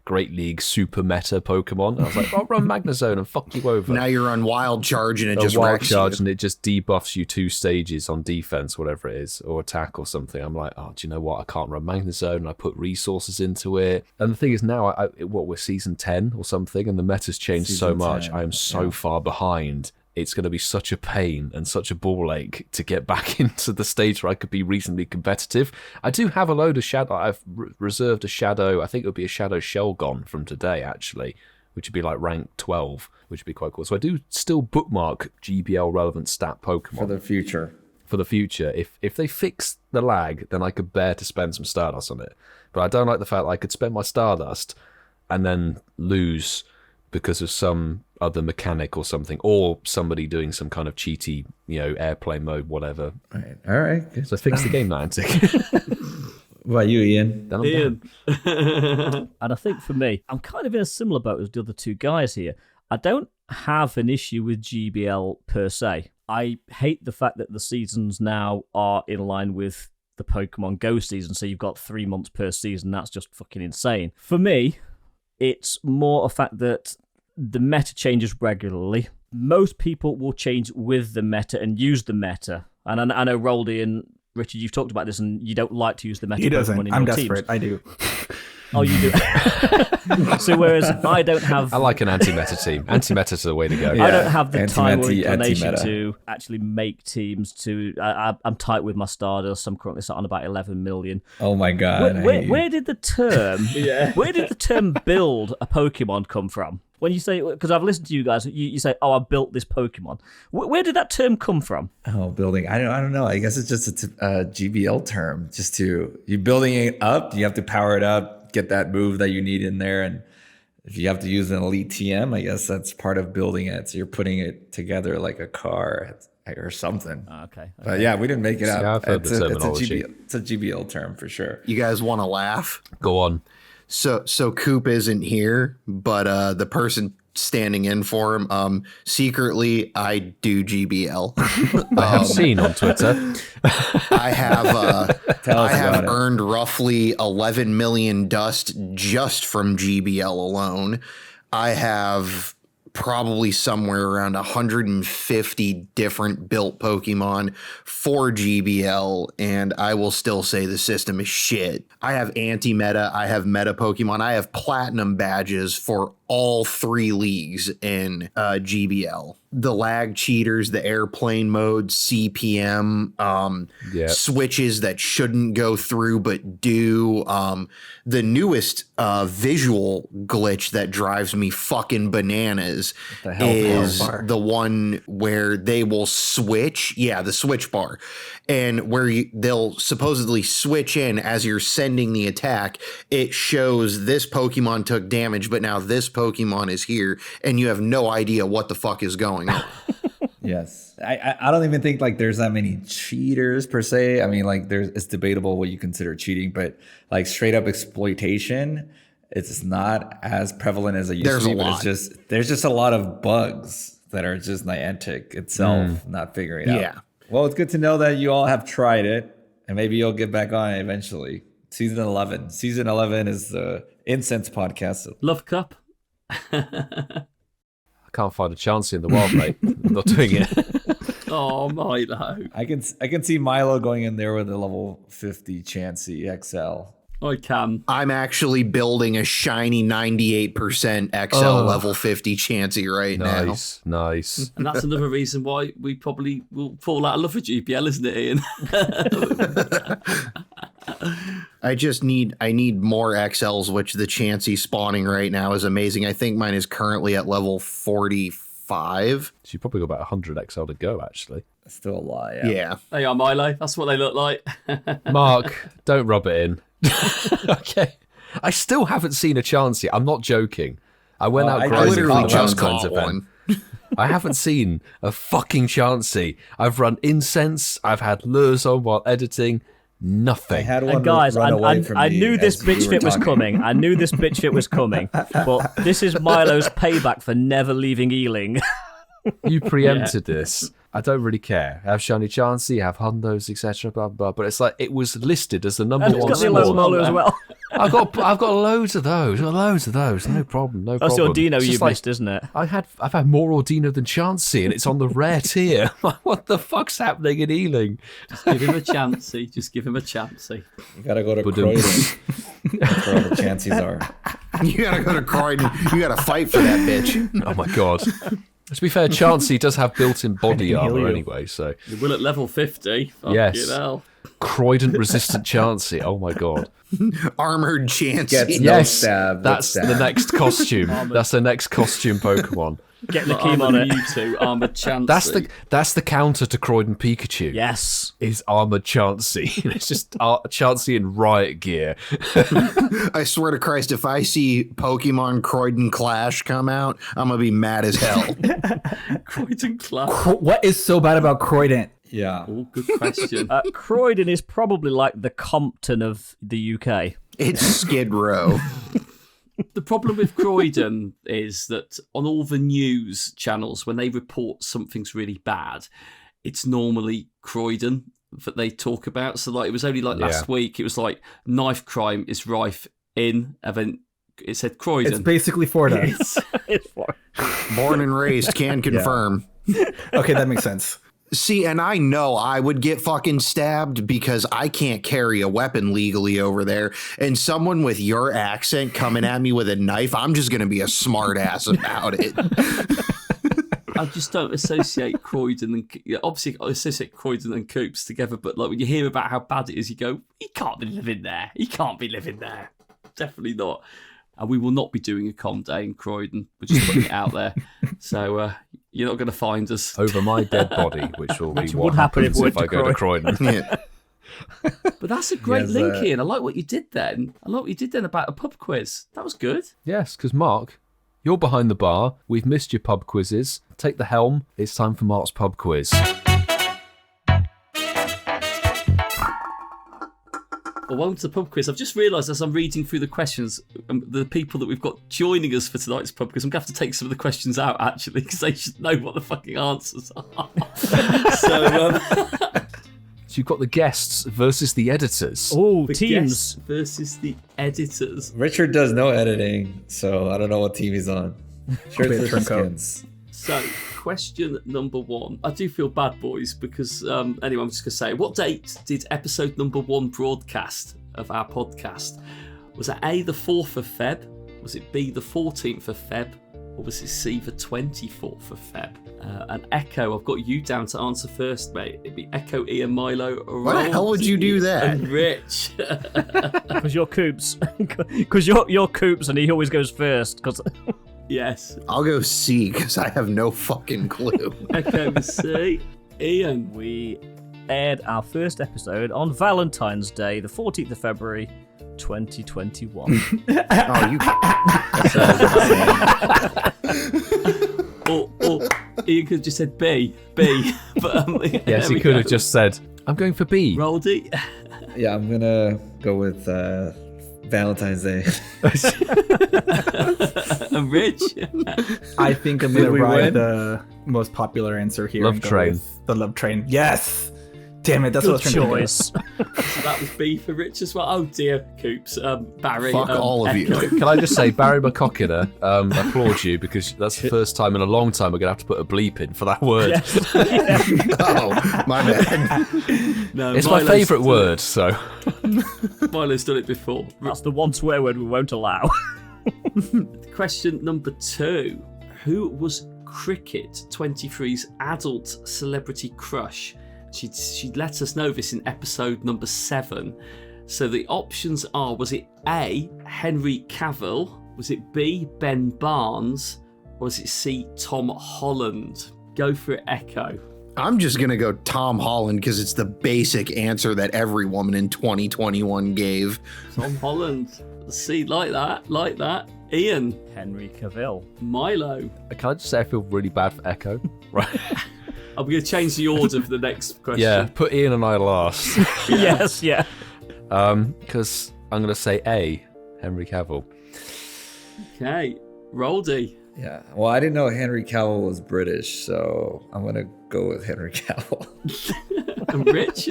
Great League super meta Pokemon. And I was like, I'll run Magnezone and fuck you over. Now you're on Wild Charge and it just Wild wrecks Charge you. and it just debuffs you 2 stages on defense, whatever it is, or attack or something. I'm like, oh, do you know what? I can't run Magnezone, and I put resources into it. And the thing is now, we're season 10 or something, and the meta's changed so much. I am so far behind. It's going to be such a pain and such a ball ache to get back into the stage where I could be reasonably competitive. I do have a load of Shadow. I've reserved a Shadow. I think it would be a Shadow Shelgon from today, actually, which would be like rank 12, which would be quite cool. So I do still bookmark GBL relevant stat Pokemon. For the future. For the future. If they fix the lag, then I could bear to spend some Stardust on it. But I don't like the fact that I could spend my Stardust and then lose because of some other mechanic or something, or somebody doing some kind of cheaty, airplane mode, whatever. All right. Good. So fix the game, Niantic. What about you, Ian? And I think for me, I'm kind of in a similar boat as the other two guys here. I don't have an issue with GBL per se. I hate the fact that the seasons now are in line with the Pokemon Go season, so you've got 3 months per season. That's just fucking insane. For me, it's more a fact that the meta changes regularly. Most people will change with the meta and use the meta. And I know Roldy and Richard, you've talked about this, and you don't like to use the meta. He doesn't. Pokemon in I'm your desperate. teams. I do. Oh, you do. So whereas I don't have... I like an anti-meta team. Anti-meta's the way to go. I don't have the time or inclination anti-meta. to actually make teams to... I'm tight with my Stardust. I'm currently sat on about 11 million. Oh my god. Where did the term... Where did the term build a Pokemon come from? When you say... Because I've listened to you guys, you say, oh, I built this Pokemon. Where did that term come from? Oh, building. I don't know. I guess it's just a GBL term. You're building it up. You have to power it up, get that move that you need in there. And if you have to use an elite TM, I guess that's part of building it. So you're putting it together like a car or something. Okay. But yeah, we didn't make it up. I've heard the terminology. It's a GBL term for sure. You guys want to laugh? Go on. So Coop isn't here, but the person standing in for him, secretly I do GBL. I have seen on Twitter. I have it. earned roughly 11 million dust just from GBL alone. I have probably somewhere around 150 different built Pokemon for GBL, and I will still say the system is shit. I have anti-meta, I have meta Pokemon, I have platinum badges for all 3 leagues in GBL. The lag cheaters, the airplane mode, CPM, switches that shouldn't go through but do. The newest visual glitch that drives me fucking bananas is the one where they will switch. Yeah, the switch bar. And where they'll supposedly switch in as you're sending the attack. It shows this Pokemon took damage, but now this Pokemon is here, and you have no idea what the fuck is going on. Yes. I don't even think like there's that many cheaters per se. I mean, like it's debatable what you consider cheating, but like straight up exploitation, it's not as prevalent as it used to be. But there's just a lot of bugs that are just Niantic itself not figuring out. Yeah. Well, it's good to know that you all have tried it, and maybe you'll get back on it eventually. Season 11. Season 11 is the Incensed podcast. Love Cup. I can't find a chance in the wild, mate. I'm not doing it. Oh, Milo. I can see Milo going in there with a level 50 Chansey XL. I can. I'm actually building a shiny 98% XL level 50 Chansey right now. Nice. And that's another reason why we probably will fall out of love with GBL, isn't it, Ian? I need more XLs, which the Chansey spawning right now is amazing. I think mine is currently at level 45. So you probably got about 100 XL to go, actually. That's still a lot, Yeah. They are Milo. That's what they look like. Mark, don't rub it in. Okay. I still haven't seen a Chansey. I'm not joking. I went out I grinding literally for the just Valentine's caught event. one. I haven't seen a fucking Chansey. I've run Incensed. I've had lures on while editing. Nothing. I had one And guys, run away from I me knew this as we bitch were fit was talking. coming. I knew this bitch fit was coming. But this is Milo's payback for never leaving Ealing. You preempted this. I don't really care. I have Shiny Chansey, I have Hundos, etc. Blah, blah, blah. But it's like it was listed as the number And it's one got the Alola sport. Molo as well. I've got loads of those. No problem. That's the Ordino you missed, isn't it? I've had more Ordino than Chansey, and it's on the rare tier. What the fuck's happening in Ealing? Just give him a Chansey. You gotta go to Croydon. That's where all the chances are. You gotta go to Croydon. You gotta fight for that bitch. Oh my god. To be fair, Chansey does have built-in body armor anyway, so... You will at level 50. Yes. Hell. Croydon-resistant Chansey. Oh my god. Armored Chansey. Gets no Yes, stab. that's the next costume. That's the next costume Pokemon. Get the key on it. Mewtwo, Armored Chansey. That's the counter to Croydon Pikachu. Yes. Is Armored Chansey. It's just Chansey in riot gear. I swear to Christ, if I see Pokemon Croydon Clash come out, I'm gonna be mad as hell. Croydon Clash. What is so bad about Croydon? Yeah. Oh, good question. Croydon is probably like the Compton of the UK. It's Skid Row. The problem with Croydon is that on all the news channels, when they report something's really bad, it's normally Croydon that they talk about. So like it was only like last week, it was like knife crime is rife in, and then it said Croydon. It's basically Florida. It's Florida. Born and raised, can confirm. Okay, that makes sense. See, and I know I would get fucking stabbed because I can't carry a weapon legally over there. And someone with your accent coming at me with a knife, I'm just going to be a smart ass about it. I just don't associate Croydon and obviously I associate Croydon and Coops together. But like when you hear about how bad it is, you go, "He can't be living there. He can't be living there. Definitely not." And we will not be doing a com day in Croydon. We're just putting it out there. So you're not going to find us. Over my dead body, which will be what would happen happens if I go to Croydon. Yeah. But that's a great link, Ian. I like what you did then. About a pub quiz. That was good. Yes, because Mark, you're behind the bar. We've missed your pub quizzes. Take the helm. It's time for Mark's pub quiz. Well, welcome to the pub quiz. I've just realised as I'm reading through the questions, the people that we've got joining us for tonight's pub quiz, I'm going to have to take some of the questions out, actually, because they should know what the fucking answers are. So you've got the guests versus the editors. Oh, the teams. guests versus the editors. Richard does no editing, so I don't know what team he's on. Sure, it's skins. So, question number 1. I do feel bad, boys, because, anyway, I'm just going to say, what date did episode number 1 broadcast of our podcast? Was it A, the 4th of Feb? Was it B, the 14th of Feb? Or was it C, the 24th of Feb? And Echo, I've got you down to answer first, mate. It'd be Echo, Ian, Milo, or Why the hell would you do that? And Rich. Because you're Coops. Because you're Coops and he always goes first. Because... Yes. I'll go C because I have no fucking clue. Echo, C. Ian. We aired our first episode on Valentine's Day, the 14th of February, 2021. Oh, you or Ian could have just said B. But, yes, he could have just said, I'm going for B. Roldy. Yeah, I'm gonna go with Valentine's Day. And Rich. I think I'm gonna ride the most popular answer here. Love and go Train. with the Love Train. Yes. Damn it, that's Good what I was trying to choice. So that was B for Rich as well. Oh dear, Coops. Barry. Fuck all of you. Can I just say, Barry McCockiner, applaud you because that's the first time in a long time we're going to have to put a bleep in for that word. Yes. Oh, my bad. No, It's my favourite word, so. Milo's done it before. That's the one swear word we won't allow. Question number 2. Who was Kriket 23's adult celebrity crush? She let us know this in episode number 7. So the options are, was it A, Henry Cavill? Was it B, Ben Barnes? Or was it C, Tom Holland? Go for it, Echo. I'm just going to go Tom Holland because it's the basic answer that every woman in 2021 gave. Tom Holland. See, like that. Ian. Henry Cavill. Milo. Can I just say I feel really bad for Echo? Right. I'm going to change the order for the next question. Yeah, put Ian and I last. Yes, yeah. Because I'm going to say A, Henry Cavill. Okay. Roldy. Yeah. Well, I didn't know Henry Cavill was British, so I'm gonna go with Henry Cavill. And Rich.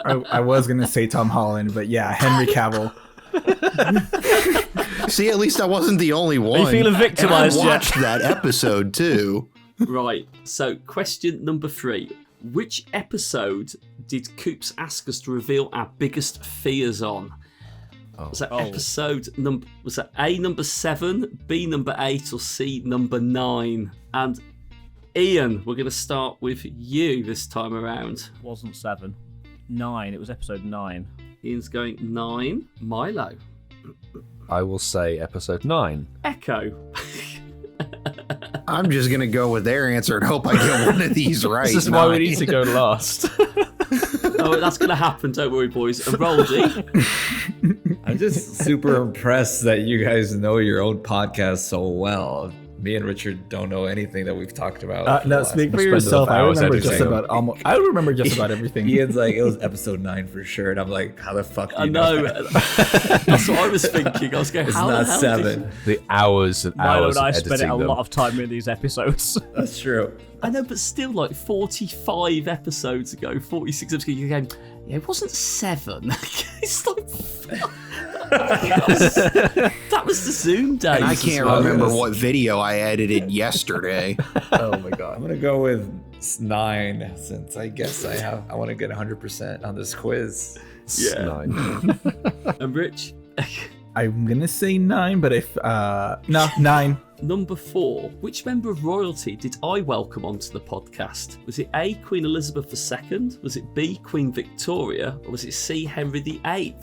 I was gonna say Tom Holland, but yeah, Henry Cavill. See, at least I wasn't the only one. Are you feeling victimized I yet? watched that episode too. Right, so question number 3. Which episode did Coops ask us to reveal our biggest fears on? Was that episode number? Was that A number 7, B number 8, or C number 9? And Ian, we're going to start with you this time around. It wasn't 7. 9. It was episode 9. Ian's going 9. Milo. I will say episode 9. Echo. I'm just gonna go with their answer and hope I get one of these right. This is why we need to go last. Oh, that's going to happen. Don't worry, boys. And Roldy. I'm just super impressed that you guys know your own podcast so well. Me and Richard don't know anything that we've talked about. No, speak for yourself. I remember just about everything. Ian's like, it was episode 9 for sure, and I'm like, how the fuck? Do you know that? That's what I was thinking. I was going, it's how not the hell 7. The hours and Milo hours and I of spent editing a them. lot of time in these episodes. That's true. I know, but still, like 45 episodes ago, 46 episodes ago, you're going, yeah, it wasn't 7. It's like, that was the Zoom days. And I can't remember what video I edited yesterday. Oh my god. I'm gonna go with 9 since I guess I want to get 100% on this quiz. Yeah. 9. And Rich? I'm gonna say 9, but if 9. Number 4. Which member of royalty did I welcome onto the podcast? Was it A, Queen Elizabeth II? Was it B, Queen Victoria? Or was it C, Henry VIII?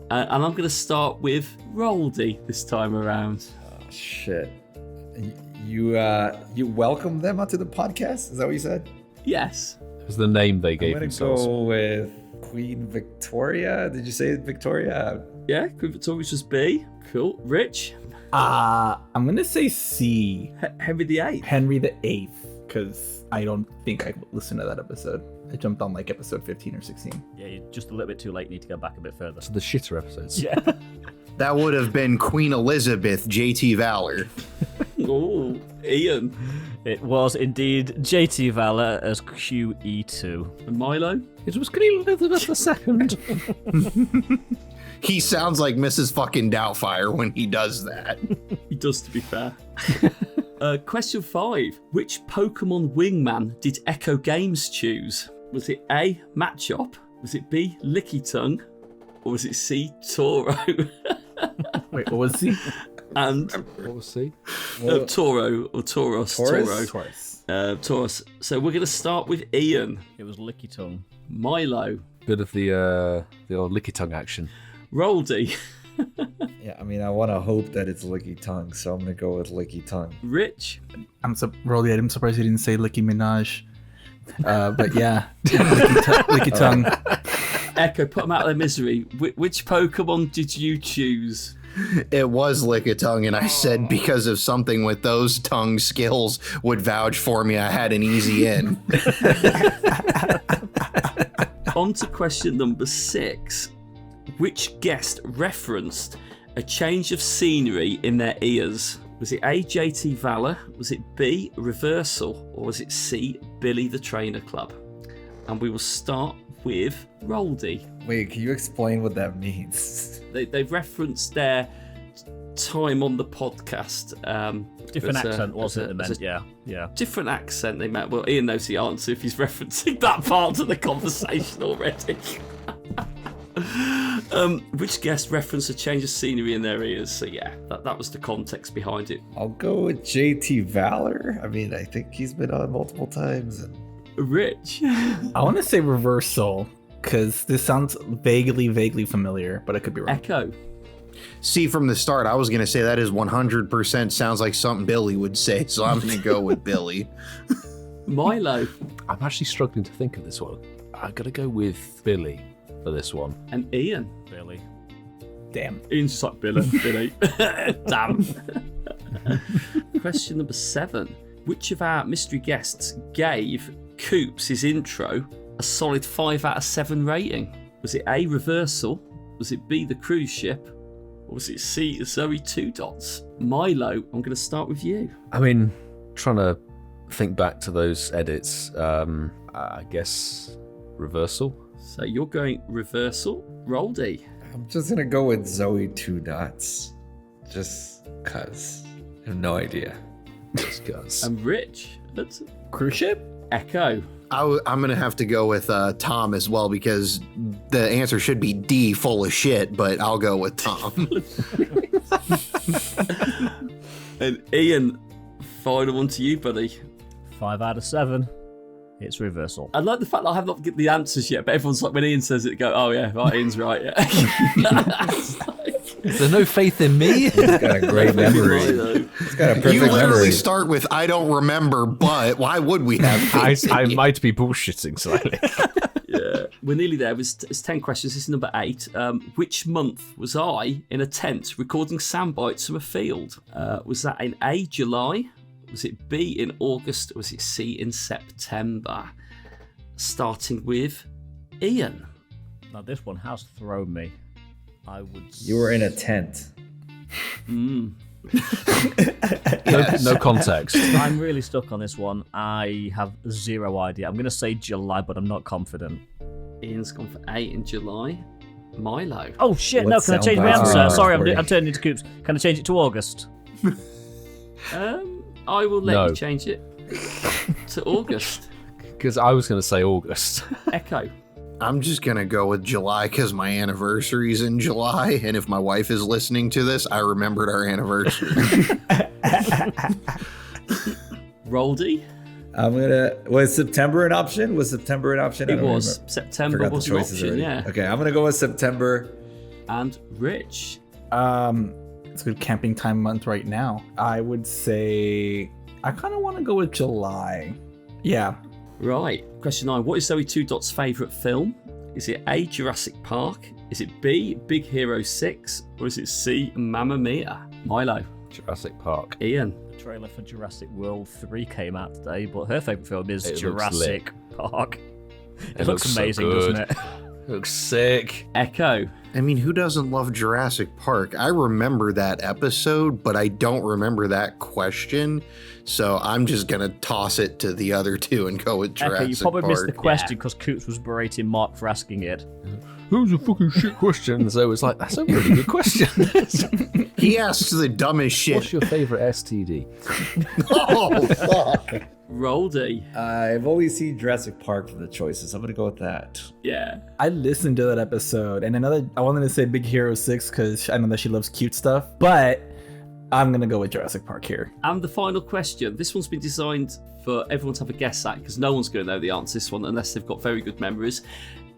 And I'm going to start with Roldy this time around. Oh, shit. You welcome them onto the podcast? Is that what you said? Yes. It was the name they gave I'm themselves. Go with Queen Victoria. Did you say Victoria? Yeah, Queen Victoria was B. Cool. Rich? I'm gonna say C. Henry VIII. Henry VIII, because I don't think I listened to that episode. I jumped on like episode 15 or 16. Yeah, you're just a little bit too late. You need to go back a bit further. So the shitter episodes. Yeah. That would have been Queen Elizabeth, JT Valor. Oh, Ian. It was indeed JT Valor as QE2. And Milo? It was Queen Elizabeth II. He sounds like Mrs. fucking Doubtfire when he does that. He does, to be fair. Question 5. Which Pokemon wingman did Echo Games choose? Was it A, Machop? Was it B, Lickitung? Or was it C, Toro? Wait, what was C? And what was C? Toro or Tauros. Taurus? Taurus. So we're going to start with Ian. It was Lickitung. Milo. Bit of the old licky tongue action. Roldy. Yeah, I mean, I want to hope that it's Licky Tongue, so I'm going to go with Licky Tongue. Rich. I'm surprised you didn't say Licky Minaj. But yeah, Licky Tongue. Echo, put them out of their misery. Which Pokemon did you choose? It was Lickitung, and I said because of something with those tongue skills would vouch for me, I had an easy in. On to question number 6. Which guest referenced a change of scenery in their ears? Was it A, JT Valor? Was it B, Reversal? Or was it C, Billy the Trainer Club? And we will start with Roldy. Wait, can you explain what that means? They've referenced their time on the podcast. Different accent, wasn't it? Yeah. Different accent they meant. Well, Ian knows the answer if he's referencing that part of the conversation already. Which guest referenced a change of scenery in their ears? So yeah, that was the context behind it. I'll go with JT Valor. I mean, I think he's been on multiple times. Rich. I want to say Reversal, because this sounds vaguely familiar, but I could be wrong. Echo. See, from the start, I was going to say that is 100% sounds like something Billy would say, so I'm going to go with Billy. Milo. I'm actually struggling to think of this one. I'm going to go with Billy for this one. And Ian. Billy. Damn. Ian's just like Billy. Damn. Question number 7. Which of our mystery guests gave Coops his intro a solid 5 out of 7 rating? Was it A, Reversal? Was it B, the cruise ship? Or was it C, Zoë Two Dots? Milo, I'm going to start with you. I mean, trying to think back to those edits, I guess Reversal. So you're going Reversal. Roldy. I'm just gonna go with Zoë Two Dots. Just cause. I have no idea. Just cause. I'm Rich. That's Cruise ship? I'm Echo. going to have to go with Tom as well because the answer should be D, full of shit, but I'll go with Tom. And Ian, final one to you, buddy. 5 out of 7. It's reversal. I like the fact that I have not get the answers yet, but everyone's like, when Ian says it, go, oh yeah, right, Ian's right, yeah. Is there no faith in me? He's got a great memory. He's got a perfect You literally memory. start with, I don't remember, but why would we have faith I in you? might be bullshitting slightly. Yeah, we're nearly there. It's 10 questions. This is number 8. Which month was I in a tent recording sound bites from a field? Was that in A, July? Was it B, in August? Or was it C, in September? Starting with Ian. Now, this one has thrown me. I would. You were in a tent. Mm. No context. I'm really stuck on this one. I have zero idea. I'm going to say July, but I'm not confident. Ian's gone for 8 in July. Milo. Oh shit! What No, can I change my sound bites answer? are Sorry, recording? I'm turning into Coops. Can I change it to August? I will let No. you change it to August. Because I was going to say August. Echo. I'm just going to go with July because my anniversary's in July. And if my wife is listening to this, I remembered our anniversary. Roldy. I'm gonna. Was September an option? Was September an option? I It don't was. remember. September Forgot was the an choices option, already. yeah. Okay, I'm gonna go with September. And Rich. It's a good camping time month right now. I would say I kind of want to go with July. Yeah. Right. Question 9. What is Zoë Two Dots' favourite film? Is it A, Jurassic Park? Is it B, Big Hero 6? Or is it C, Mamma Mia? Milo. Jurassic Park. Ian. The trailer for Jurassic World 3 came out today, but her favourite film is It looks Jurassic Park. It looks looks so amazing, good. doesn't it? Looks sick. Echo. I mean, who doesn't love Jurassic Park? I remember that episode, but I don't remember that question. So I'm just going to toss it to the other two and go with Jurassic Echo, you probably Park. missed the question because Coops was berating Mark for asking it. That was a fucking shit question. So it was like, that's a really good question. He asks the dumbest shit. What's your favourite STD? Oh, fuck. Roldy. I've always seen Jurassic Park for the choices. I'm gonna go with that. Yeah. I listened to that episode, and I wanted to say Big Hero 6 because I know that she loves cute stuff, but I'm gonna go with Jurassic Park here. And the final question. This one's been designed for everyone to have a guess at because no one's going to know the answer to this one unless they've got very good memories.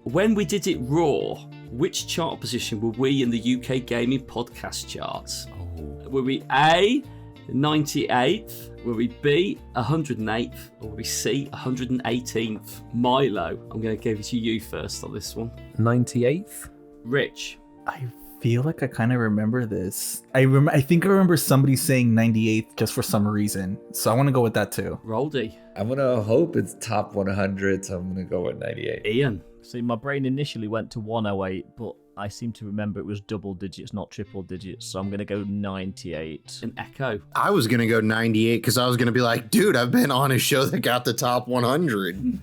When we did it raw, which chart position were we in the UK gaming podcast charts? Were we A, 98th? Were we B, 108th? Or were we C, 118th? Milo, I'm going to give it to you first on this one. 98th? Rich. I feel like I kind of remember this. I think I remember somebody saying 98th just for some reason, so I want to go with that too. Roldy. I'm gonna hope it's top 100, so I'm gonna go with 98. Ian. See, my brain initially went to 108, but I seem to remember it was double digits, not triple digits, so I'm going to go 98. An Echo. I was going to go 98 because I was going to be like, dude, I've been on a show that got the top 100.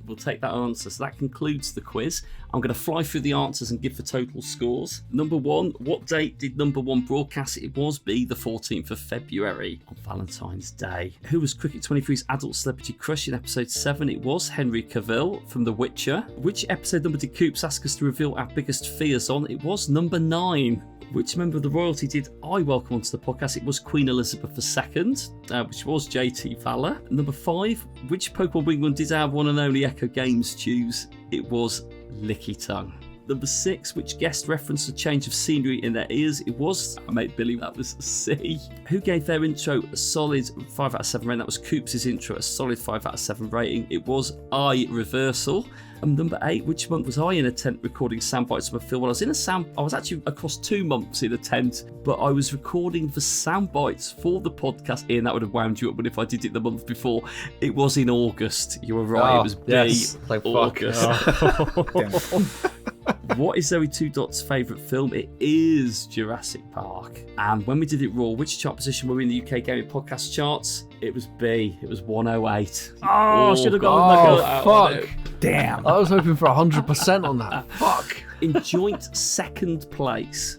We'll take that answer. So that concludes the quiz. I'm going to fly through the answers and give the total scores. Number 1, what date did number 1 broadcast? It was B, the 14th of February on Valentine's Day. Who was Cricket 23's adult celebrity crush in episode 7? It was Henry Cavill from The Witcher. Which episode number did Coops ask us to reveal our biggest fears on? It was number 9. Which member of the royalty did I welcome onto the podcast? It was Queen Elizabeth II, which was JT Valor. Number 5, which Pokemon Wingman did our one and only Echo Games choose? It was Licky Tongue. Number 6, which guest referenced a change of scenery in their ears? It was our mate Billy, that was C. Who gave their intro a solid 5 out of 7 rating? That was Coops' intro, a solid 5 out of 7 rating. It was I Reversal. Number 8, which month was I in a tent recording sound bites from a film? Well, I was actually across 2 months in a tent, but I was recording the sound bites for the podcast. Ian, that would have wound you up, but if I did it the month before, it was in August. You were right, it was B, yes. Like, August. What is Zoë Two Dots' favourite film? It is Jurassic Park. And when we did it raw, which chart position were we in the UK Gaming Podcast charts? It was B. It was 108. Oh, should have gone with my gut. Fuck. Damn. I was hoping for 100% on that. Fuck. In joint second place,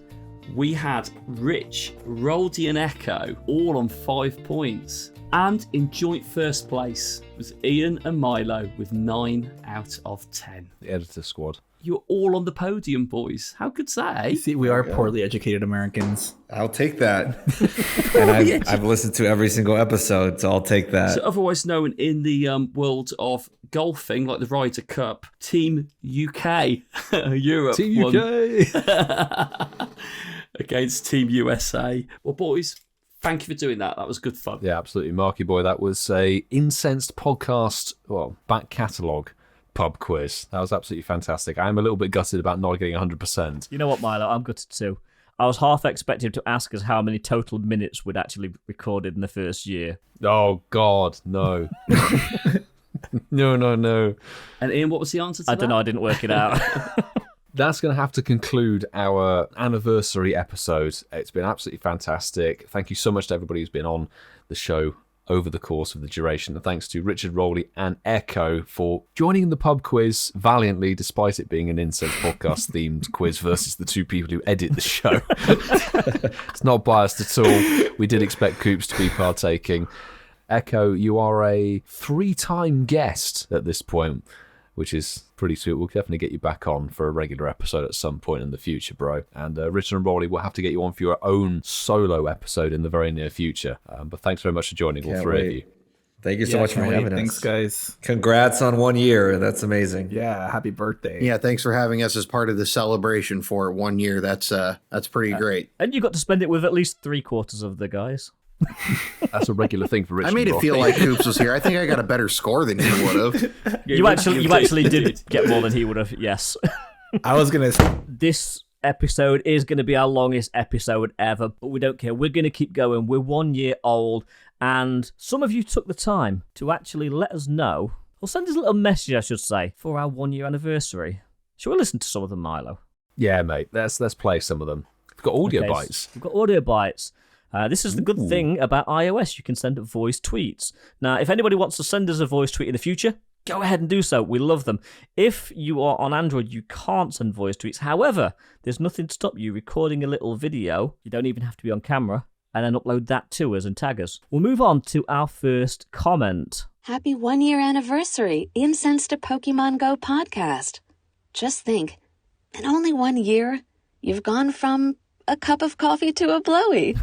we had Rich, Roldy and Echo all on 5 points. And in joint first place was Ian and Milo with 9 out of 10. The editor squad. You're all on the podium, boys. How good's that, eh? See, we are poorly educated Americans. I'll take that. And I've listened to every single episode, so I'll take that. So otherwise known in the world of golfing, like the Ryder Cup, Team UK, Europe Team UK against Team USA. Well, boys, thank you for doing that. That was good fun. Yeah, absolutely. Marky boy, that was a Incensed podcast, back catalogue pub quiz. That was absolutely fantastic. I'm a little bit gutted about not getting 100%. You know what, Milo? I'm gutted too. I was half expecting to ask us how many total minutes we'd actually recorded in the first year. Oh, God, no. No. And Ian, what was the answer to that? I don't know. I didn't work it out. That's going to have to conclude our anniversary episode. It's been absolutely fantastic. Thank you so much to everybody who's been on the show over the course of the duration. And thanks to Richard Roldy and Echo for joining the pub quiz valiantly, despite it being an Incensed podcast themed quiz versus the two people who edit the show. It's not biased at all. We did expect Coops to be partaking. Echo, you are a 3-time guest at this point, which is pretty sweet. We'll definitely get you back on for a regular episode at some point in the future, bro. And Richard and Roldy will have to get you on for your own solo episode in the very near future. But thanks very much for joining, all three of you. Thank you so much for having us. Thanks, guys. Congrats on 1 year. That's amazing. Yeah, happy birthday. Yeah, thanks for having us as part of the celebration for 1 year. That's pretty great. And you got to spend it with at least 3/4 of the guys. That's a regular thing for Richard. I made it feel like Coops was here. I think I got a better score than he would have. You actually did get more than he would have, yes. I was going to say, this episode is going to be our longest episode ever, but we don't care. We're going to keep going. We're 1 year old, and some of you took the time to actually let us know, or send us a little message, I should say, for our 1 year anniversary. Shall we listen to some of them, Milo? Yeah, mate. Let's play some of them. We've got audio bites. We've got audio bites. This is the good thing about iOS. You can send voice tweets. Now, if anybody wants to send us a voice tweet in the future, go ahead and do so. We love them. If you are on Android, you can't send voice tweets. However, there's nothing to stop you recording a little video. You don't even have to be on camera. And then upload that to us and tag us. We'll move on to our first comment. Happy 1 year anniversary, Incensed to Pokemon GO Podcast. Just think, in only 1 year, you've gone from a cup of coffee to a blowy.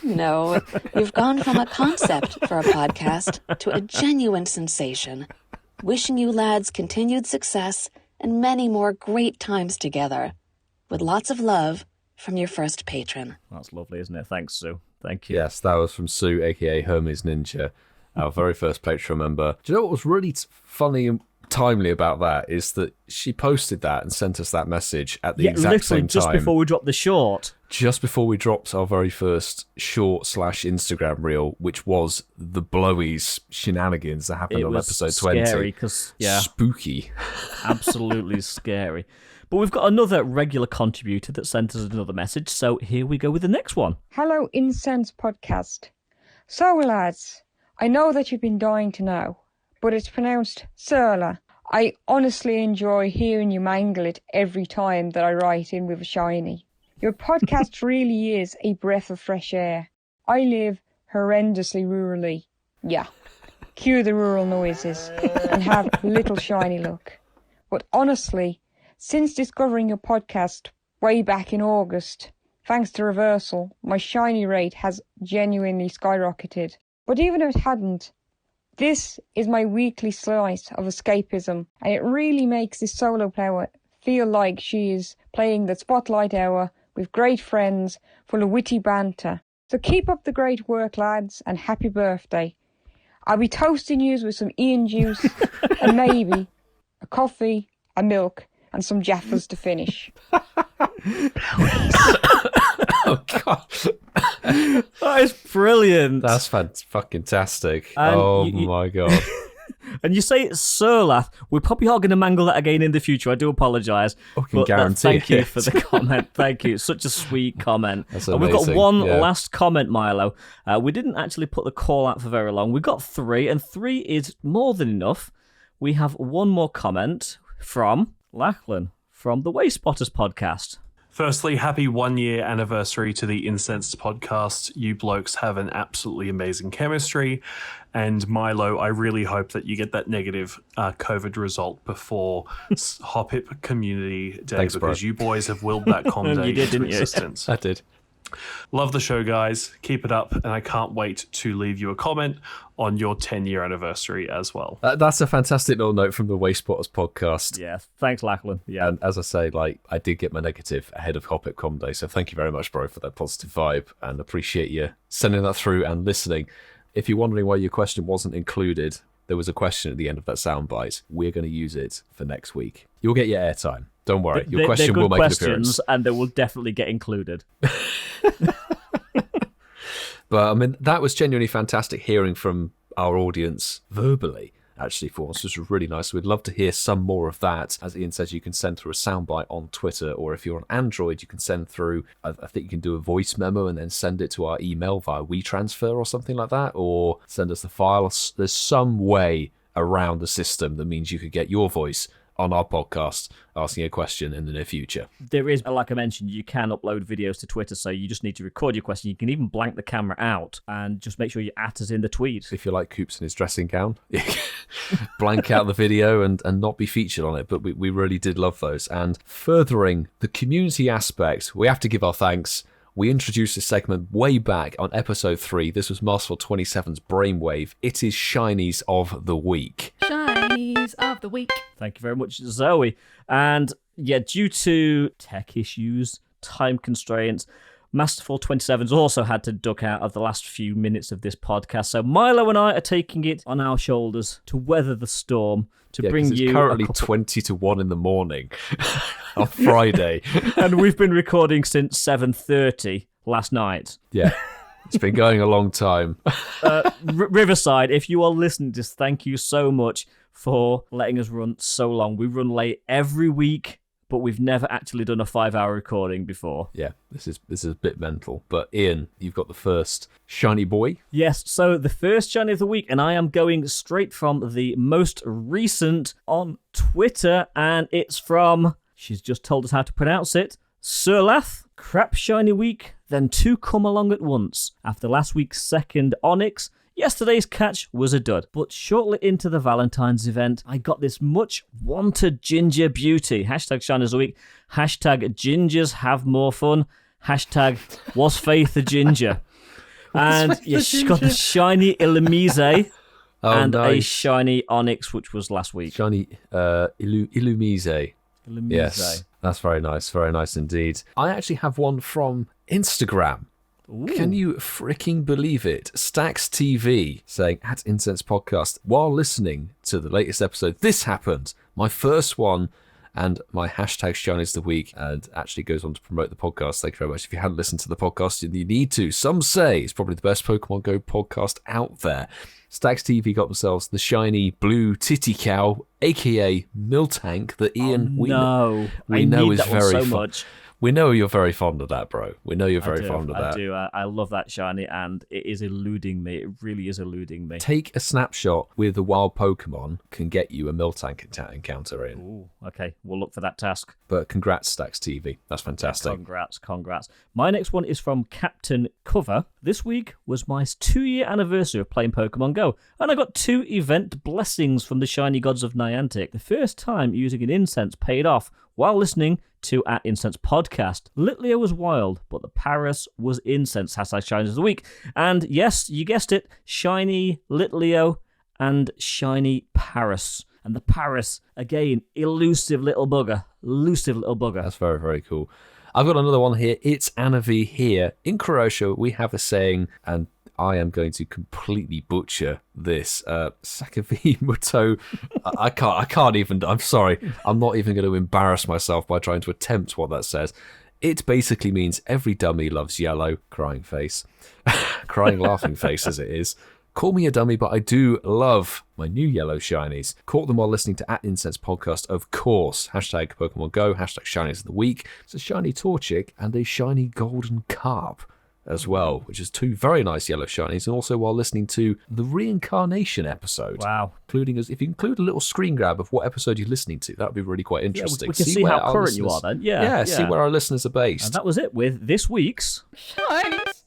No, you've gone from a concept for a podcast to a genuine sensation. Wishing you lads continued success and many more great times together. With lots of love from your first patron. That's lovely, isn't it? Thanks, Sue. Thank you. Yes, that was from Sue, a.k.a. HermesNinja, our very first Patreon member. Do you know what was really funny and timely about that is that she posted that and sent us that message at the exact same time. Just before we dropped the short. Just before we dropped our very first short/Instagram reel, which was the blowies shenanigans that happened on episode 20. Scary, 'cause, yeah. Spooky. Absolutely scary. But we've got another regular contributor that sent us another message, so here we go with the next one. Hello, Incensed Podcast. So, lads, I know that you've been dying to know, but it's pronounced Surla. I honestly enjoy hearing you mangle it every time that I write in with a shiny. Your podcast really is a breath of fresh air. I live horrendously rurally. Yeah, cue the rural noises and have little shiny luck. But honestly, since discovering your podcast way back in August, thanks to Reversal, my shiny rate has genuinely skyrocketed. But even if it hadn't, this is my weekly slice of escapism, and it really makes this solo player feel like she is playing the Spotlight Hour with great friends, full of witty banter. So keep up the great work, lads, and happy birthday. I'll be toasting you with some Ian juice, and maybe a coffee, a milk, and some Jaffas to finish. Oh, God. That is brilliant. That's fucking-tastic. Oh, my God. And you say Surlath. We probably are going to mangle that again in the future. I do apologise. I can guarantee thank you it. for the comment. Thank you. Such a sweet comment. That's And we've got amazing. one Yeah. last comment, Milo. We didn't actually put the call out for very long. We got 3, and 3 is more than enough. We have one more comment from Lachlan from the Wailordz Podcast. Firstly, happy 1 year anniversary to the Incensed podcast. You blokes have an absolutely amazing chemistry. And Milo, I really hope that you get that negative COVID result before Hoppip Community Day. Thanks, bro. Because you boys have willed that com day You did, into didn't you? existence. I did. Love the show, guys. Keep it up. And I can't wait to leave you a comment on your 10-year anniversary as well. That's a fantastic little note from the Wailordz Podcast. Yeah, thanks, Lachlan. Yeah. And as I say, like, I did get my negative ahead of Hoppip Com Day, so thank you very much, bro, for that positive vibe, and appreciate you sending that through and listening. If you're wondering why your question wasn't included, there was a question at the end of that soundbite. We're going to use it for next week. You'll get your airtime. Don't worry. Your question they're will good make an questions, appearance. and they will definitely get included. But, I mean, that was genuinely fantastic hearing from our audience verbally, actually, for us. This was really nice. We'd love to hear some more of that. As Ian says, you can send through a soundbite on Twitter, or if you're on Android, you can send through, I think you can do a voice memo and then send it to our email via WeTransfer or something like that, or send us the file. There's some way around the system that means you could get your voice on our podcast asking a question in the near future. There is, like I mentioned, you can upload videos to Twitter, so you just need to record your question. You can even blank the camera out and just make sure your @ is in the tweet. If you like Coops in his dressing gown, blank out the video and not be featured on it. But we really did love those. And furthering the community aspect, we have to give our thanks. We introduced this segment way back on episode 3. This was Masterful 27's Brainwave. It is Shinies of the Week. Shinies of the week. Thank you very much, Zoe. And yeah, due to tech issues, time constraints, Masterful 27's also had to duck out of the last few minutes of this podcast. So Milo and I are taking it on our shoulders to weather the storm, to bring it's you currently 20 to 1 in the morning on Friday. And we've been recording since 7:30 last night. Yeah. It's been going a long time. Riverside, if you are listening to this, thank you so much for letting us run so long. We run late every week, but we've never actually done a 5-hour recording before. Yeah, this is a bit mental. But Ian, you've got the first shiny boy. Yes, so the first shiny of the week, and I am going straight from the most recent on Twitter, and it's from, she's just told us how to pronounce it, Surlath. Crap shiny week, then 2 come along at once. After last week's second Onyx, yesterday's catch was a dud. But shortly into the Valentine's event, I got this much wanted ginger beauty. Hashtag shinies of the week. Hashtag gingers have more fun. Hashtag was faith a ginger. And yeah, she got the shiny Illumise and a shiny Onyx, which was last week. Shiny Illumise. Yes, that's very nice indeed. I actually have one from Instagram. Ooh. Can you freaking believe it? Stacks TV saying at Incensed Podcast, while listening to the latest episode, this happened. My first one and my hashtag Shinies of the week, and actually goes on to promote the podcast. Thank you very much. If you haven't listened to the podcast, you need to. Some say it's probably the best Pokemon Go podcast out there. Stacks TV got themselves the shiny blue titty cow, aka Miltank, that Ian we know is very fun. We know you're very fond of that, bro. We know you're very fond of that. I do. I love that shiny, and it is eluding me. It really is eluding me. Take a snapshot with a wild Pokemon can get you a Miltank encounter in. Ooh, okay, we'll look for that task. But congrats, Stacks TV. That's fantastic. Congrats. My next one is from Captain Cover. This week was my 2-year anniversary of playing Pokemon Go, and I got 2 event blessings from the shiny gods of Niantic. The first time using an incense paid off while listening to at Incensed Podcast. Litleo was wild, but the Paris was incense. Hashtag Shinies of the week. And yes, you guessed it, shiny Litleo and shiny Paris. And the Paris, again, elusive little bugger. That's very, very cool. I've got another one here. It's Anavi here. In Croatia, we have a saying, and I am going to completely butcher this. Sakavi Muto. I can't even. I'm sorry. I'm not even going to embarrass myself by trying to attempt what that says. It basically means every dummy loves yellow, crying face. Crying laughing face as it is. Call me a dummy, but I do love my new yellow shinies. Caught them while listening to @Incensed Podcast, of course. Hashtag Pokemon Go, hashtag Shinies of the Week. It's a shiny Torchic and a shiny golden carp as well, which is 2 very nice yellow shinies, and also while listening to the reincarnation episode. Wow. Including if you include a little screen grab of what episode you're listening to, that would be really quite interesting. Yeah, we can see how current you are then. Yeah, see where our listeners are based. And that was it with this week's Shinies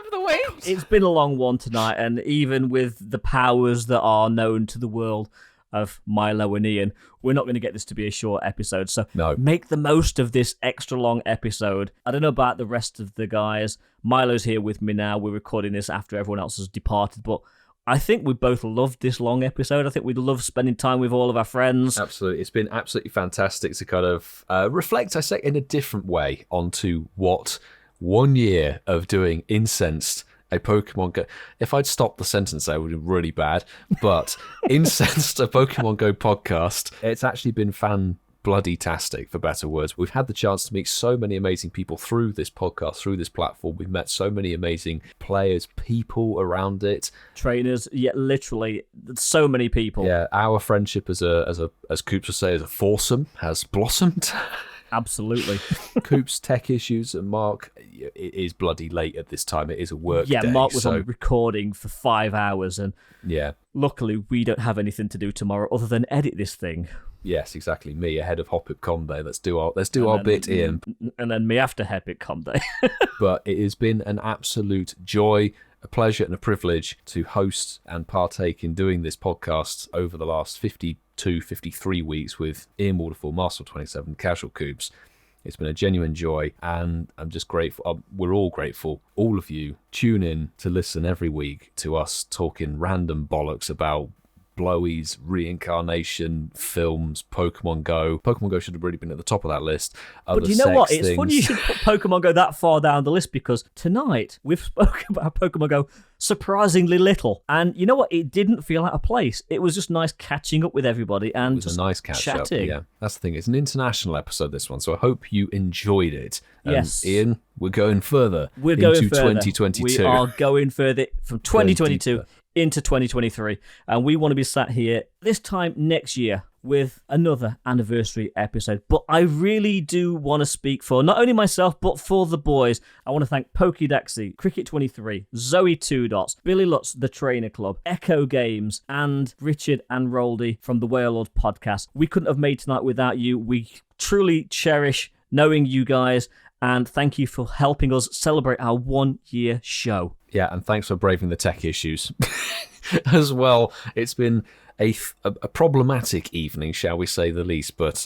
of the week. It's been a long one tonight, and even with the powers that are known to the world of Milo and Ian, we're not going to get this to be a short episode, so make the most of this extra long episode. I don't know about the rest of the guys. Milo's here with me now. We're recording this after everyone else has departed, but I think we both loved this long episode. I think we love spending time with all of our friends. Absolutely. It's been absolutely fantastic to kind of reflect, I say, in a different way onto what 1 year of doing Incensed, a Pokemon Go. If I'd stopped the sentence, that would be really bad. But Incensed, a Pokemon Go podcast, it's actually been fan-bloody-tastic, for better words. We've had the chance to meet so many amazing people through this podcast, through this platform. We've met so many amazing players, people around it, trainers. Yeah, literally, so many people. Yeah, our friendship as Coops would say, as a foursome has blossomed. Absolutely. Coop's tech issues, and Mark, it is bloody late at this time. It is a work day. Yeah, Mark was on recording for 5 hours, and luckily we don't have anything to do tomorrow other than edit this thing. Yes, exactly. Me ahead of Hopicon Day. Let's do our bit, Ian. And then me after Hopicon Day. But it has been an absolute joy, a pleasure and a privilege to host and partake in doing this podcast over the last 53 weeks with Ian Waterfall, Master 27, Casual Coops. It's been a genuine joy, and I'm just grateful. We're all grateful. All of you tune in to listen every week to us talking random bollocks about Blowies, reincarnation, films, Pokemon Go. Pokemon Go should have really been at the top of that list. But you know what? It's funny you should put Pokemon Go that far down the list, because tonight we've spoken about Pokemon Go surprisingly little. And you know what? It didn't feel out of place. It was just nice catching up with everybody and it was a nice catch chatting. Up. Yeah, that's the thing. It's an international episode, this one, so I hope you enjoyed it. Yes. Ian, we're going further. We're going into further. 2022. We are going further from 2022 into 2023, and we want to be sat here this time next year with another anniversary episode. But I really do want to speak for not only myself but for the boys. I want to thank Poké Daxi, Kriket 23, Zoë Two Dots, Billy Lutz, the Trainer Club, Echo Games, and Richard and Roldy from the Wailordz Podcast. We couldn't have made tonight without you. We truly cherish knowing you guys, and thank you for helping us celebrate our 1 year show. Yeah, and thanks for braving the tech issues as well. It's been a problematic evening, shall we say the least, but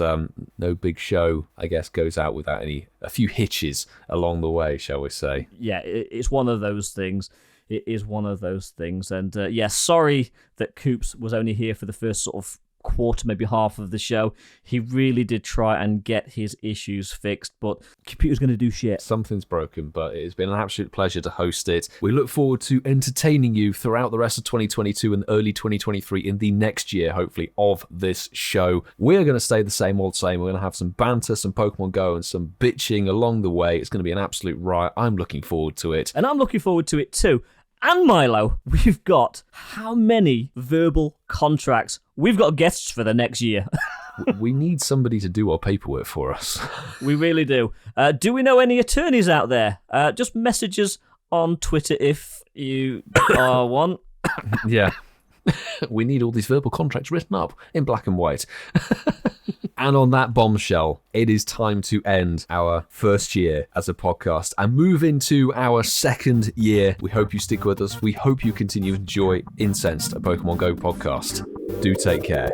no big show, I guess, goes out without a few hitches along the way, shall we say. Yeah, it's one of those things. It is one of those things. And sorry that Coops was only here for the first sort of quarter, maybe half of the show. He really did try and get his issues fixed, but computer's going to do shit. Something's broken, but it has been an absolute pleasure to host it. We look forward to entertaining you throughout the rest of 2022 and early 2023 in the next year, hopefully, of this show. We're going to stay the same old same. We're going to have some banter, some Pokemon Go, and some bitching along the way. It's going to be an absolute riot. I'm looking forward to it. And I'm looking forward to it too. And Milo, we've got how many verbal contracts? We've got guests for the next year. We need somebody to do our paperwork for us. We really do. Do we know any attorneys out there? Just message us on Twitter if you are one. Yeah. We need all these verbal contracts written up in black and white. And on that bombshell, it is time to end our first year as a podcast and move into our second year. We hope you stick with us. We hope you continue to enjoy Incensed, a Pokemon Go podcast. Do take care.